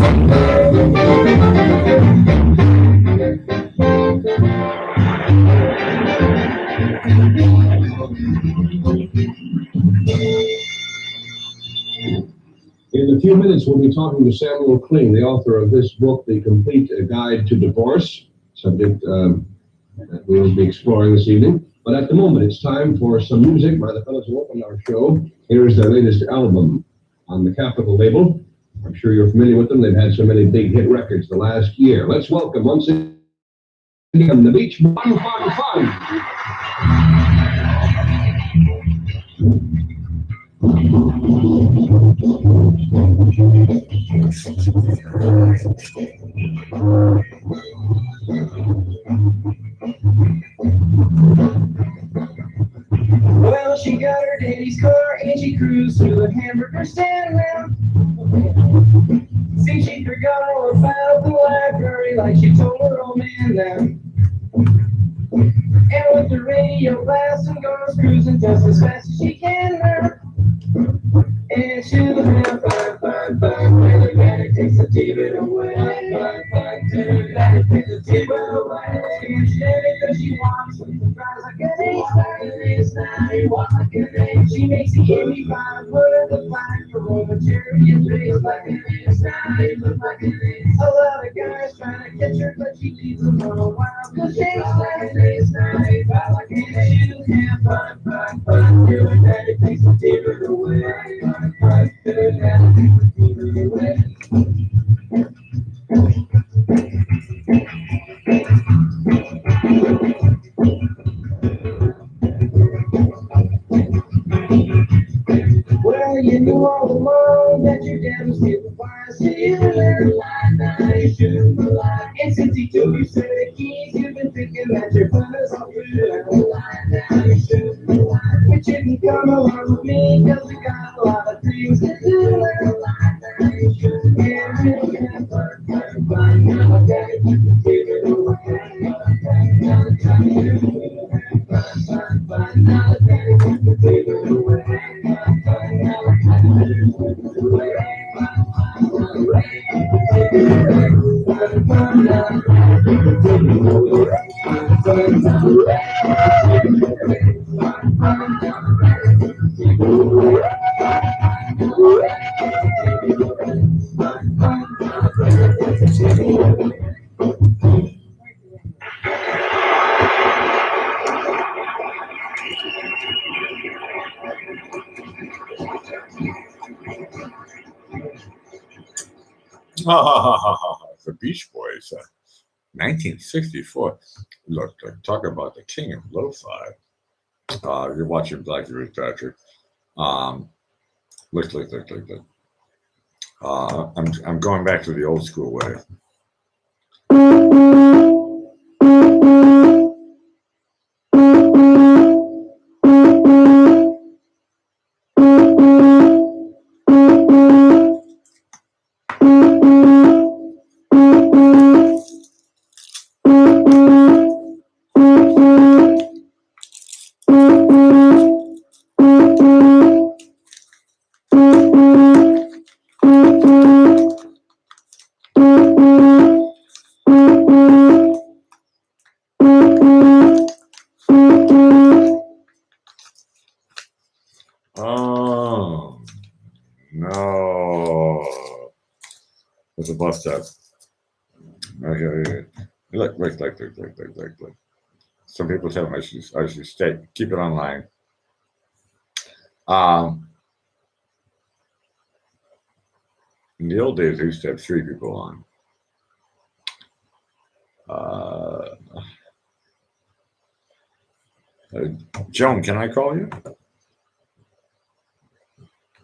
In a few minutes, we'll be talking to Samuel Kling, the author of this book, The Complete Guide to Divorce, subject that we'll be exploring this evening. But at the moment, it's time for some music by the fellows who opened our show. Here is their latest album on the Capitol label. I'm sure you're familiar with them. They've had so many big hit records the last year. Let's welcome once again the Beach Fun, Fun, Fun. Well, she got her daddy's car and she cruised to the hamburger stand now. See, she forgot all about the library like she told her old man now. And with the radio blasting, goes cruising just as fast as she can now. And she'll have fun, fun, fun, when the daddy takes the TV away. Fun, fun, till the daddy takes the TV away. And she did it 'cause she wants to surprise like an ace, like an ace, now you walk like an ace. She makes the Emmy vibe, put her the fine for over cherry and face like an ace, now you look like an ace. A lot of guys trying to catch her, but she leaves them for a while. 'Cause she's like an ace, now you vibe like an ace. She'll have fun, fun, fun, till the daddy takes the TV away. Fun, fun, till the daddy takes the TV away. Well, you knew all along that your dad was getting wise to you. And now you shouldn't lie. And since he took you to the keys, you've been thinking that your brother's all good. Now you shouldn't lie. But you can come along with me, 'cause we got a lot of things to do. Now you shouldn't lie. Really have fun, fun, fun. Now daddy, you can give it away. Now the time you have fun, fun, fun. Now daddy, you can give it away. Fun, fun, now the time you have The Beach Boys, 1964. Look, talk about the king of lo-fi. You're watching Black Rose Patrick. Look. I'm going back to the old school way. Oh no! There's a bus stop. Okay, look. Some people tell me I should stay, keep it online. In the old days, I used to have 3 people on. Joan, can I call you?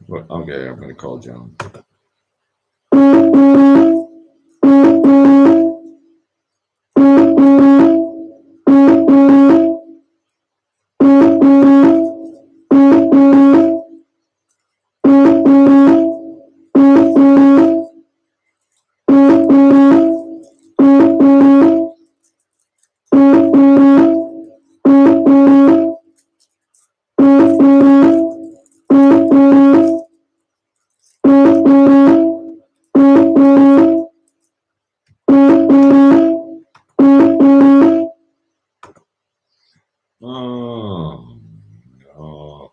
Well, okay, I'm going to call Joan. Oh, no.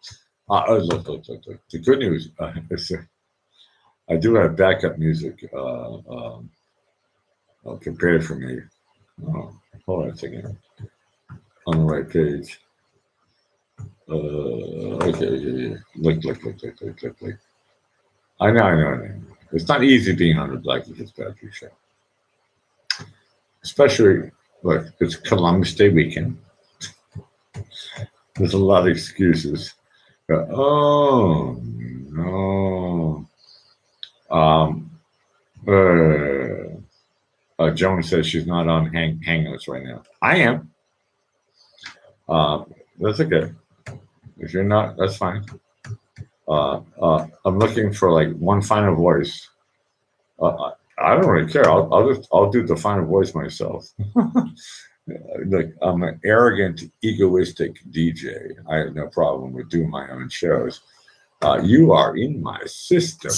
Look. The good news is I do have backup music prepared for me. Hold on a second. On the right page. Okay. Look. I know. It's not easy being on the Black Fitzpatrick show. Especially, look, it's Columbus Day weekend. There's a lot of excuses. Oh no. Joan says she's not on Hangouts right now. I am. That's okay. If you're not, that's fine. I'm looking for like one final voice. I don't really care. I'll do the final voice myself. Look, I'm an arrogant, egoistic DJ. I have no problem with doing my own shows. You are in my system.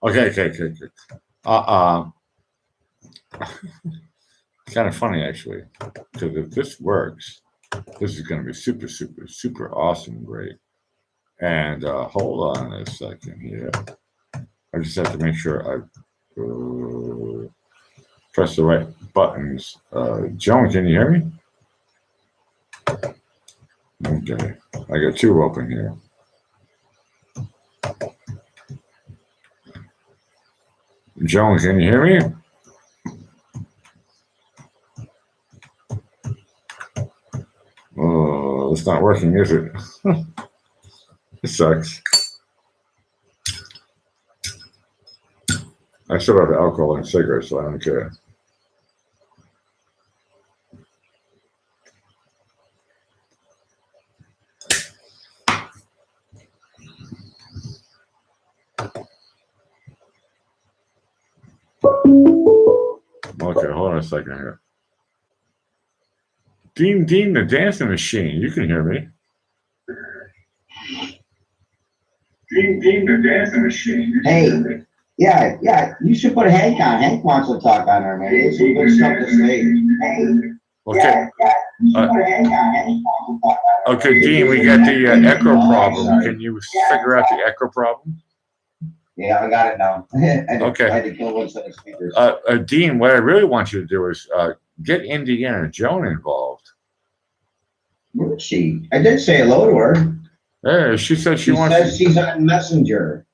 Okay. Okay. Kind of funny actually, because if this works, this is going to be super awesome, great. And hold on a second here. I just have to make sure I press the right buttons. Joan, can you hear me? Okay, I got two open here. Joan, can you hear me? Oh, it's not working, is it? It sucks. I still have alcohol and cigarettes, so I don't care. Okay, hold on a second here. Dean, the dancing machine. You can hear me. Dean, the dancing machine. Hey, yeah, you should put Hank on. Hank wants to talk on her, man. He has some good stuff to say. Hey, Okay. you should put Hank on. Hank wants to talk on her. Okay, Dean, we got the echo problem. Can you figure out the echo problem? Yeah, I got it now. Okay. I had to kill one set of speakers. Dean, what I really want you to do is get Indiana Joan involved. Where is she? I did say hello to her. Yeah, she said She says she's on Messenger.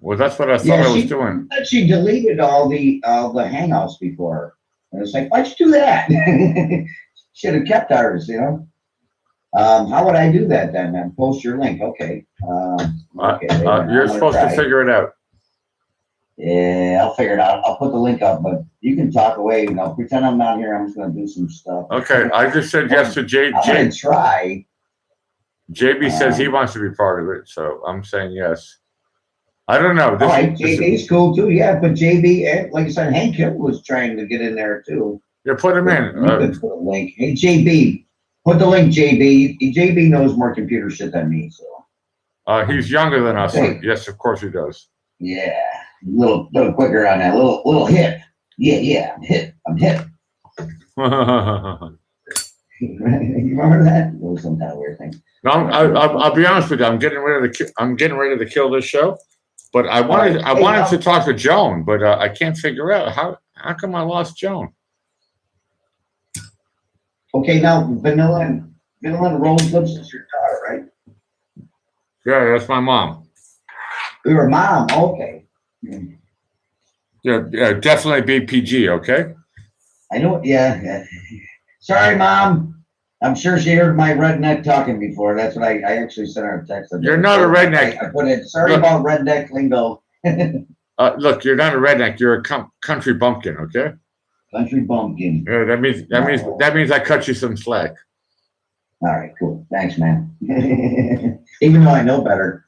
Well, that's what I thought I was doing. She deleted all the Hangouts before. And it's like, why'd you do that? Should have kept ours, you know. How would I do that then? Post your link. Okay. You're supposed to figure it out. Yeah, I'll figure it out. I'll put the link up, but you can talk away. You know, pretend I'm not here. I'm just gonna do some stuff. Okay, I just said yes to I'm gonna try. JB says he wants to be part of it, so I'm saying yes. I don't know. All right, JB's cool too. Yeah, but JB, like I said, Hank Hill was trying to get in there too. Yeah, put him in. You could put a link. Hey, JB, put the link, JB. JB knows more computer shit than me, so. He's younger than us. Hey. So yes, of course he does. Yeah, little quicker on that. Little hip. Yeah, I'm hip. You remember that? It was some kind of weird thing. No, I'll be honest with you. I'm getting ready to kill this show, but I wanted to talk to Joan, but I can't figure out how come I lost Joan. Okay, now Vanilla and Rose Lips is your daughter, right? Yeah, that's my mom. Your mom. Okay. Yeah, definitely BPG. Okay. I know. Yeah. Sorry, Mom. I'm sure she heard my redneck talking before. That's what I actually sent her a text. You're not a redneck. I put it. Sorry about redneck lingo. Look, you're not a redneck. You're a country bumpkin. Okay. Country bumpkin. Yeah, that means I cut you some slack. All right, cool. Thanks, man. Even though I know better.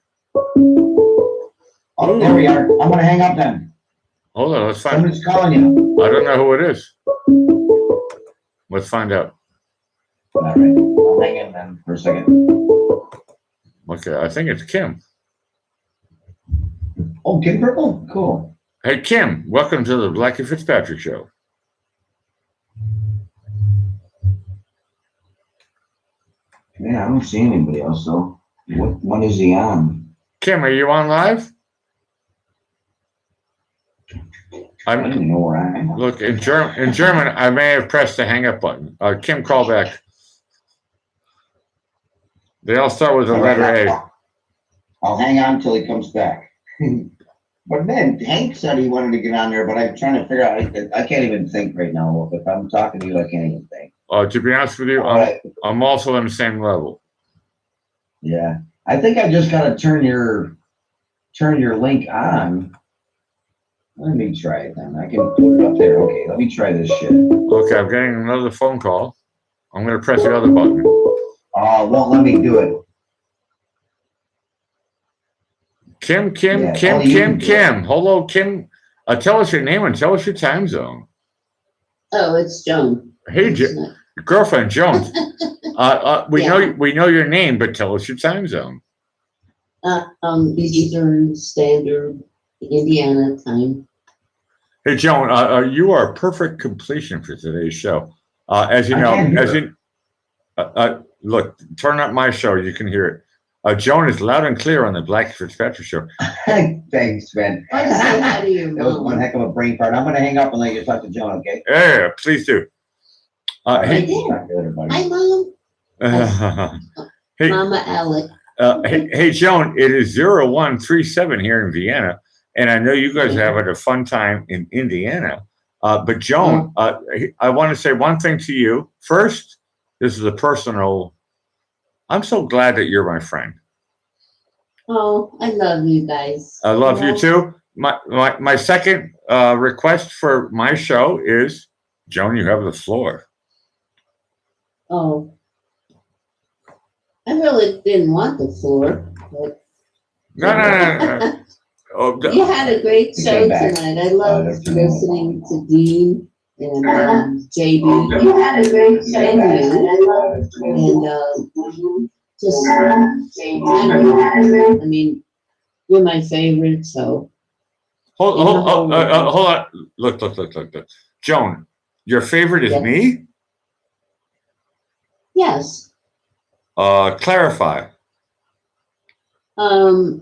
Oh, there we are. I'm gonna hang up then. Hold on, let's find. Somebody's calling you. I don't know who it is. Let's find out. All right, I'll hang in then for a second. Okay, I think it's Kim. Oh, Kim Purple? Cool. Hey, Kim, welcome to the Blackie Fitzpatrick Show. Yeah, I don't see anybody else though. When is he on? Kim, are you on live? I don't even know where I am. Look, in German, I may have pressed the hang up button. Kim, call back. They all start with the letter A. I'll hang on until he comes back. But then Hank said he wanted to get on there, but I'm trying to figure out. I can't even think right now. If I'm talking to you, I can't even think. To be honest with you, I'm also on the same level. Yeah, I think I just got to turn your link on. Let me try it then. I can put it up there. Okay, let me try this shit. Okay, I'm getting another phone call. I'm going to press the other button. Won't let me do it. Kim. Yeah, only you can do it. Hello, Kim. Tell us your name and tell us your time zone. Oh, it's Joan. Hey, It's not- girlfriend Joan. We Yeah. know your name, but tell us your time zone. Eastern Standard Indiana time. Hey, Joan, you are a perfect completion for today's show. As you I know, can't hear as you look, turn up my show, you can hear it. Joan is loud and clear on the Blackie Fitzpatrick show. Thanks, man. Why does that matter to your That was one mom? heck of a brain fart. I'm gonna hang up and let you talk to John, okay? Yeah, please do. I Hey, did. Talk to everybody. Hi, Mom. hey, Mama Alec. hey, Joan, it is 0137 here in Vienna, and I know you guys are having a fun time in Indiana. But Joan, I want to say one thing to you. First, this is a personal. I'm so glad that you're my friend. Oh, I love you guys. I love you know? too. My second request for my show is, Joan, you have the floor. Oh. I really didn't want the floor, but No. Oh, you had a great You show came back. tonight. I loved that's listening to Dean and JB. You had a great show. And you. And just, I mean, you're my favorite, so. hold on. Look. Joan, your favorite is Yes. me? Yes. Clarify. My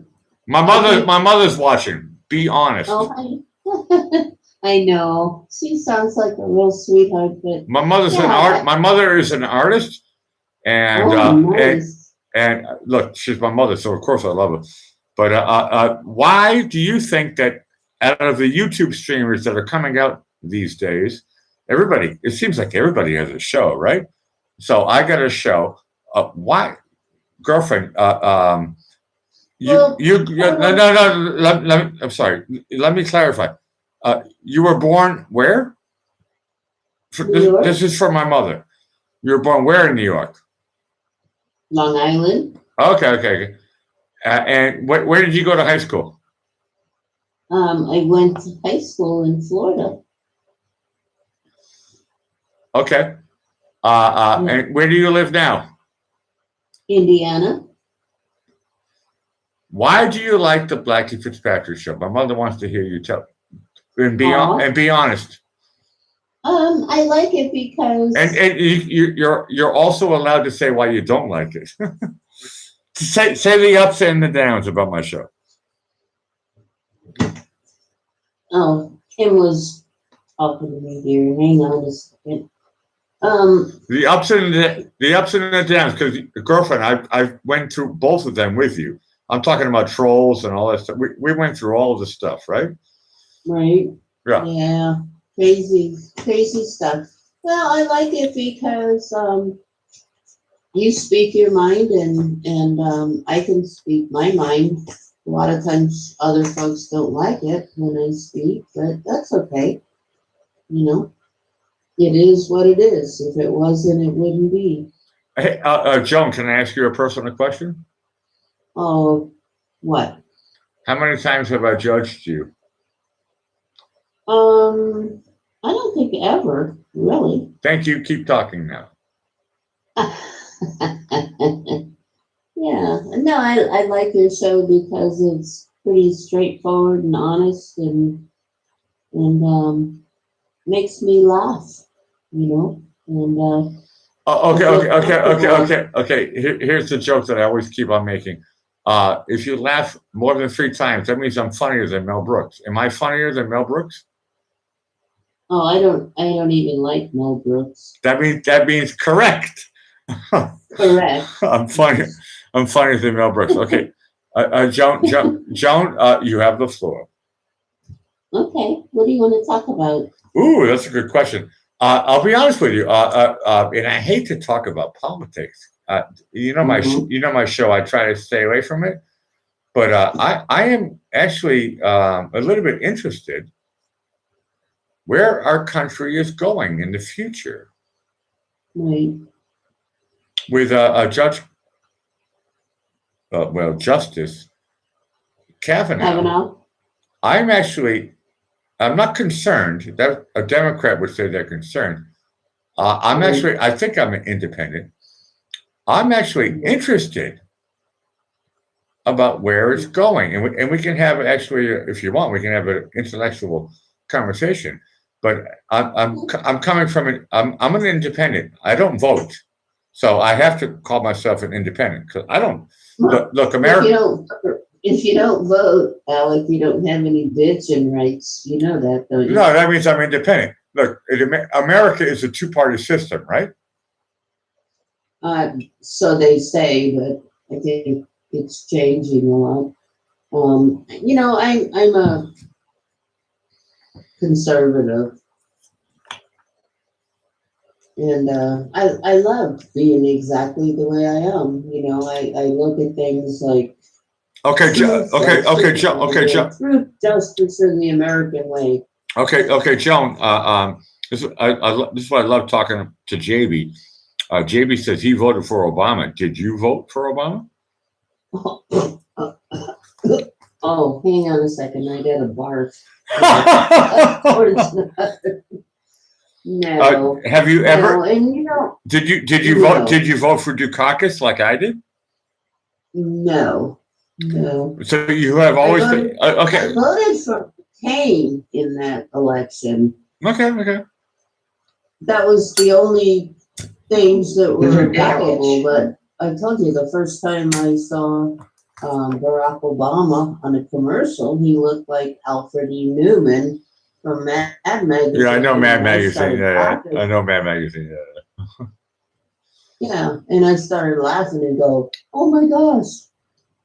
My mother's watching. Be honest. Oh, I know. She sounds like a real sweetheart, but My mother's an Yeah. art. My mother is an artist, and oh, nice. and look, she's my mother, so of course I love her. But why do you think that out of the YouTube streamers that are coming out these days, it seems like everybody has a show, right? So I got a show. Why, girlfriend? No. I'm sorry. Let me clarify. You were born where? New York. This is for my mother. You were born where in New York? Long Island. Okay. And where did you go to high school? I went to high school in Florida. Okay. And where do you live now? Indiana. Why do you like the Blackie Fitzpatrick show? My mother wants to hear you tell. And be honest. I like it because And you're also allowed to say why you don't like it. say the ups and the downs about my show. Kim was talking to me here. Hang on a second. The ups and the downs, because girlfriend, I went through both of them with you. I'm talking about trolls and all that stuff. We went through all of the stuff, right? Right. Yeah. Yeah. Crazy stuff. Well, I like it because you speak your mind and I can speak my mind. A lot of times other folks don't like it when I speak, but that's okay. You know, it is what it is. If it wasn't, it wouldn't be. Hey, Joan, can I ask you a personal question? Oh, what? How many times have I judged you? I don't think ever, really. Thank you. Keep talking now. Yeah, no, I like your show because it's pretty straightforward and honest and makes me laugh, you know. And Okay. Here's the joke that I always keep on making. If you laugh more than 3 times, that means I'm funnier than Mel Brooks. Am I funnier than Mel Brooks? oh, I don't even like Mel Brooks. That means correct. Correct. I'm funnier than Mel Brooks. Okay. Joan, you have the floor. Okay, what do you want to talk about? Ooh, that's a good question. I'll be honest with you, and I hate to talk about politics. You know my show. I try to stay away from it, but I am actually a little bit interested where our country is going in the future. Right. with Judge, Justice Kavanaugh, Kavanaugh? I'm not concerned. That a Democrat would say they're concerned. I think I'm an independent. I'm actually interested about where it's going, and we can have actually, if you want, we can have an intellectual conversation. But I'm coming from I'm an independent. I don't vote, so I have to call myself an independent because I don't look America. If you don't vote, Alec, you don't have any bitching rights. You know that, don't you? No, that means I'm independent. Look, America is a two-party system, right? So they say, but I think it's changing a lot. You know, I'm a conservative, and I love being exactly the way I am. You know, I look at things like Okay, truth, justice in the American way. Okay, Joan. This is why I love talking to JB. JB says he voted for Obama. Did you vote for Obama? Oh, hang on a second. I got a barf. No. Have you ever? No, and you know. Did you No. vote? Did you vote for Dukakis like I did? No. So you have always been okay. I voted for Kane in that election. Okay. That was the only things that Those were are garbage. palatable, but I told you the first time I saw Barack Obama on a commercial, he looked like Alfred E. Newman from Mad Magazine. Yeah, I know Mad Magazine. started Yeah, laughing. I know Mad Magazine. Yeah. Yeah, and I started laughing and go, "Oh my gosh,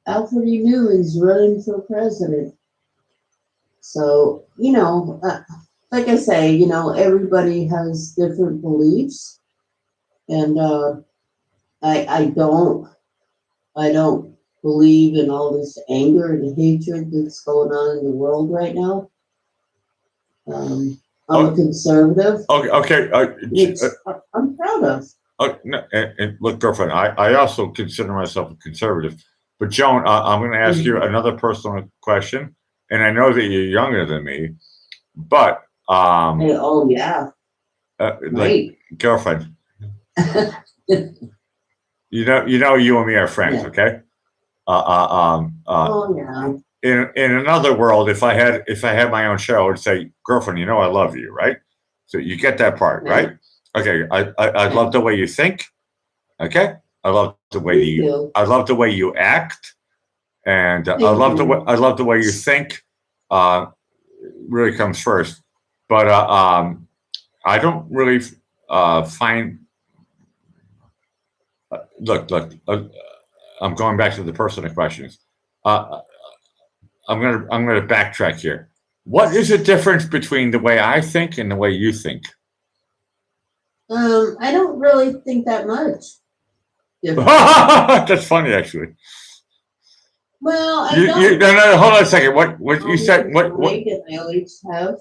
Alfred E. Newman's running for president." So, you know, like I say, you know, everybody has different beliefs, and I don't believe in all this anger and hatred that's going on in the world right now. I'm a conservative, Okay. which I'm proud of. No, and look, girlfriend, I also consider myself a conservative. But Joan, I'm going to ask you another personal question, and I know that you're younger than me, but Oh yeah, like right. girlfriend, you know, you and me are friends, Yeah. okay? Oh yeah. In another world, if I had my own show, I would say, girlfriend, you know, I love you, right? So you get that part, right? Okay, I love the way you think. Okay, I love the way I love the way you act, and I love the way you think. Really comes first, but I don't really find. Look. I'm going back to the personal questions. I'm gonna backtrack here. What is the difference between the way I think and the way you think? I don't really think that much. That's funny, actually. Well, I You, don't. no, hold on a second. What you said? What? I always have.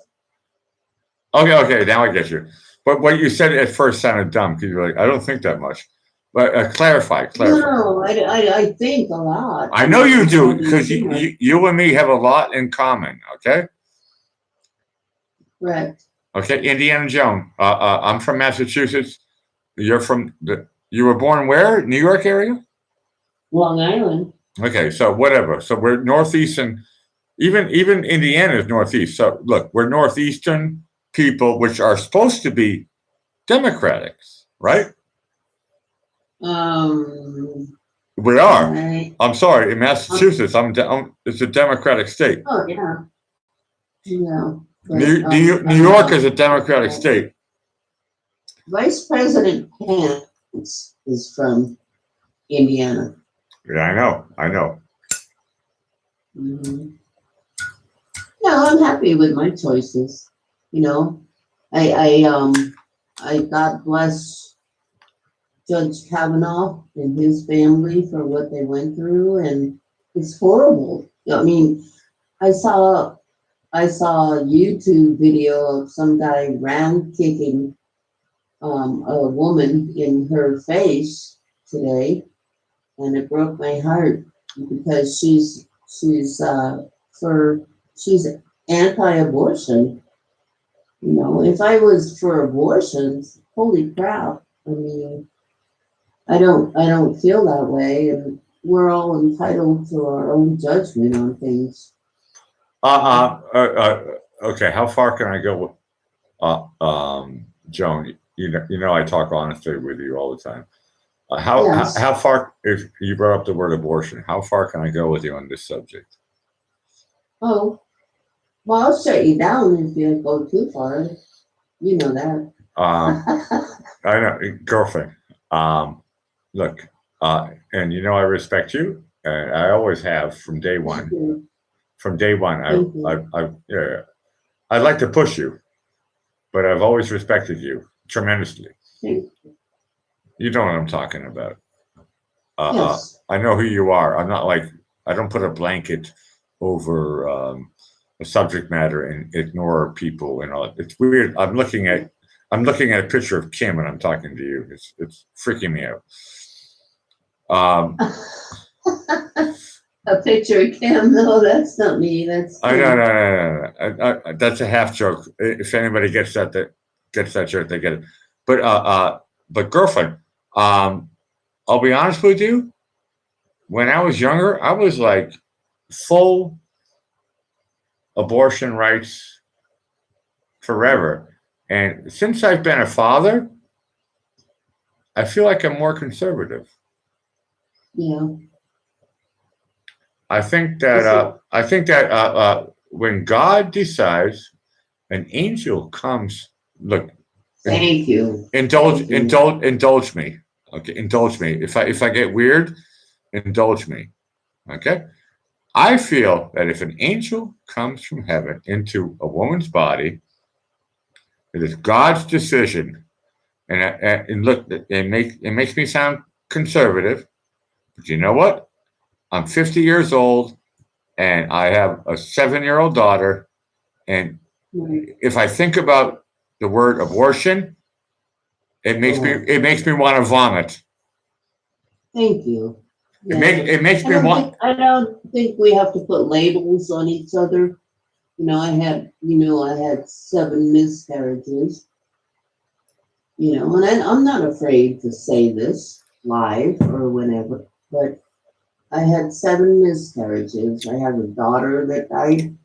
Okay. Now I get you. But what you said at first sounded dumb because you're like, I don't think that much. But clarify. No, I think a lot. I know you do because Correct. you and me have a lot in common. Okay. Okay, Indiana Joan. I'm from Massachusetts. You were born where? New York area? Long Island. Okay, so whatever. So we're northeastern. Even Indiana is northeast. So look, we're northeastern people, which are supposed to be Democratic, right? We are. Right. I'm sorry, in Massachusetts, it's a Democratic state. Oh yeah. Yeah. But, New York is a Democratic state. Vice President Pence is from Indiana. Yeah, I know. Mm-hmm. No, I'm happy with my choices. You know, I God bless Judge Kavanaugh and his family for what they went through, and it's horrible. I mean, I saw a YouTube video of some guy round kicking a woman in her face, today, and it broke my heart because she's anti-abortion. You know, if I was for abortions, holy crap! I mean, I don't feel that way, and we're all entitled to our own judgment on things. Okay, how far can I go? Joan, you know, I talk honestly with you all the time. Yes. How far, if you brought up the word abortion, how far can I go with you on this subject? Oh, well, I'll shut you down if you go too far. You know that. I know, girlfriend. Look, and you know I respect you, and I always have from day one. From day one, yeah, I'd like to push you, but I've always respected you tremendously. Thank you. You know what I'm talking about. Yes. I know who you are. I'm not like, I don't put a blanket over a subject matter and ignore people and all. It's weird. I'm looking at a picture of Kim and I'm talking to you. It's freaking me out. A picture of Kim? No, that's not me. That's I Kim. no. That's a half joke. If anybody gets that joke, they get it. But girlfriend, I'll be honest with you. When I was younger, I was like full abortion rights forever. And since I've been a father, I feel like I'm more conservative. Yeah. I think that when God decides, an angel comes. Look, Thank you. indulge me. Okay, indulge me. If I get weird, indulge me. Okay. I feel that if an angel comes from heaven into a woman's body, it is God's decision. And look, it makes me sound conservative, but you know what? I'm 50 years old, and I have a 7-year-old daughter. And if I think about the word abortion, it makes me want to vomit. Thank you. It makes me want. I don't think we have to put labels on each other. You know, I had 7 miscarriages. You know, and I'm not afraid to say this live or whenever, but I had 7 miscarriages. I have a daughter that died.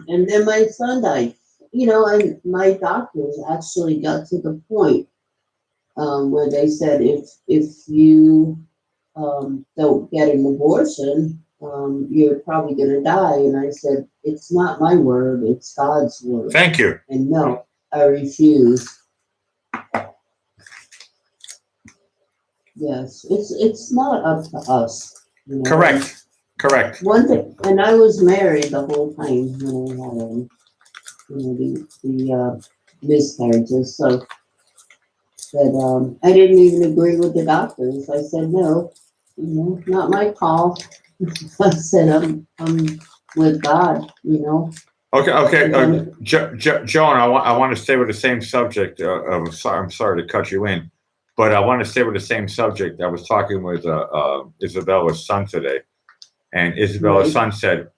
And then my son died. You know, and my doctors actually got to the point where they said if you don't get an abortion, you're probably going to die. And I said, it's not my word, it's God's word. Thank you. And no, I refuse. Yes, it's not up to us. You know? Correct. One thing, and I was married the whole time when I had the miscarriages. So that I didn't even agree with the doctors. I said no, you know, not my call. I said I'm with God, you know. Okay. Joan, I want to stay with the same subject. I'm sorry to cut you in, but I want to stay with the same subject. I was talking with Isabella's son today, and Isabella's son said,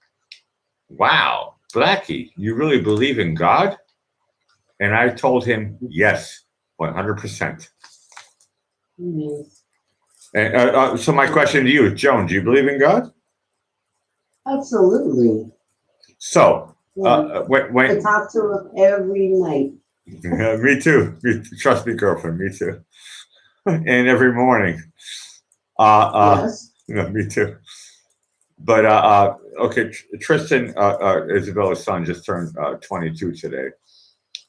"Wow, Blackie, you really believe in God?" And I told him, "Yes, 100%." Yes. And so my question to you, Joan, do you believe in God? Absolutely. So Yeah. when I talk to him every night. me too. Trust me, girlfriend. Me too. And every morning. Yes. Me too. But okay, Tristan, Isabella's son, just turned 22 today.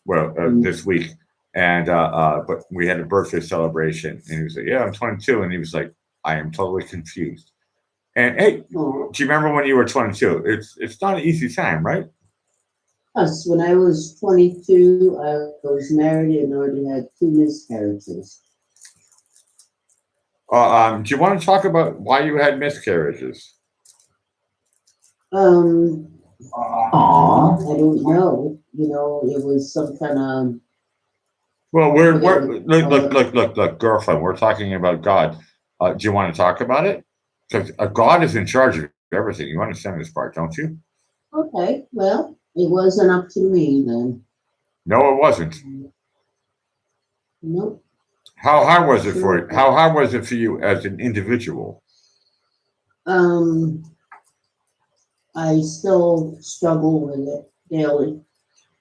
Well, this week, and but we had a birthday celebration, and he was like, "Yeah, I'm 22," and he was like, "I am totally confused." And hey, do you remember when you were 22? It's not an easy time, right? Yes, when I was 22, I was married and already had 2 miscarriages. Do you want to talk about why you had miscarriages? I don't know. You know, it was some kind of Well, we're look, girlfriend. We're talking about God. Do you want to talk about it? Because God is in charge of everything. You understand this part, don't you? Okay, well, it wasn't up to me then. No, it wasn't. Nope. How hard was it for you? How hard was it for you as an individual? I still struggle with it daily.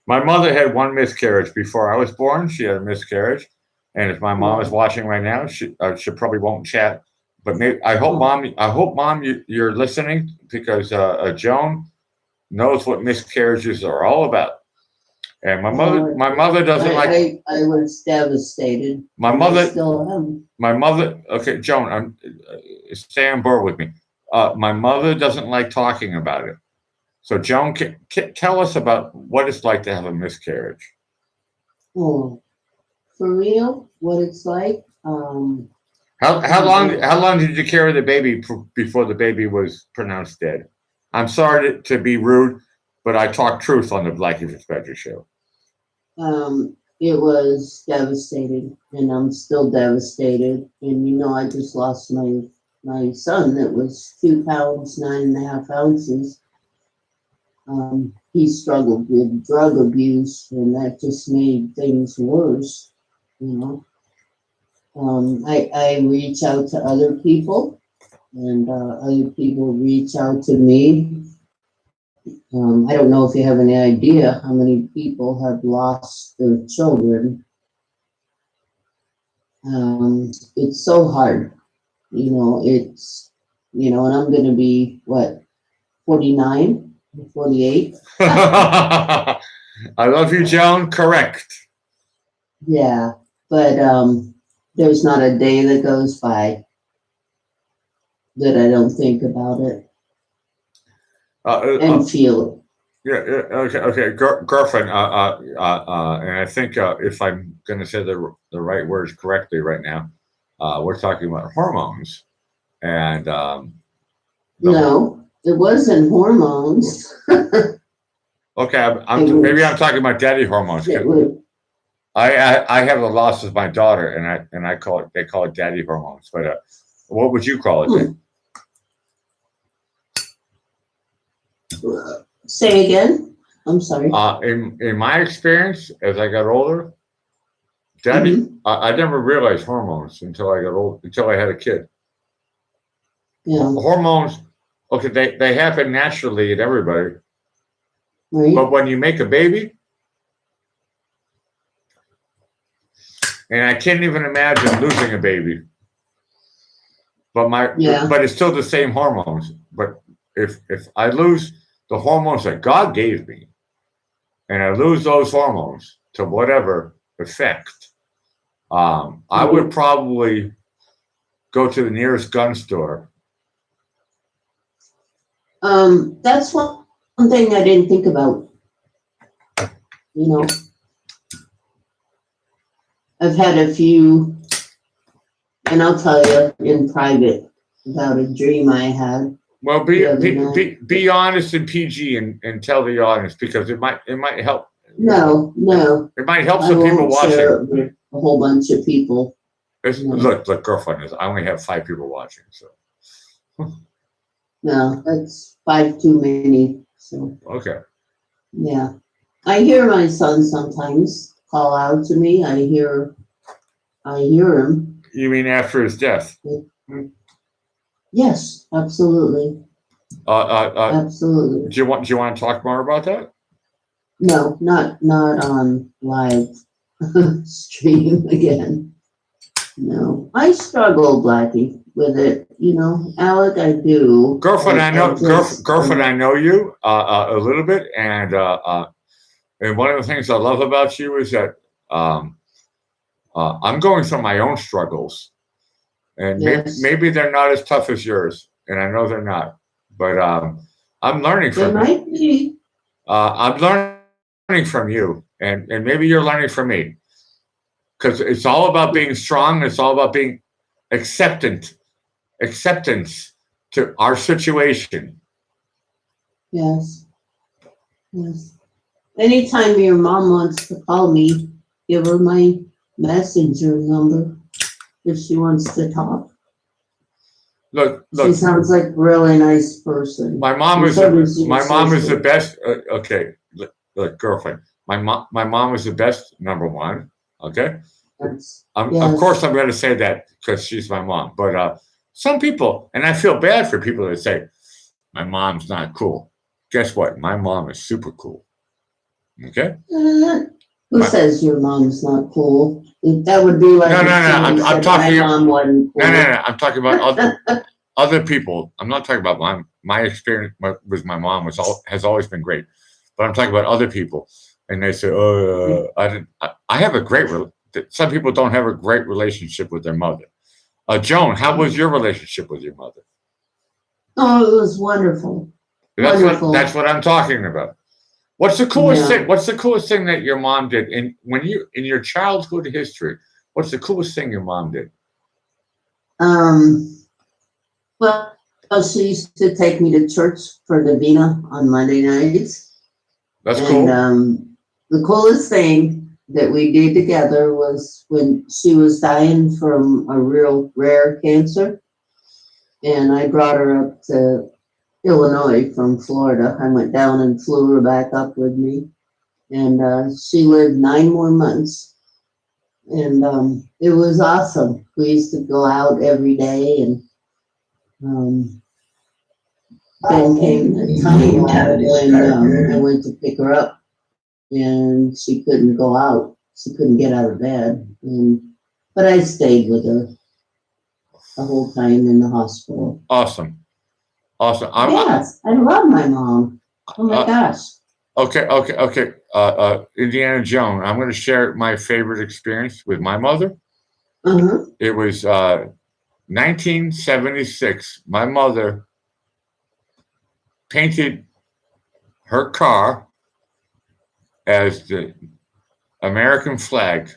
My mother had one miscarriage before I was born. She had a miscarriage, and if my mom is watching right now, she probably won't chat. But maybe I hope mom, you're listening, because Joan knows what miscarriages are all about. And my mother doesn't like. I was devastated. My I mother still am. My mother. Okay, Joan, stay on board with me. My mother doesn't like talking about it. So, Joan, tell us about what it's like to have a miscarriage. Oh, for real, what it's like. How long did you carry the baby before the baby was pronounced dead? I'm sorry to be rude, but I talk truth on the Blackie Fitzpatrick show. It was devastating, and I'm still devastated. And I just lost my son that was 2 pounds, 9.5 ounces. He struggled with drug abuse, and that just made things worse, I reach out to other people, and other people reach out to me. I don't know if you have any idea how many people have lost their children. It's so hard, it's, and I'm going to be, 49, 48? I love you, Joan. Correct. Yeah, but there's not a day that goes by that I don't think about it and feel it. Yeah. Okay. Girlfriend. And I think if I'm going to say the right words correctly right now, we're talking about hormones, and no, it wasn't hormones. Okay, maybe I'm talking about daddy hormones. I have the loss of my daughter, and they call it daddy hormones. But what would you call it then? Say again. I'm sorry. In my experience, as I got older, daddy, I never realized hormones until I got old, until I had a kid. Yeah. Hormones, okay, they happen naturally in everybody. Right. But when you make a baby, and I can't even imagine losing a baby. But it's still the same hormones. But if I lose the hormones that God gave me, and I lose those hormones to whatever effect, I would probably go to the nearest gun store. That's one thing I didn't think about. I've had a few, and I'll tell you in private about a dream I had. Well, be honest and PG and tell the audience, because it might help. No. It might help some people watching. Share it with a whole bunch of people. Look, girlfriend, I only have 5 people watching, so. No, that's 5 too many. So. Okay. Yeah, I hear my son sometimes call out to me. I hear him. You mean after his death? Yes, absolutely. Absolutely. Do you want to talk more about that? No, not on live stream again. No, I struggle, Blackie, with it. Alec, I do. Girlfriend, I know. Girlfriend, I know you a little bit, and one of the things I love about you is that I'm going through my own struggles, and maybe they're not as tough as yours, and I know they're not. But I'm learning from you. Might be. I'm learning from you, and maybe you're learning from me, because it's all about being strong. It's all about being acceptance to our situation. Yes. Anytime your mom wants to call me, give her my messenger number if she wants to talk. Look, She look. sounds like a really nice person. My mom is So does your my mom is the sister. best. Okay, look, girlfriend. My mom is the best. Number one. Okay. That's- Of Yes. course, I'm going to say that because she's my mom. But some people, and I feel bad for people that say my mom's not cool. Guess what? My mom is super cool. Okay. Who says your mom's not cool? That would be like No, if no, no, someone I'm said talking- my mom wasn't cool. No, no, no. I'm talking about other people. I'm not talking about my experience with my mom has always been great, but I'm talking about other people, and they say, "Oh, I have a great." Some people don't have a great relationship with their mother. Joan, how was your relationship with your mother? Oh, it was wonderful. Wonderful. That's what I'm talking about. What's the coolest Yeah. thing? What's the coolest thing that your mom did in your childhood history? What's the coolest thing your mom did? Well, she used to take me to church for the Vina on Monday nights. That's And cool. the coolest thing that we did together was when she was dying from a real rare cancer. And I brought her up to Illinois from Florida. I went down and flew her back up with me. And she lived 9 more months. And it was awesome. We used to go out every day, and then came the time when I went to pick her up, and she couldn't go out. She couldn't get out of bed. But I stayed with her the whole time in the hospital. Awesome. Yes, I love my mom. Oh my gosh. Okay. Indiana Joan, I'm going to share my favorite experience with my mother. Uh-huh. It was 1976. My mother painted her car as the American flag.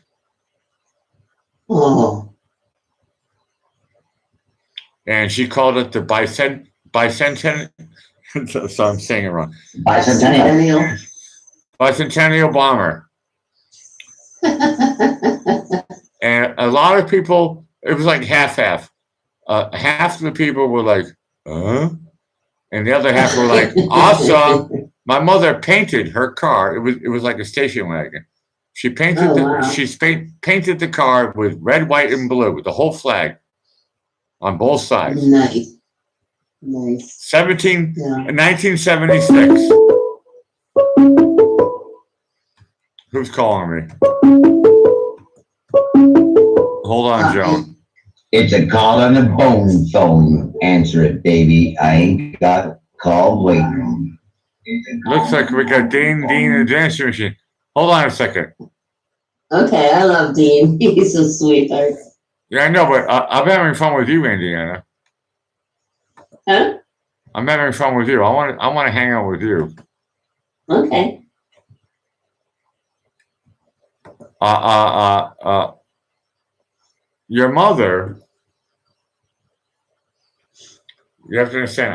Oh, And she called it the bicentennial. So I'm saying it wrong. Bicentennial. Bicentennial bomber. And a lot of people, it was like half. Half of the people were like, huh? And the other half were like, awesome. My mother painted her car. It was like a station wagon. She painted Oh, wow. painted the car with red, white, and blue, with the whole flag on both sides. Nice. 1976. Who's calling me? Hold on, Joan. It's a call on the bone phone. Answer it, baby. I ain't got call waiting. Looks like we got Dean in the answer machine. Hold on a second. Okay, I love Dean. He's a sweetheart. Yeah, I know, but I'm having fun with you, Indiana. Huh? I'm having fun with you. I want to hang out with you. Okay. Your mother. You have to understand.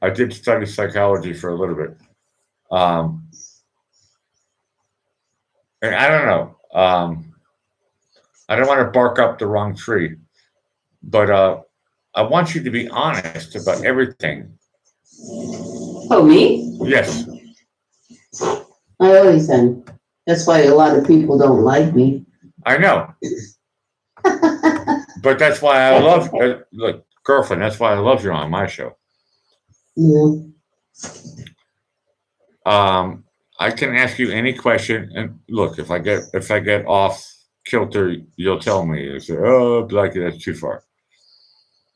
I did study psychology for a little bit. And I don't know. I don't want to bark up the wrong tree, but I want you to be honest about everything. Oh, me? Yes. I always am. That's why a lot of people don't like me. I know. But that's why I love, look, girlfriend, that's why I love you on my show. Yeah. I can ask you any question, and look, if I get off kilter, you'll tell me. You say, oh, Blackie, that's too far.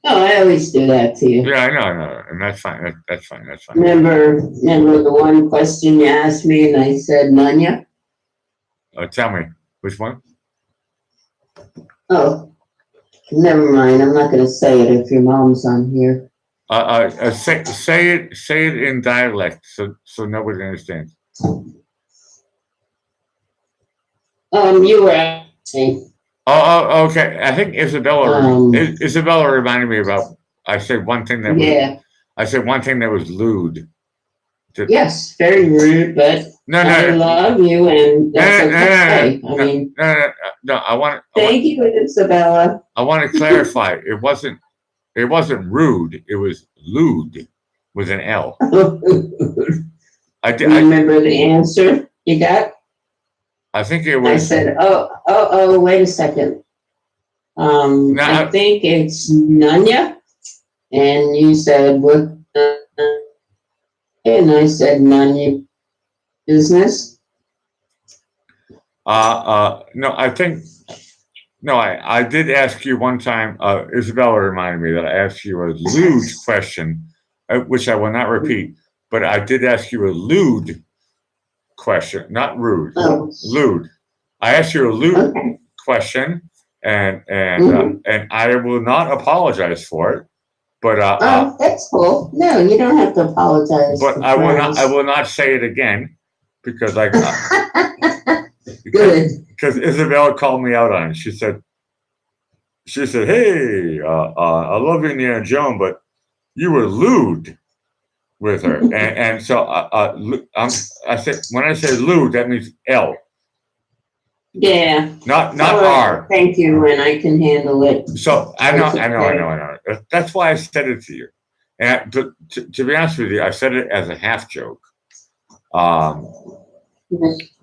Oh, I always do that to you. Yeah, I know, and that's fine. That's fine. Remember the one question you asked me and I said Nanya? Tell me, which one? Oh, never mind. I'm not gonna say it if your mom's on here. Say it in dialect so nobody understands. You were asking. Oh, okay. I think Isabella reminded me about. I said one thing that was. Yeah. I said one thing that was lewd. Yes, very rude, but No, I no, love you and that's okay. I no, mean, no. I want thank you, Isabella. to clarify. It wasn't rude. It was lewd with an L. I did. Remember the answer you got? I think it I was. said, wait a second. No, I think it's Nunya. And you said, what? And I said, Nunya business. No, I think. No, I did ask you one time. Isabella reminded me that I asked you a lewd question, which I will not repeat. But I did ask you a lewd question, not rude. Oh. Lewd. I asked you a lewd Okay. question, and I will not apologize for it. But That's cool. No, you don't have to apologize. but for I will not. friends. I will not say it again because Good. because Isabella called me out on it. She said, "Hey, I love you, Indiana Jones, but you were lewd with her." And so I said, when I say lewd, that means L, Yeah. not All right. R. Thank you, and I can handle it. So I know. That's why I said it to you. And to be honest with you, I said it as a half joke.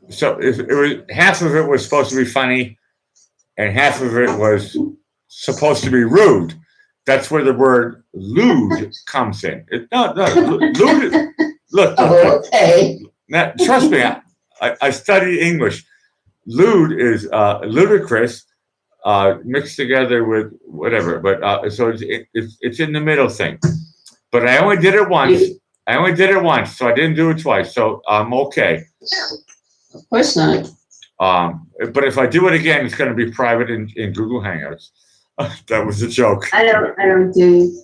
So it was half of it was supposed to be funny, and half of it was supposed to be rude. That's where the word lewd comes in. Lewd is, look. Okay. Now, trust me, I studied English. Lewd is ludicrous, mixed together with whatever. But so it's in the middle thing. But I only did it once. So I didn't do it twice. So I'm okay. Of course not. But if I do it again, it's going to be private in Google Hangouts. That was a joke. I don't do.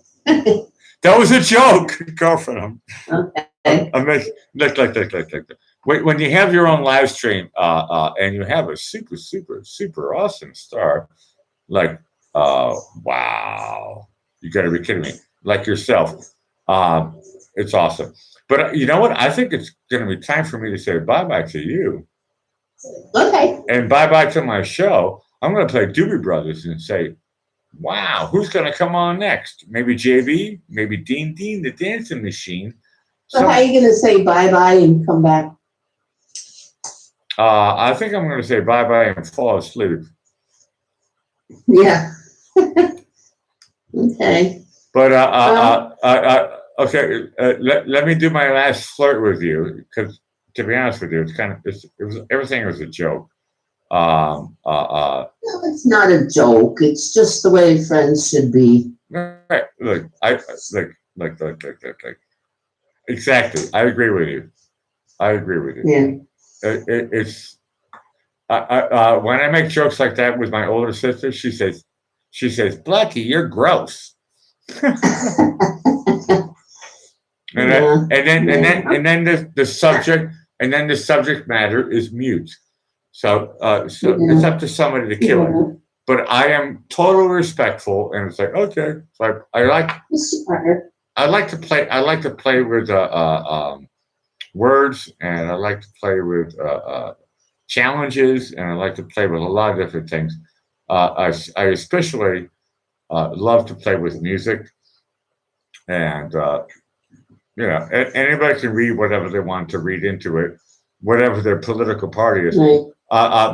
That was a joke, girlfriend. Okay. I mean, look. When you have your own live stream, and you have a super awesome star, like, wow, you got to be kidding me, like yourself. It's awesome. But you know what? I think it's going to be time for me to say bye-bye to you. Okay. And bye-bye to my show. I'm going to play Doobie Brothers and say, wow, who's going to come on next? Maybe JB, maybe Dean the Dancing Machine. So how are you going to say bye-bye and come back? I think I'm going to say bye-bye and fall asleep. Yeah. Okay. But okay, let me do my last flirt with you, because to be honest with you, everything was a joke. No, it's not a joke. It's just the way friends should be. Right. Look, exactly. I agree with you. Yeah. It's when I make jokes like that with my older sister, she says, Blackie, you're gross. And then the subject matter is mute. So it's up to somebody to kill it. But I am totally respectful, and it's like, okay. So I like to play with words, and I like to play with challenges, and I like to play with a lot of different things. I especially love to play with music, and anybody can read whatever they want to read into it, whatever their political party is. Right.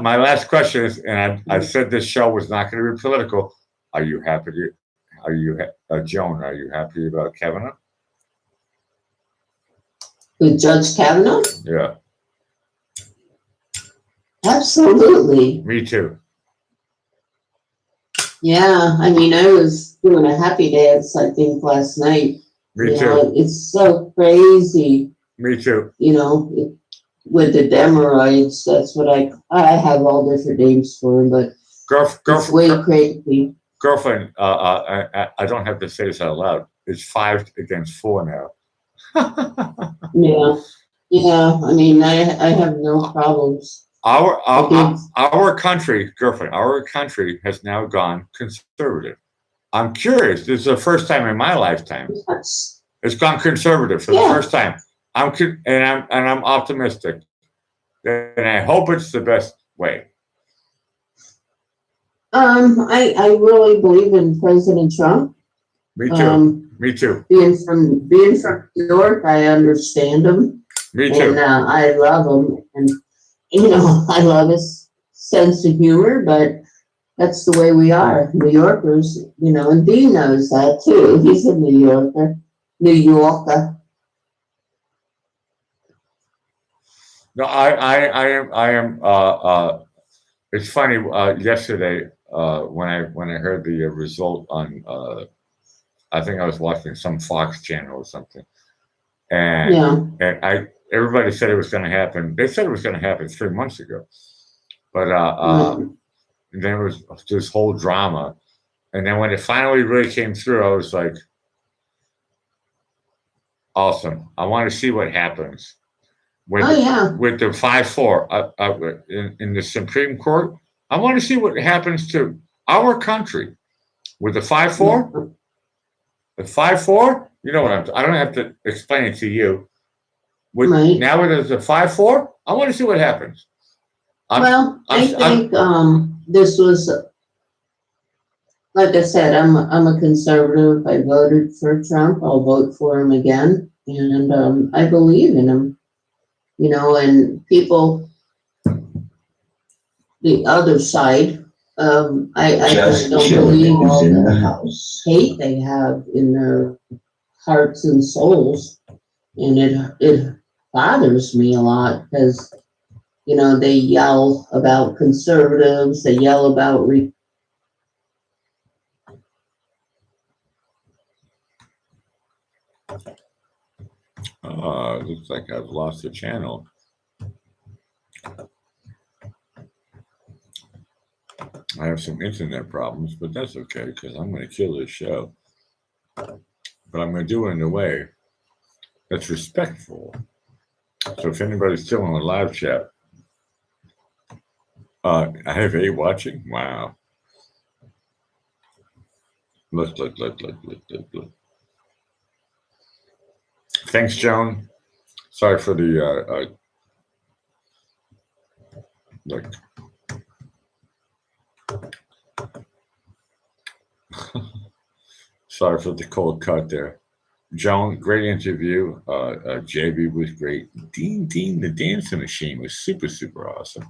My last question is, and I said this show was not going to be political. Are you happy? Joan, are you happy about Kavanaugh? With Judge Kavanaugh? Yeah. Absolutely. Me too. Yeah, I mean, I was doing a happy dance, I think, last night. Me too. It's so crazy. Me too. With the Demorites, that's what I have all different names for them, but it's way crazy. Girlfriend, I don't have to say this out loud. It's 5-4 now. Yeah. I mean, I have no problems. Our country, girlfriend, our country has now gone conservative. I'm curious. This is the first time in my lifetime Yes. it's gone conservative for the first time. I'm optimistic, and I hope it's the best way. I really believe in President Trump. Me too. Me too. Being from New York, I understand him. Me And too. I love him. And, I love his sense of humor, but that's the way we are, New Yorkers, and Dean knows that too. He's a New Yorker. No, I am. It's funny. Yesterday, when I heard the result on, I think I was watching some Fox channel or something, and Yeah. everybody said it was going to happen. They said it was going to happen 3 months ago, but then it was this whole drama, and then when it finally really came through, I was like, awesome. I want to see what happens with with the 5-4 in the Supreme Court. I want to see what happens to our country with the 5-4. The 5-4. You know what I don't have to explain it to you. Now that there's a 5-4, I want to see what happens. I think this was, like I said, I'm a conservative. I voted for Trump. I'll vote for him again, and I believe in him. And people, the other side, I just don't believe all the hate they have in their hearts and souls, and it bothers me a lot because they yell about conservatives, they yell about looks like I've lost the channel. I have some internet problems, but that's okay because I'm going to kill this show. But I'm going to do it in a way that's respectful. So if anybody's still on the live chat, I have 8 watching. Wow. Look. Thanks, Joan. Sorry for the look. Sorry for the cold cut there. Joan, great interview. JB was great. Dean, the dancing machine was super, super awesome.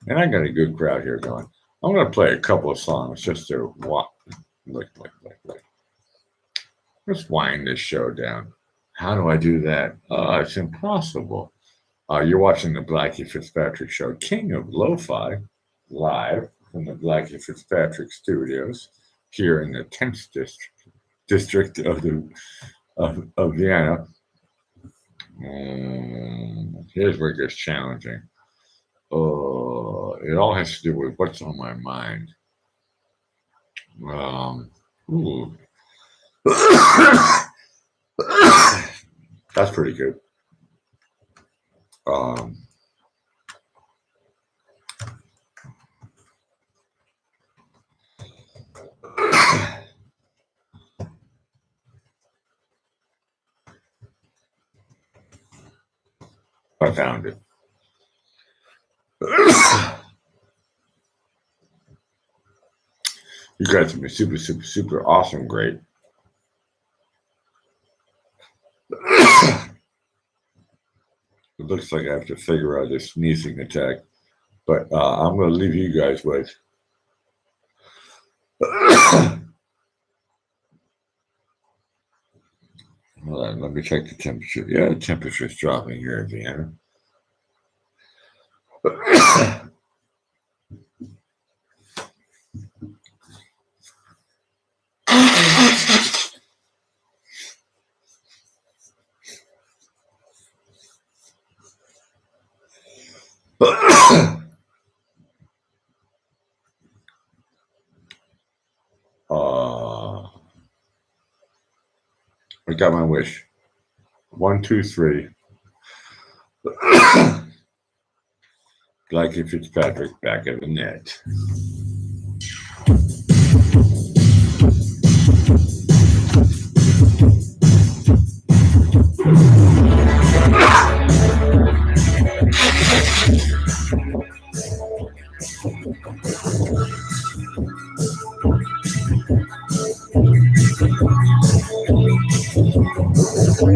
And I got a good crowd here going. I'm going to play a couple of songs just to look. Let's wind this show down. How do I do that? It's impossible. You're watching the Blackie Fitzpatrick Show, King of Lo-Fi, live from the Blackie Fitzpatrick Studios here in the 10th district of Vienna. Here's where it gets challenging. It all has to do with what's on my mind. That's pretty good. I found it. You guys have been super, super, super awesome. Great. It looks like I have to figure out this sneezing attack, but I'm going to leave you guys with. Hold on, let me check the temperature. Yeah, the temperature is dropping here in Vienna. I got my wish. 1, 2, 3. Blackie Fitzpatrick back at the net. A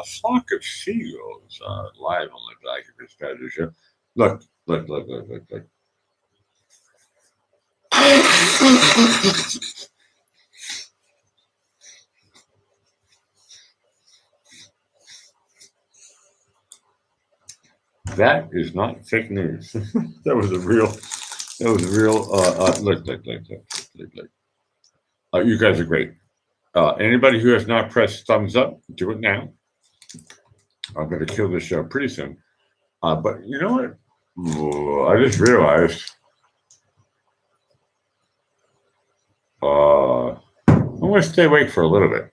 flock of seagulls live on the Black and Fitzpatrick show. Look. That is not fake news. That was a real. Look. You guys are great. Anybody who has not pressed thumbs up, do it now. I'm going to kill this show pretty soon. But you know what? I just realized I'm going to stay awake for a little bit.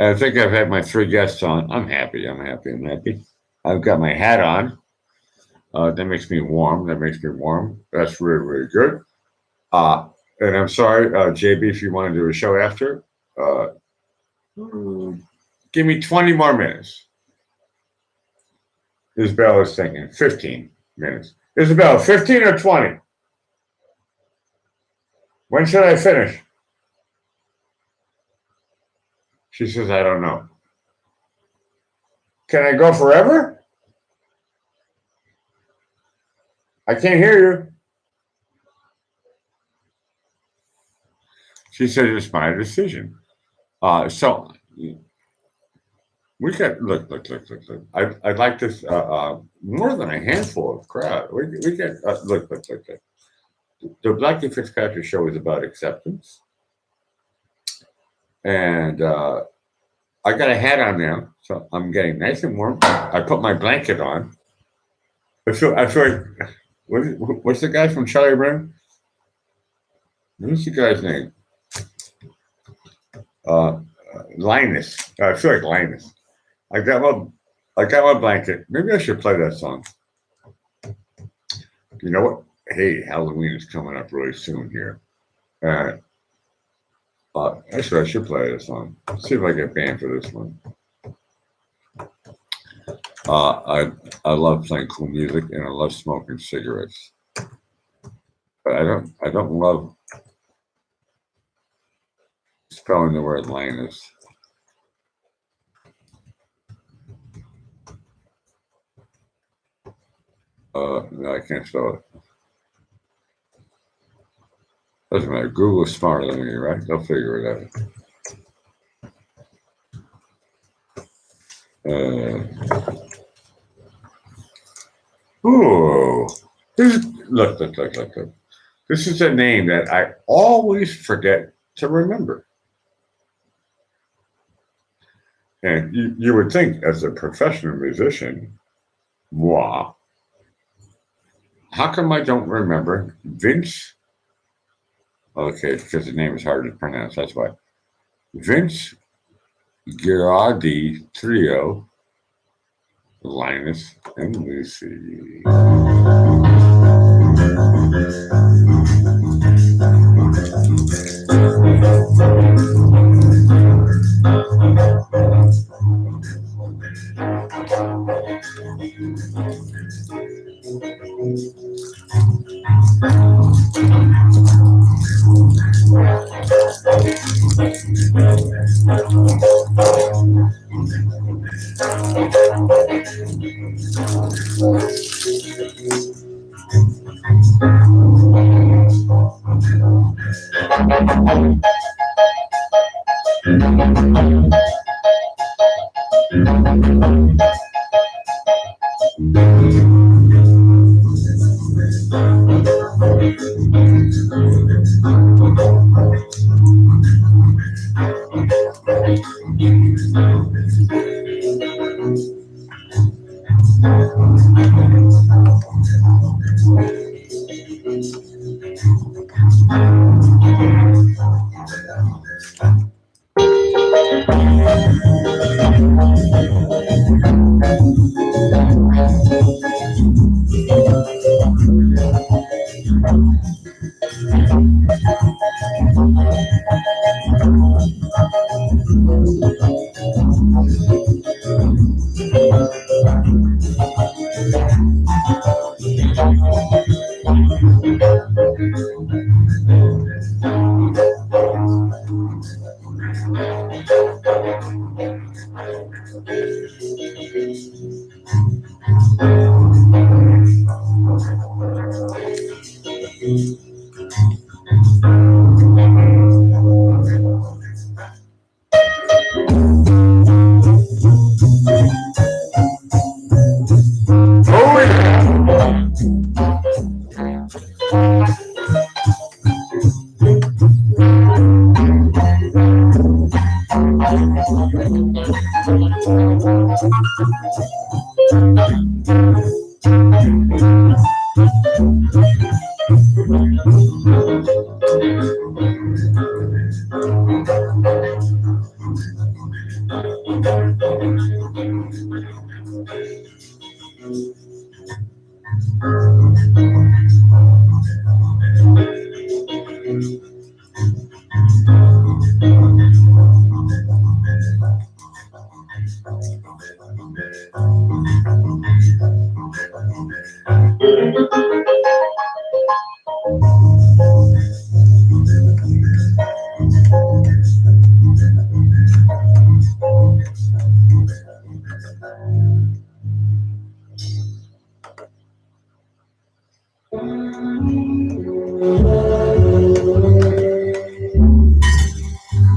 I think I've had my 3 guests on. I'm happy. I've got my hat on. That makes me warm. That's really, really good. And I'm sorry, JB, if you want to do a show after, give me 20 more minutes. Isabel is thinking 15 minutes. Isabel, 15 or 20? When should I finish? She says, I don't know. Can I go forever? I can't hear you. She said, it's my decision. So we got, look. I'd like this, more than a handful of crowd. We get, look. The Black and Fitzpatrick show is about acceptance. And I got a hat on now, so I'm getting nice and warm. I put my blanket on. I feel like, what's the guy from Charlie Brown? What's the guy's name? Linus. I feel like Linus. I got my blanket. Maybe I should play that song. You know what? Hey, Halloween is coming up really soon here. Actually, I should play this song. See if I get banned for this one. I love playing cool music and I love smoking cigarettes, but I don't love spelling the word Linus. No, I can't spell it. Doesn't matter. Google's smarter than me, right? They'll figure it out. Look. This is a name that I always forget to remember. And you would think, as a professional musician, wow, how come I don't remember Vince? Okay, because the name is hard to pronounce, that's why. Vince Girardi Trio, Linus and Lucy.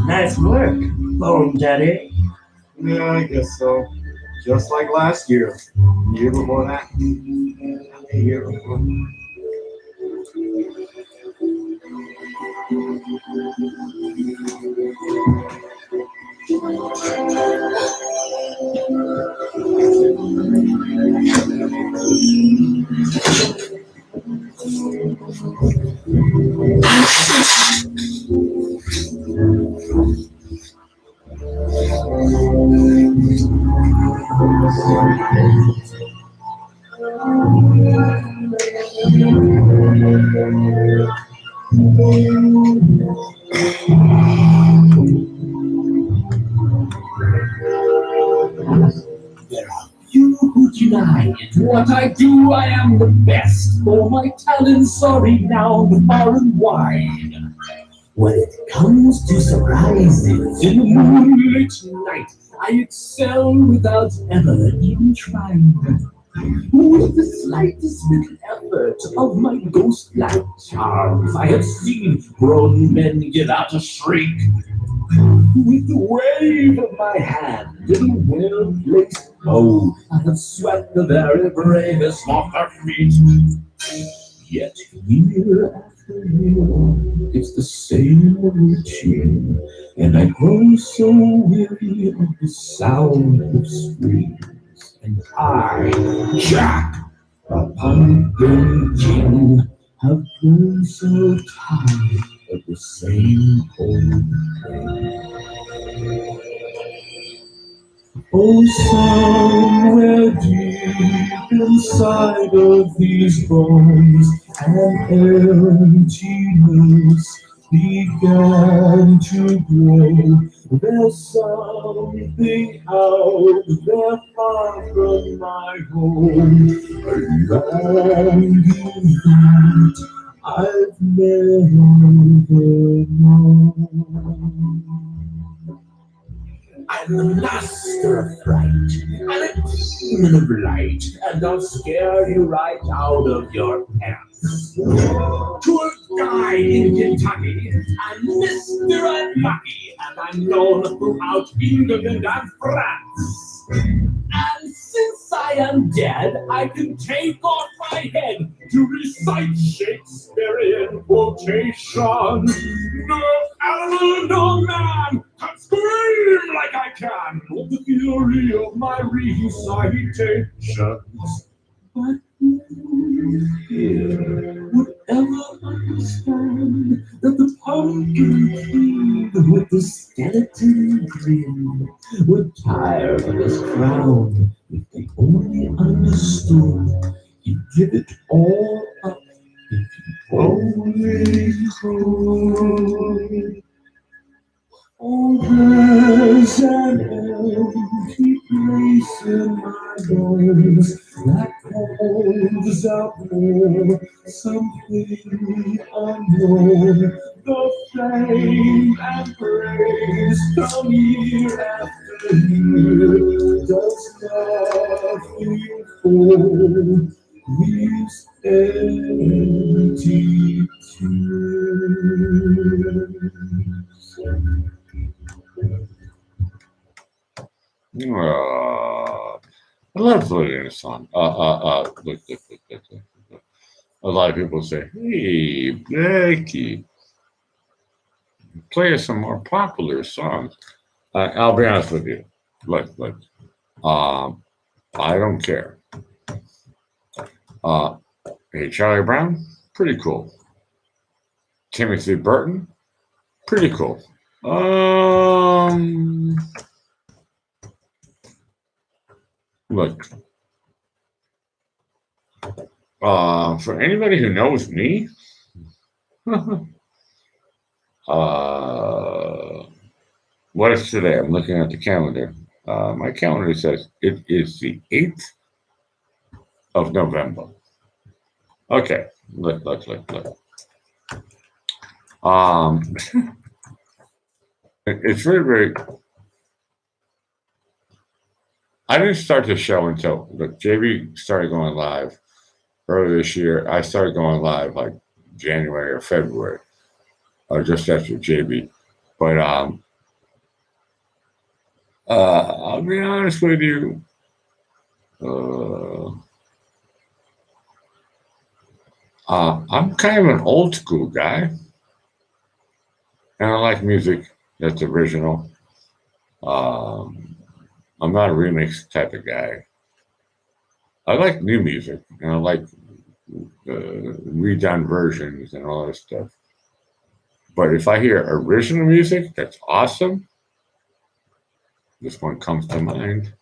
Nice work, Bone Daddy. Yeah, I guess so. Just like last year. The year before that. The year before. You who deny it. What I do, I am the best. For my talents are renowned far and wide. When it comes to surprises in the moonlit night, I excel without ever even trying. With the slightest little effort of my ghost-like charms, I have seen grown men give out a shriek. With the wave of my hand in a well-placed bow, I have swept the very bravest off their feet. Yet year after year, it's the same routine, and I grow so weary of the sound of screams. And I, Jack, a pumpkin king, have grown so tired of the same old thing. Oh, somewhere deep inside of these bones, an emptiness began to grow. There's something out there far from my home, a longing that I've never known. I'm the master of fright, and a demon of light, and I'll scare you right out of your pants. To a guy in Kentucky, I'm Mr. Unlucky, and I'm known throughout England and France. And since I am dead, I can take off my head to recite Shakespearean quotation. No animal, no man can scream like I can with the fury of my recitations. But who here would ever understand that the pumpkin king with the skeleton grin would tire of his crown if they only understood he'd give it all up if he only could. Oh, there's an empty place in my bones that calls out for something unknown. The fame and praise come year after year, does nothing for these empty tears. I love playing this song. Look. A lot of people say, "Hey, Becky, play us some more popular songs." I'll be honest with you. Look. I don't care. Hey, Charlie Brown, pretty cool. Timothy Burton, pretty cool. Look, for anybody who knows me, what is today? I'm looking at the calendar. My calendar says it is the 8th of November. Okay, look. It's very. I didn't start the show until JB started going live earlier this year. I started going live like January or February, or just after JB. But I'll be honest with you. I'm kind of an old school guy, and I like music that's original. I'm not a remix type of guy. I like new music, and I like redone versions and all that stuff. But if I hear original music that's awesome, this one comes to mind.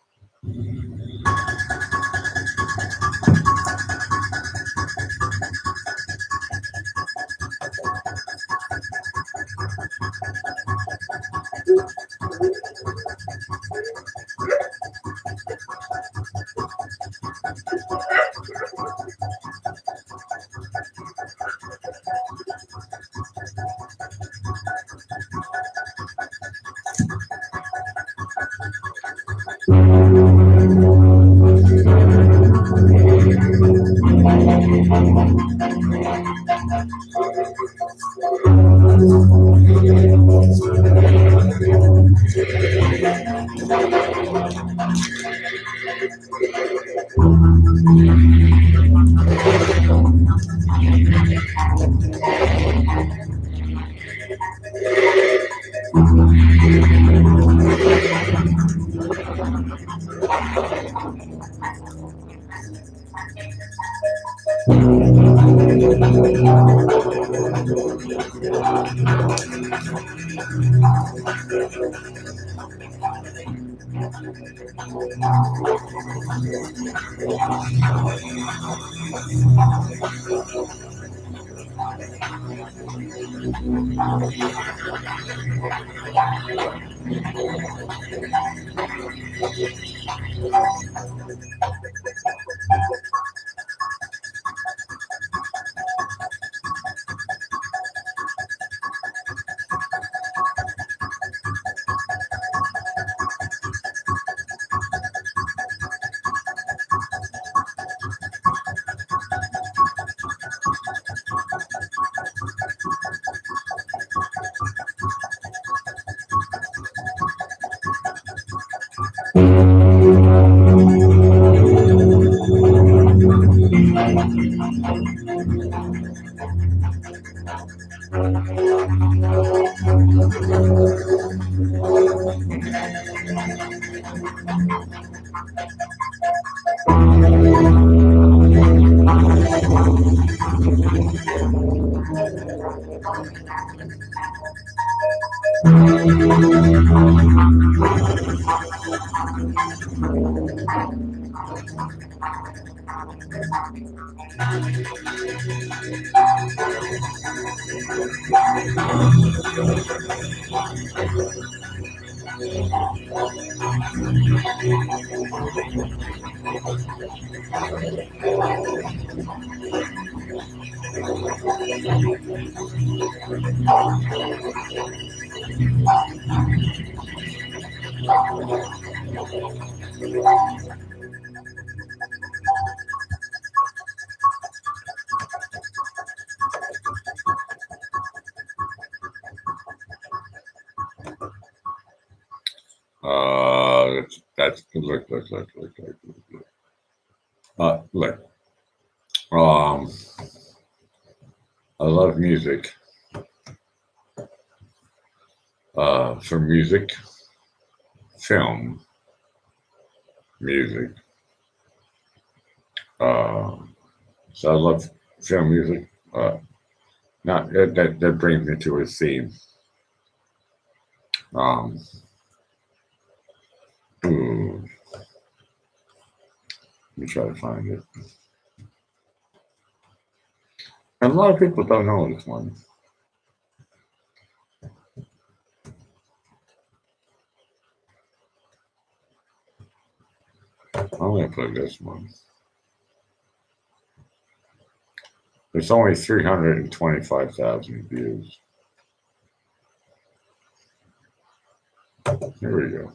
That's look. Look. I love music. For music, film, music. So I love film music. Not that brings me to a theme. Let me try to find it. And a lot of people don't know this one. I'm gonna play this one. It's only 325,000 views. Here we go.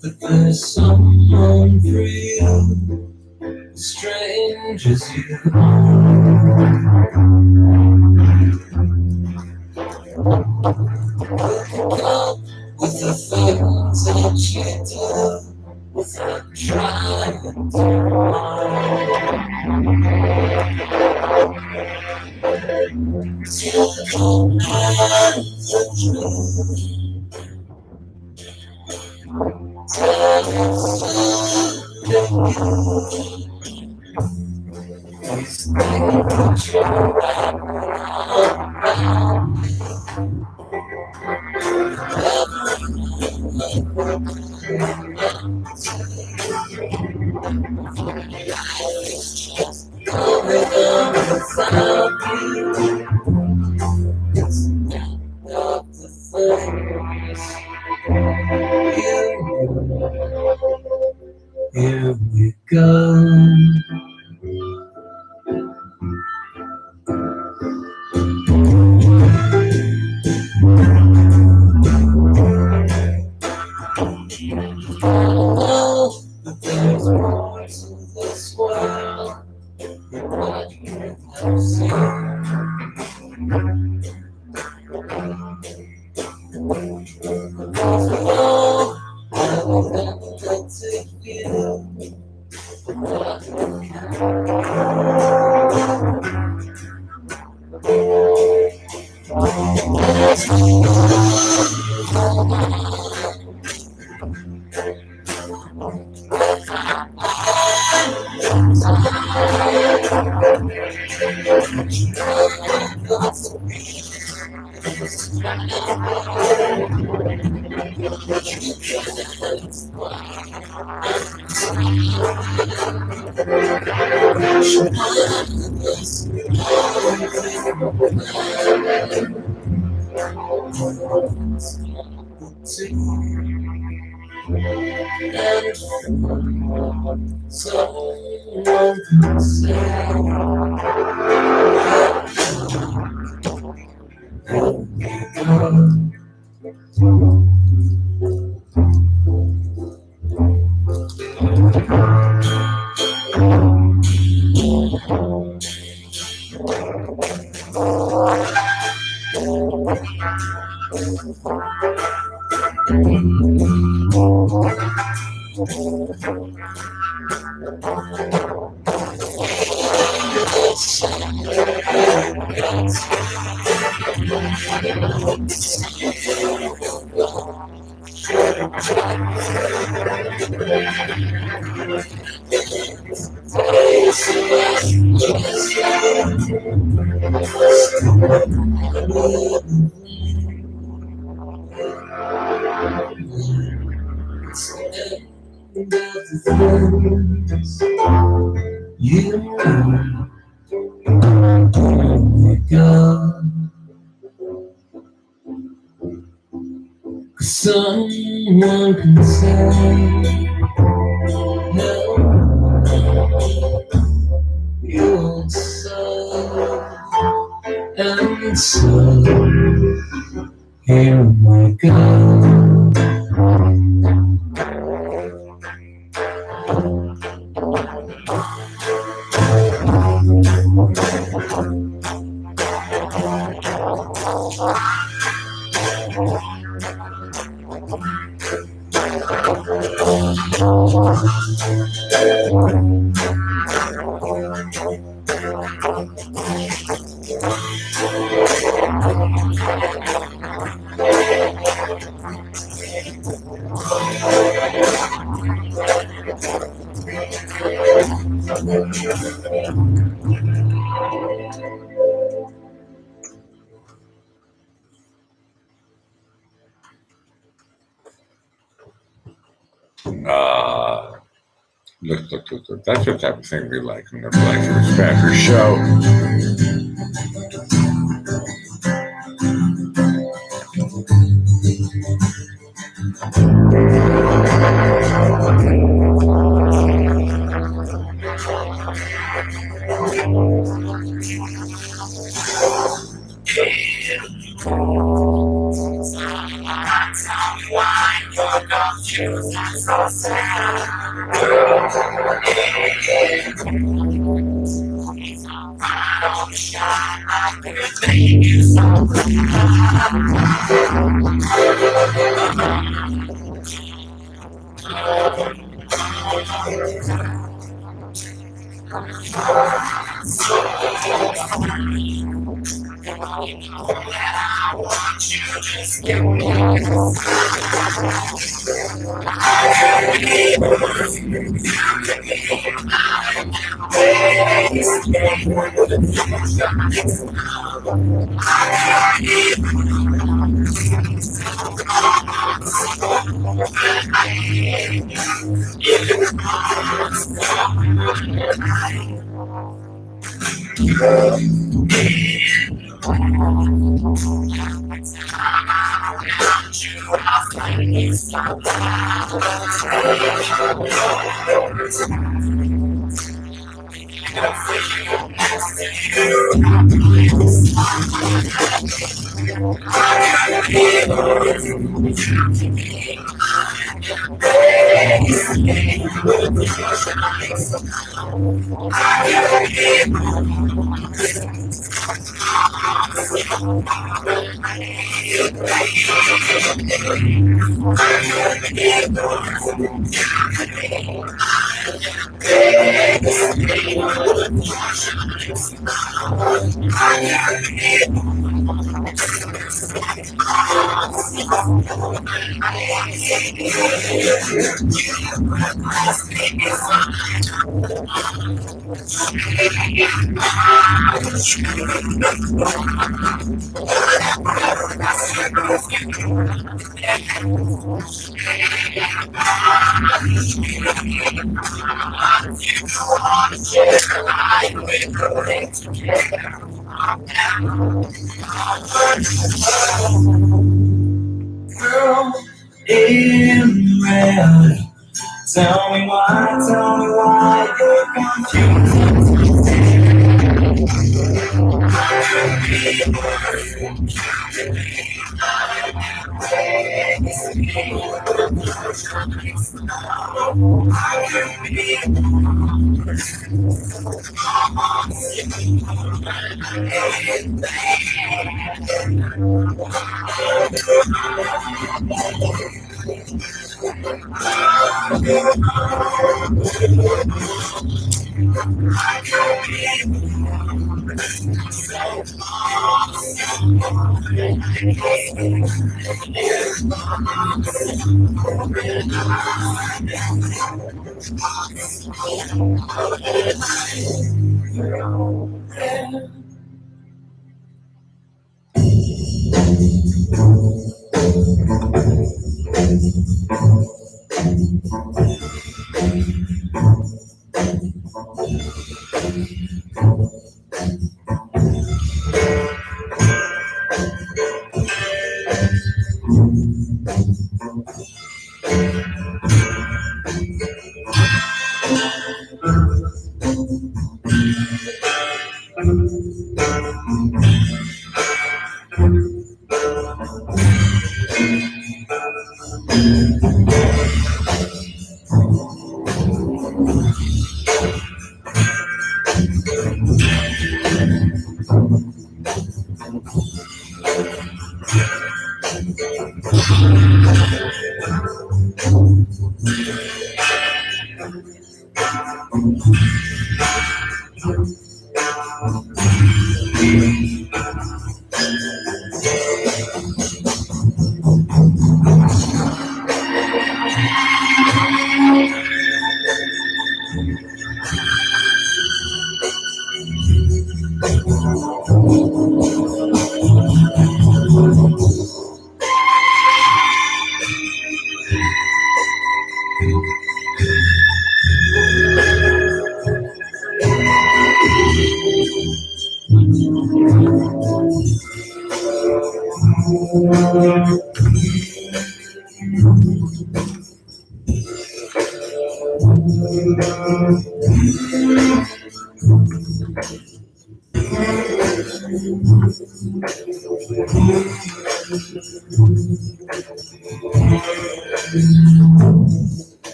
That there's someone for you, strange as you up with the things that you do without trying to till the truth. Here we go. Someone can say, you know, oh my God, someone can say, no, you're so and so, here I go. Look. That's the type of thing we like on the Black Horse Packer show. Girl in red. Tell me why you're confused.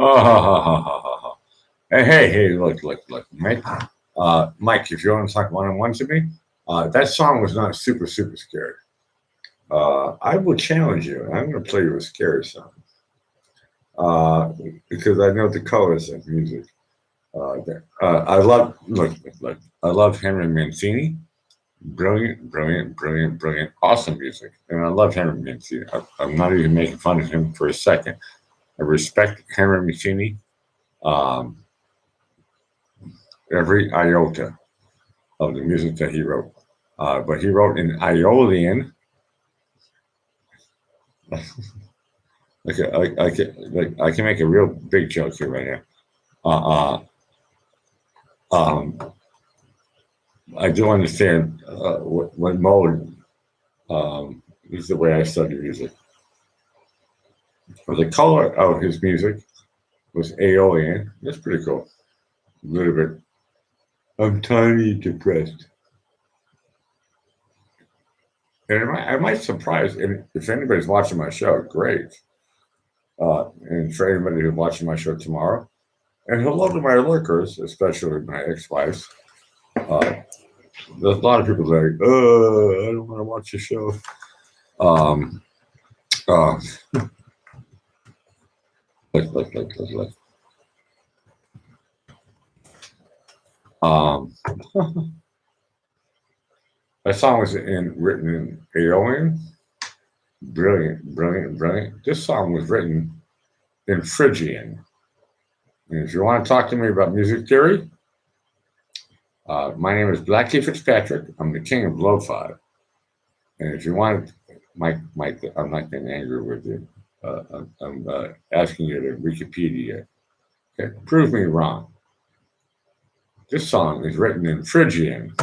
Oh, ha, ha, ha, ha, ha, ha. Hey, look, Mike. Mike, if you want to talk one-on-one to me, that song was not super scary. I will challenge you. I'm going to play you a scary song because I know the colors of music. I love Henry Mancini. Brilliant, awesome music. And I love Henry Mancini. I'm not even making fun of him for a second. I respect Henry Mancini, every iota of the music that he wrote. But he wrote in Aeolian. I can make a real big joke here right now. I do understand what mode is the way I study music. But the color of his music was Aeolian. That's pretty cool. A little bit. I'm tiny depressed. And I might surprise, and if anybody's watching my show, great. And for anybody who's watching my show tomorrow, and hello to my lurkers, especially my ex-wives. There's a lot of people like, I don't want to watch your show. Like. That song was written in Aeolian. Brilliant. This song was written in Phrygian. And if you want to talk to me about music theory, my name is Blackie Fitzpatrick. I'm the king of lo-fi. And if you want, Mike, I'm not getting angry with you. I'm asking you to Wikipedia. Okay, prove me wrong. This song is written in Phrygian.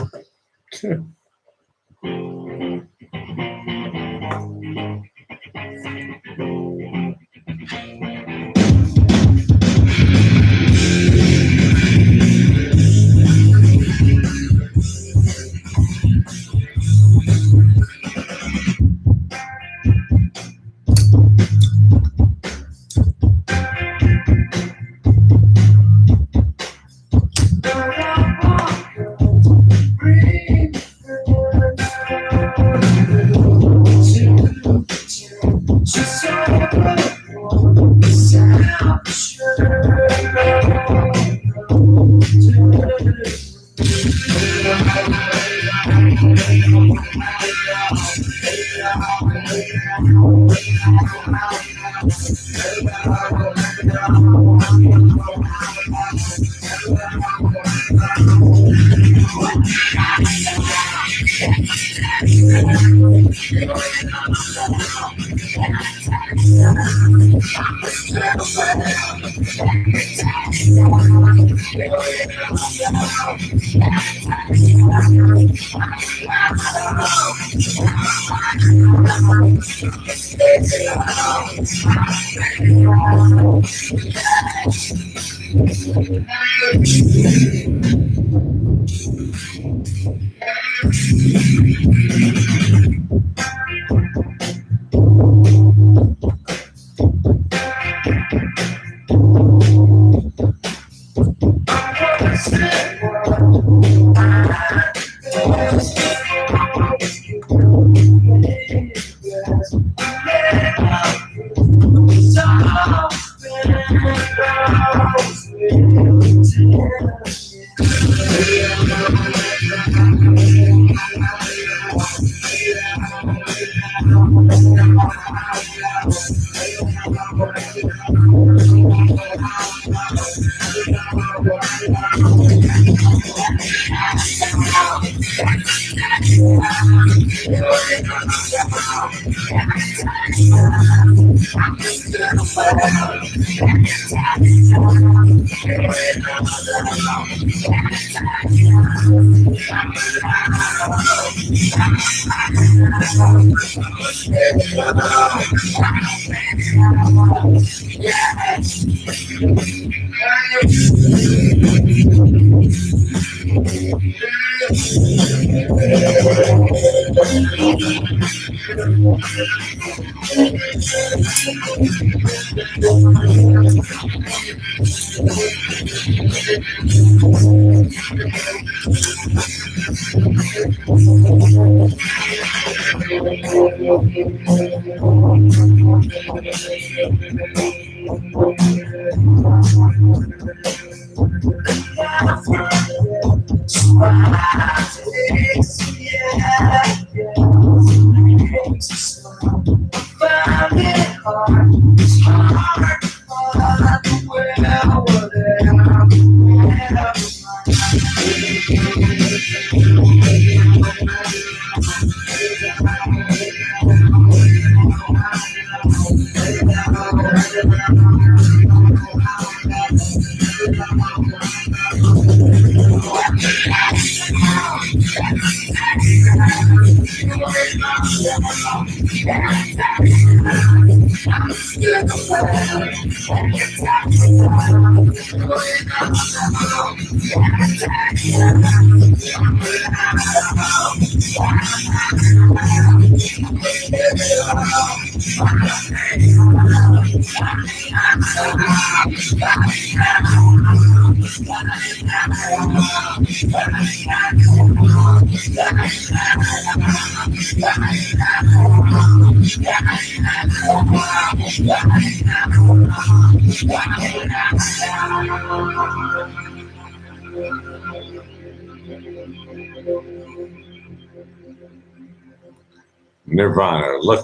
Nirvana. Look.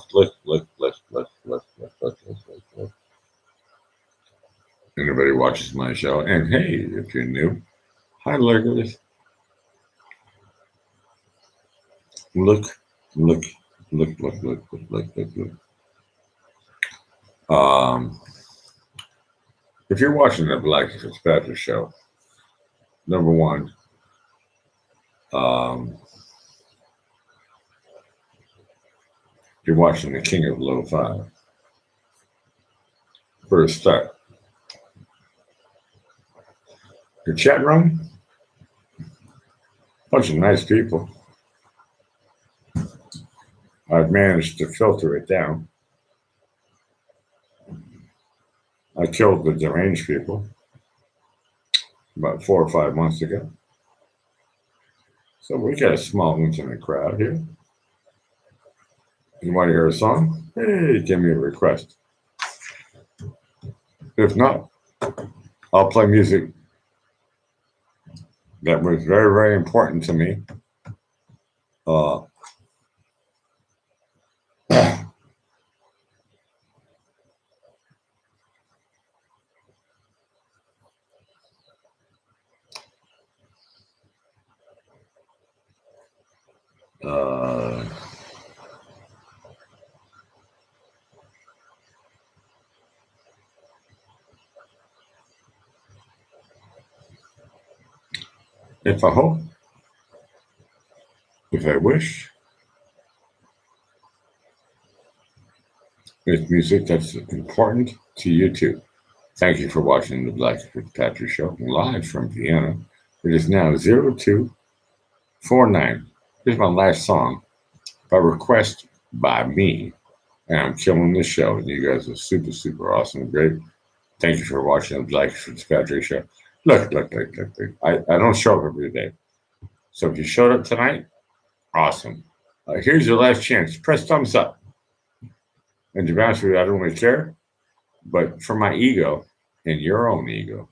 Anybody watches my show, and hey, if you're new, hi, lurkers. Look. If you're watching the Blackie Fitzpatrick show, number one, you're watching the King of Lo-Fi. For a start, your chat room, bunch of nice people. I've managed to filter it down. I killed the deranged people about 4 or 5 months ago. So we got a small intimate crowd here. You want to hear a song? Hey, give me a request. If not, I'll play music that was very, very important to me. If I hope, if I wish, it's music that's important to you too. Thank you for watching the Blackie Fitzpatrick Show live from Vienna. It is now 0249. Here's my last song by request by me. And I'm killing the show. And you guys are super, super awesome. Great. Thank you for watching the Blackie Fitzpatrick Show. Look. I don't show up every day. So if you showed up tonight, awesome. Here's your last chance. Press thumbs up. And to be honest with you, I don't really care. But for my ego and your own ego,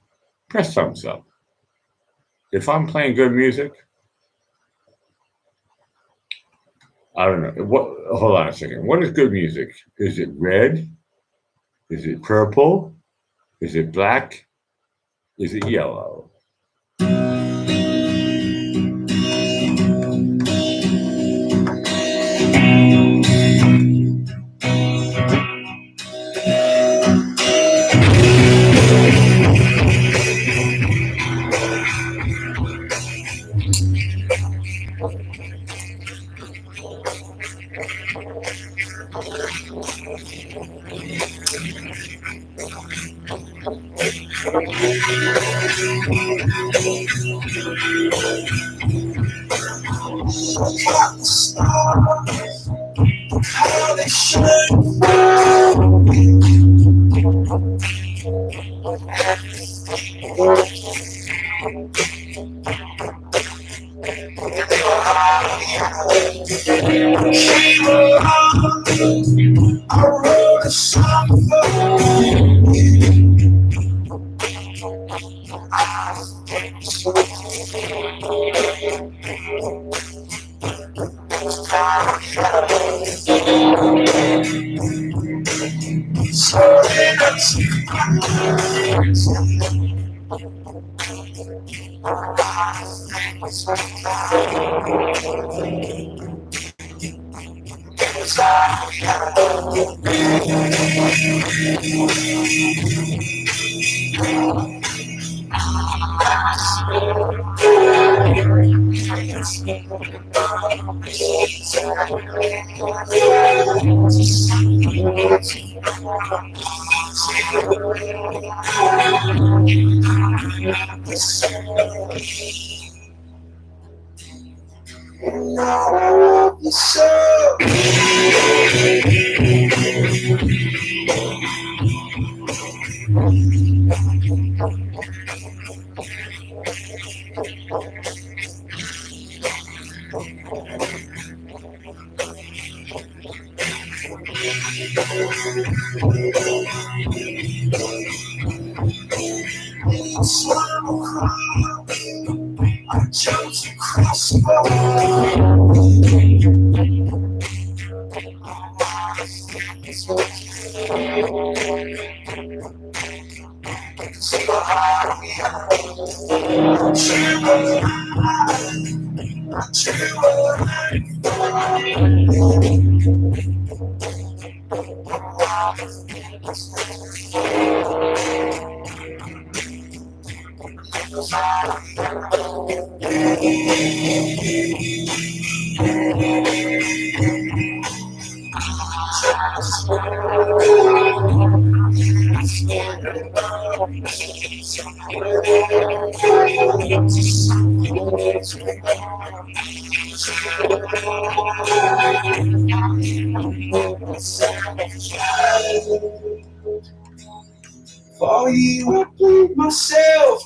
press thumbs up. If I'm playing good music, I don't know. Hold on a second. What is good music? Is it red? Is it purple? Is it black? Is it yellow? How they shine. I wrote a song for For you, I played myself.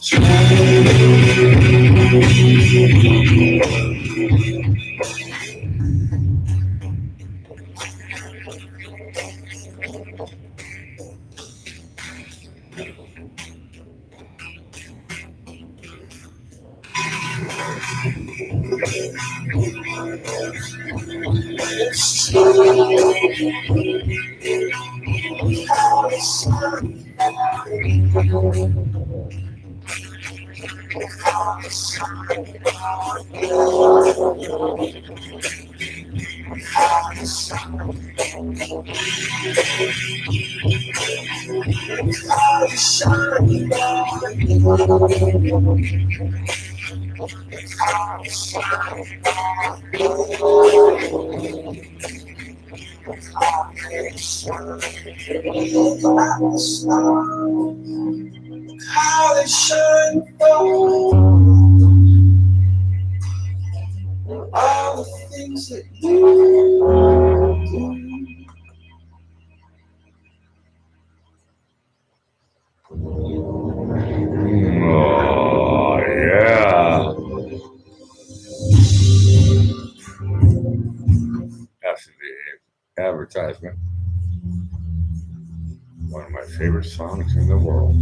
How they shine through all the things that you do. Oh, yeah. That's the advertisement. One of my favorite songs in the world.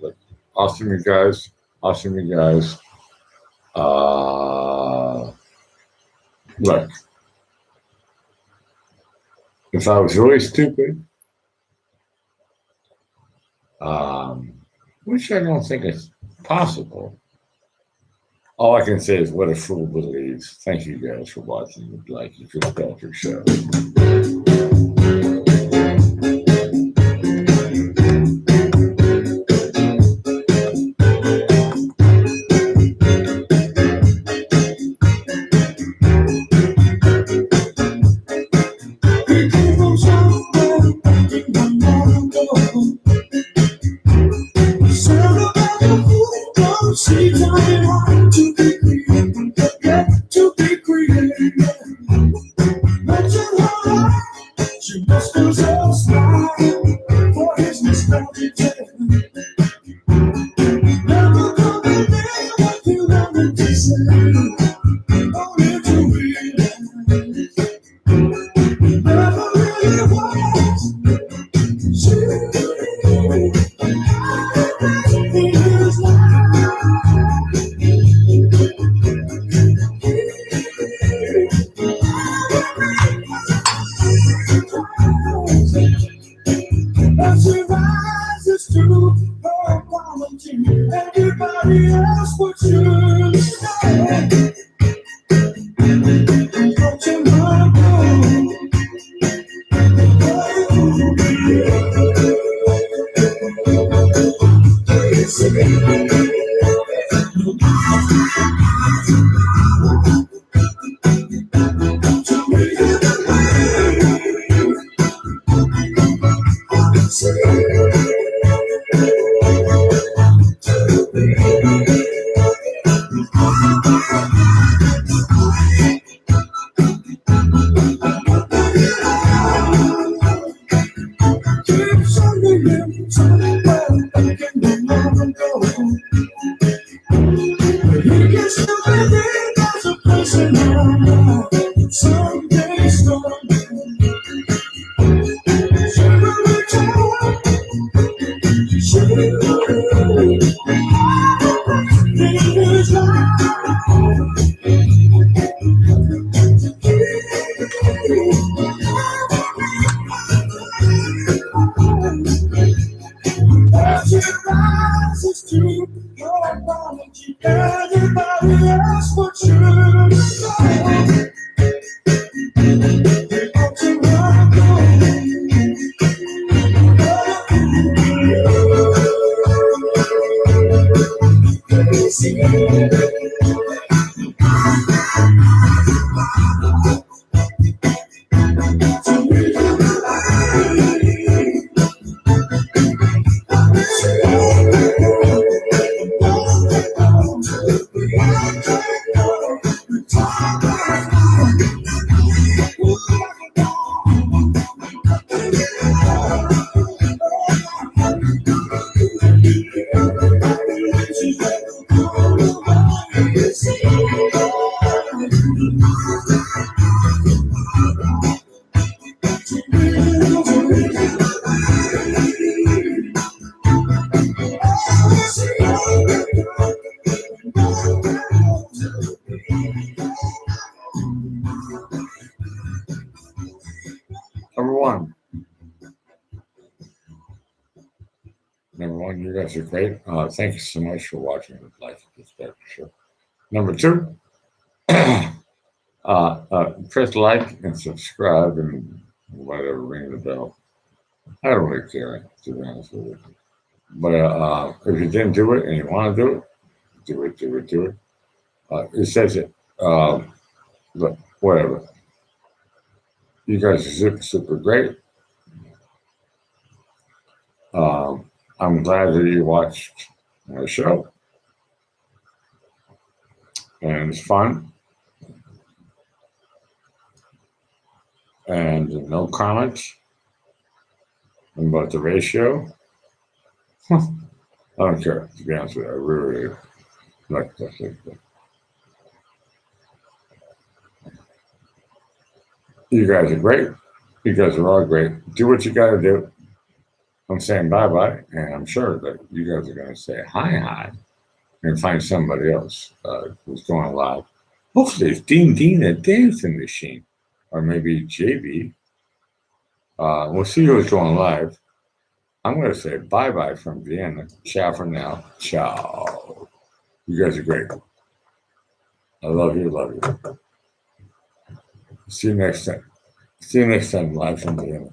Look. Awesome, you guys. Awesome, you guys. Look. If I was really stupid, which I don't think is possible, all I can say is what a fool believes. Thank you guys for watching the Black Fitzpatrick Show. Everybody else but you. Everybody else but you. Number one, you guys are great. Thank you so much for watching the Life of Fitzpatrick Show. Number two, press like and subscribe and whatever, ring the bell. I don't really care, to be honest with you. But if you didn't do it and you want to do it, do it. It says it. But whatever. You guys are super great. I'm glad that you watched my show. And it's fun. And no comments about the ratio. I don't care, to be honest with you. I really like that. You guys are great. You guys are all great. Do what you got to do. I'm saying bye-bye, and I'm sure that you guys are going to say hi, and find somebody else who's going live. Hopefully it's Dean at Dancing Machine, or maybe JB. We'll see who's going live. I'm going to say bye-bye from Vienna. Ciao for now. Ciao. You guys are great. I love you. See you next time. See you next time live from Vienna.